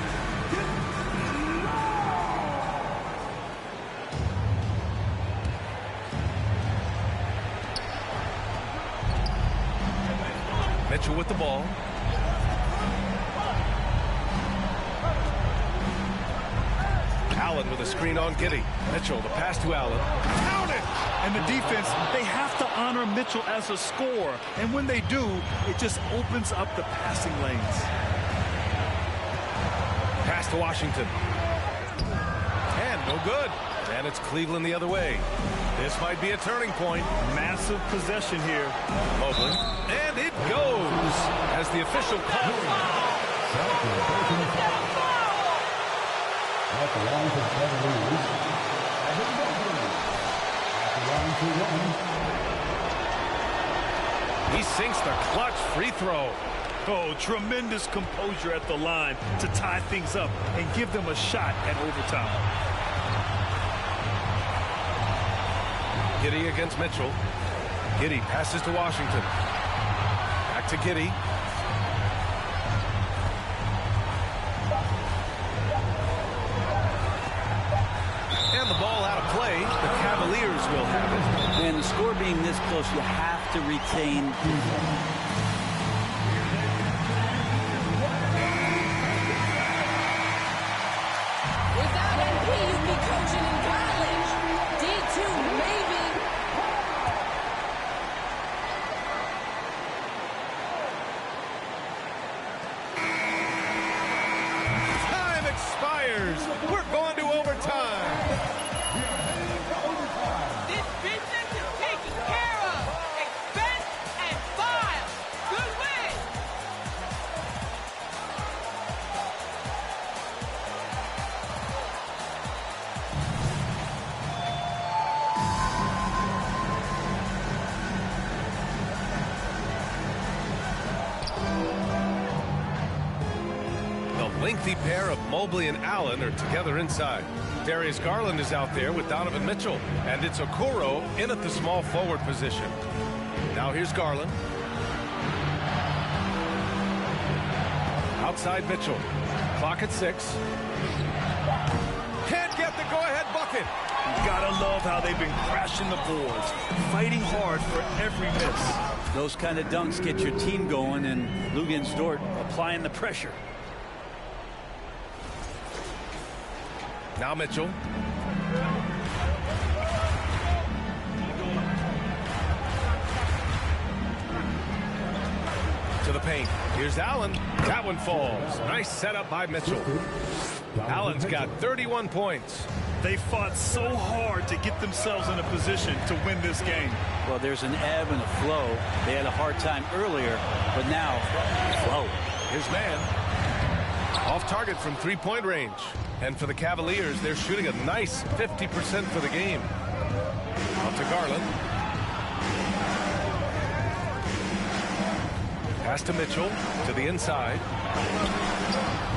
Mitchell with the ball. Allen with a screen on Giddey. Mitchell, the pass to Allen. Count it! And the defense, they have to honor Mitchell as a scorer. And when they do, it just opens up the passing lanes. Pass to Washington. And no good. And it's Cleveland the other way. This might be a turning point. Massive possession here. Mobley. And it goes as the official calls. At the line for Cavaliers. At the line to He sinks the clutch free throw. Oh, tremendous composure at the line to tie things up and give them a shot at overtime. Giddey against Mitchell. Giddey passes to Washington. Back to Giddey. And the ball out of play. The Cavaliers will have it. And the score being this close, you have to retain. Without NP, you'd be coaching in college. D2, maybe. Time expires. We're going to overtime. This business is taken care of. Expense and file. Good win. The lengthy pair of Mobley and Allen are together inside. Darius Garland is out there with Donovan Mitchell. And it's Okoro in at the small forward position. Now here's Garland. Outside Mitchell. Clock at 6. Can't get the go-ahead bucket. You gotta love how they've been crashing the boards, fighting hard for every miss. Those kind of dunks get your team going, and Lugens Dort applying the pressure. Now Mitchell. To the paint. Here's Allen. That one falls. Nice setup by Mitchell. Allen's got 31 points. They fought so hard to get themselves in a position to win this game. Well, there's an ebb and a flow. They had a hard time earlier, but now, flow. Here's man. Off target from three-point range. And for the Cavaliers, they're shooting a nice 50% for the game. Out to Garland. Pass to Mitchell, to the inside.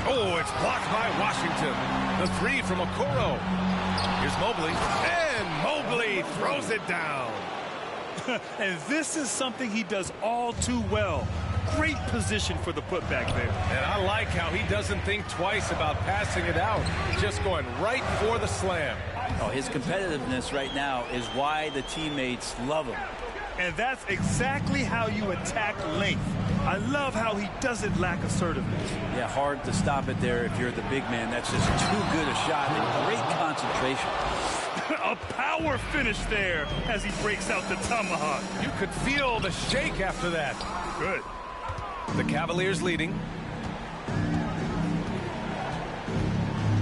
Oh, it's blocked by Washington. The three from Okoro. Here's Mobley. And Mobley throws it down. And this is something he does all too well. Great position for the putback there. And I like how he doesn't think twice about passing it out. Just going right for the slam. Oh, his competitiveness right now is why the teammates love him. And that's exactly how you attack length. I love how he doesn't lack assertiveness. Yeah, hard to stop it there if you're the big man. That's just too good a shot and great concentration. A power finish there as he breaks out the tomahawk. You could feel the shake after that. Good. The Cavaliers leading.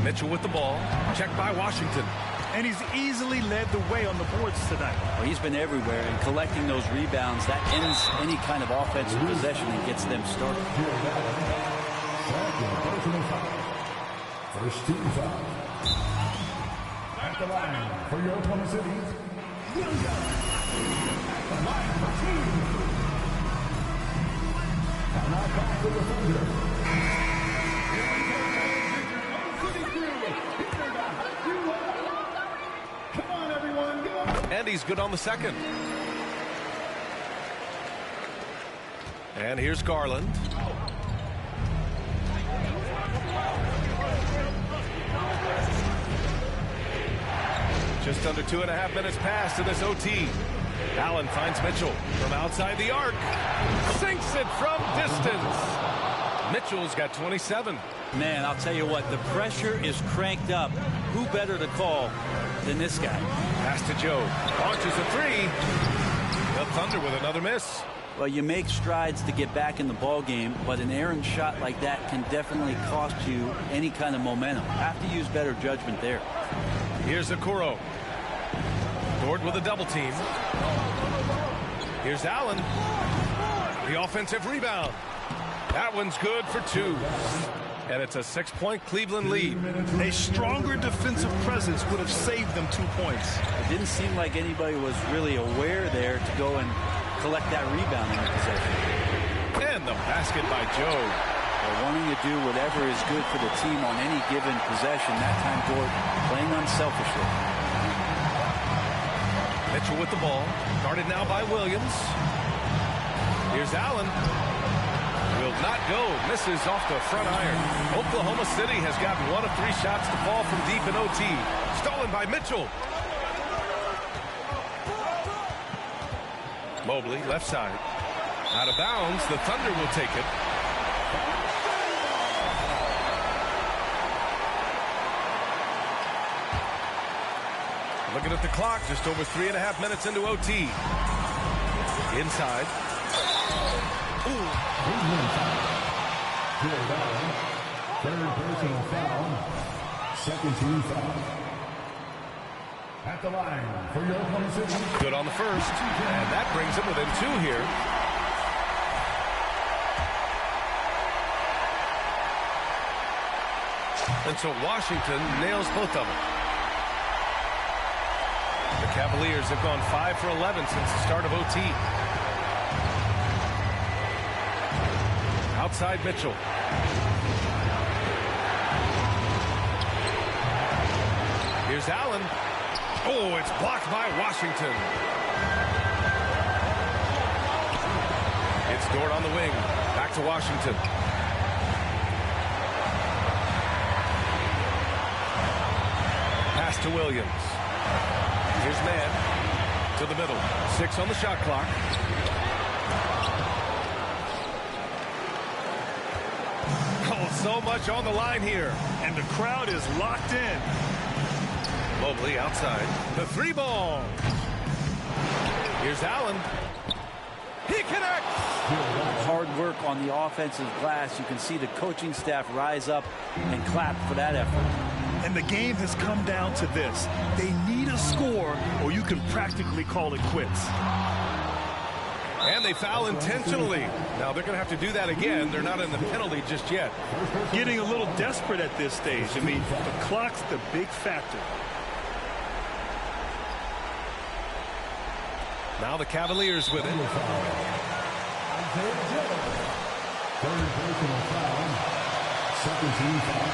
Mitchell with the ball. Checked by Washington. And he's easily led the way on the boards tonight. Well, he's been everywhere, and collecting those rebounds, that ends any kind of offensive possession and gets them started. First team foul. At the line for your Oklahoma City, Williams. The line for two. And now back to the Thunder. And he's good on the second. And here's Garland. Just under 2.5 minutes passed in this OT. Allen finds Mitchell from outside the arc. Sinks it from distance. Mitchell's got 27. Man, I'll tell you what, the pressure is cranked up. Who better to call than this guy? Pass to Joe. Launches a three. The Thunder with another miss. Well, you make strides to get back in the ball game, but an errant shot like that can definitely cost you any kind of momentum. Have to use better judgment there. Here's Okoro. Dort with a double team. Here's Allen. The offensive rebound. That one's good for two. And it's a 6-point Cleveland lead. A stronger defensive presence would have saved them 2 points. It didn't seem like anybody was really aware there to go and collect that rebound in the possession. And the basket by Joe. They're wanting to do whatever is good for the team on any given possession. That time, Dort playing unselfishly. Mitchell with the ball. Guarded now by Williams. Here's Allen. Will not go. Misses off the front iron. Oklahoma City has gotten 1 of 3 shots to fall from deep in OT. Stolen by Mitchell. Mobley, left side. Out of bounds. The Thunder will take it. Looking at the clock, just over 3.5 minutes into OT. Inside. Third personal foul. Second team foul. At the line for your Oklahoma City. Good on the first. And that brings him within 2 here. And so Washington nails both of them. The Cavaliers have gone 5 for 11 since the start of OT. Outside Mitchell. Here's Allen. Oh, it's blocked by Washington. It's Dort on the wing. Back to Washington. Pass to Williams. Here's man to the middle. 6 on the shot clock. Oh, so much on the line here. And the crowd is locked in. Mobley outside. The 3 ball. Here's Allen. He connects! Hard work on the offensive glass. You can see the coaching staff rise up and clap for that effort. And the game has come down to this. They need a score, or you can practically call it quits. And they foul intentionally. Now they're going to have to do that again. They're not in the penalty just yet. Getting a little desperate at this stage. I mean, the clock's the big factor. Now the Cavaliers with it. Third personal foul. Second team foul.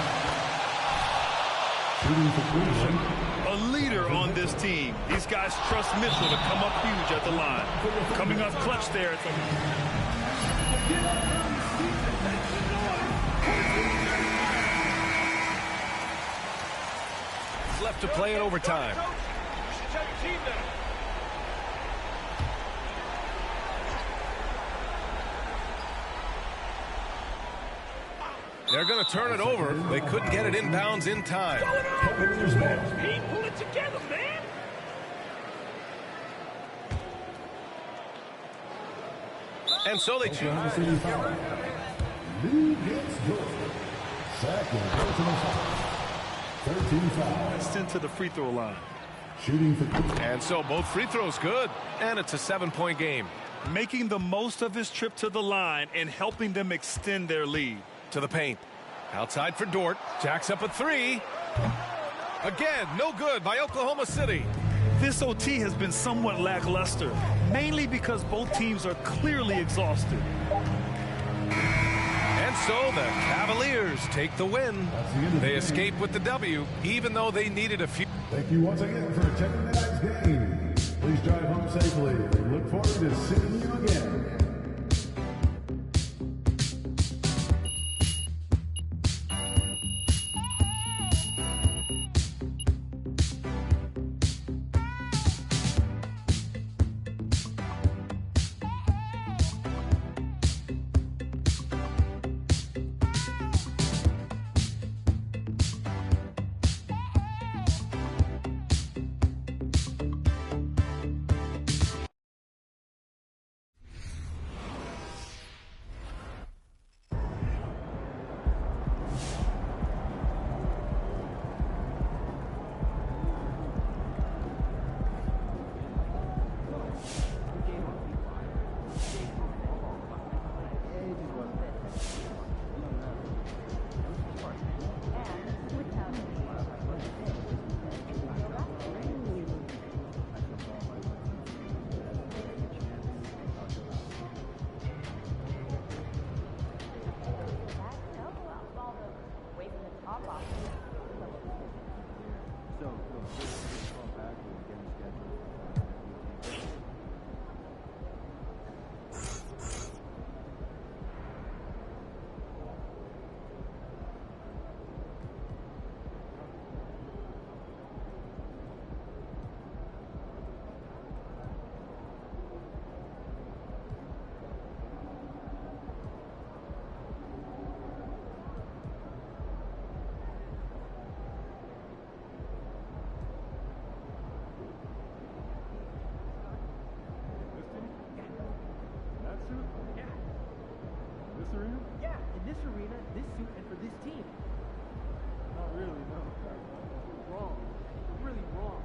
Shooting for Cleveland. A leader on this team. These guys trust Mitchell to come up huge at the line. Coming up clutch there. He's left to play in overtime. They're going to turn it over. They couldn't get it inbounds in time. Pete, pull it together, man. And so they choose. Lee gets Georgia. Second personal foul. 13 fouls. Sent to the free throw line. Shooting for Cleveland. And so both free throws good. And it's a 7-point game. Making the most of his trip to the line and helping them extend their lead. To the paint. Outside for Dort. Jacks up a three. Again, no good by Oklahoma City. This OT has been somewhat lackluster, mainly because both teams are clearly exhausted. And so the Cavaliers take the win. They escape with the W, even though they needed a few. Thank you once again for checking tonight's game. Please drive home safely. We look forward to seeing you again. This arena, this suit, and for this team. Not really, no. You're wrong. You're really wrong.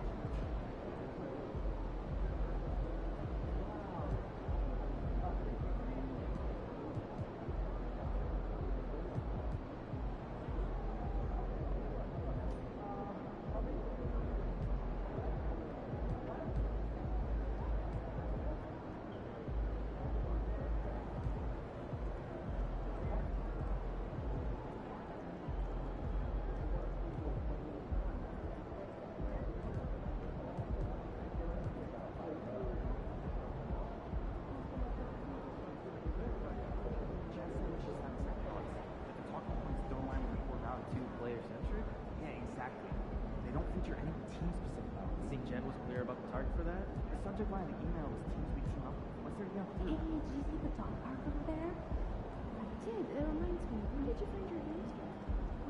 Subject line of the email was teams we team up with. What's there to go? Hey, did you see the dog park over there? I did. It reminds me. Where did you find your hamster?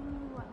Ooh,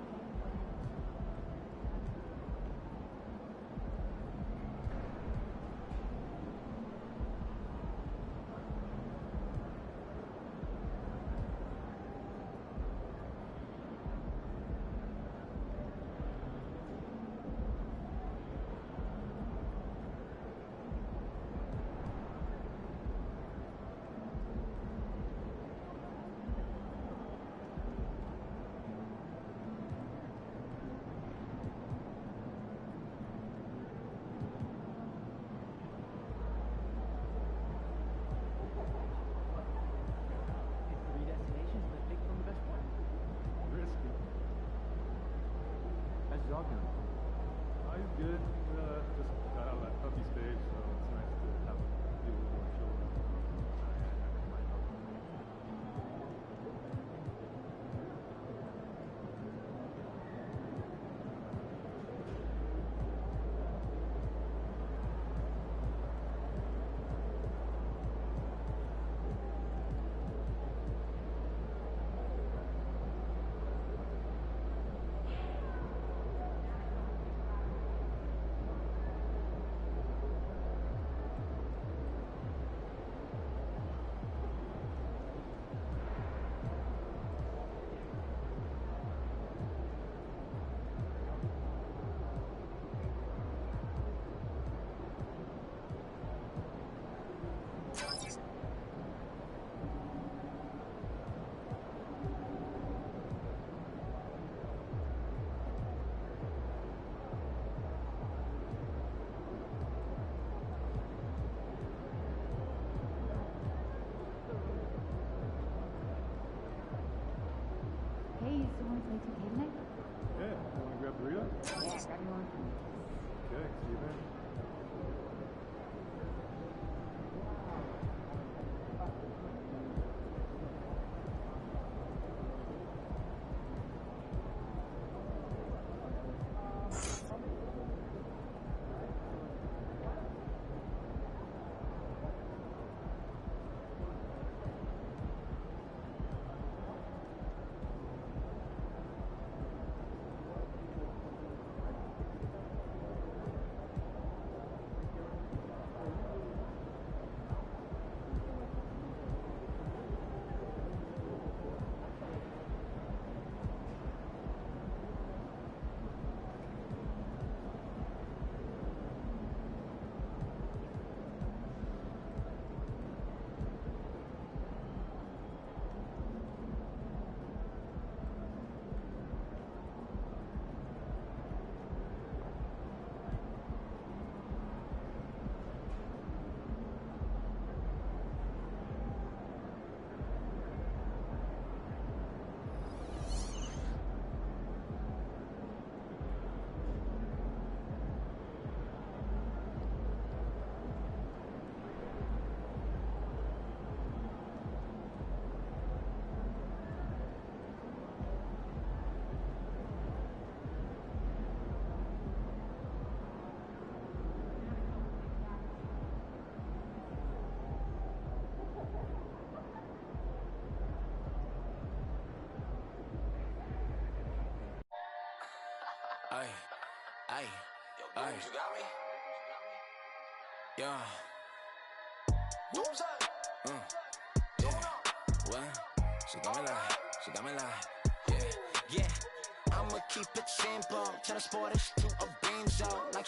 Ay. You got me? Yeah. Yeah. What? She got me like, yeah. I'ma keep it simple. Tell the sport it's to a Benzo. Like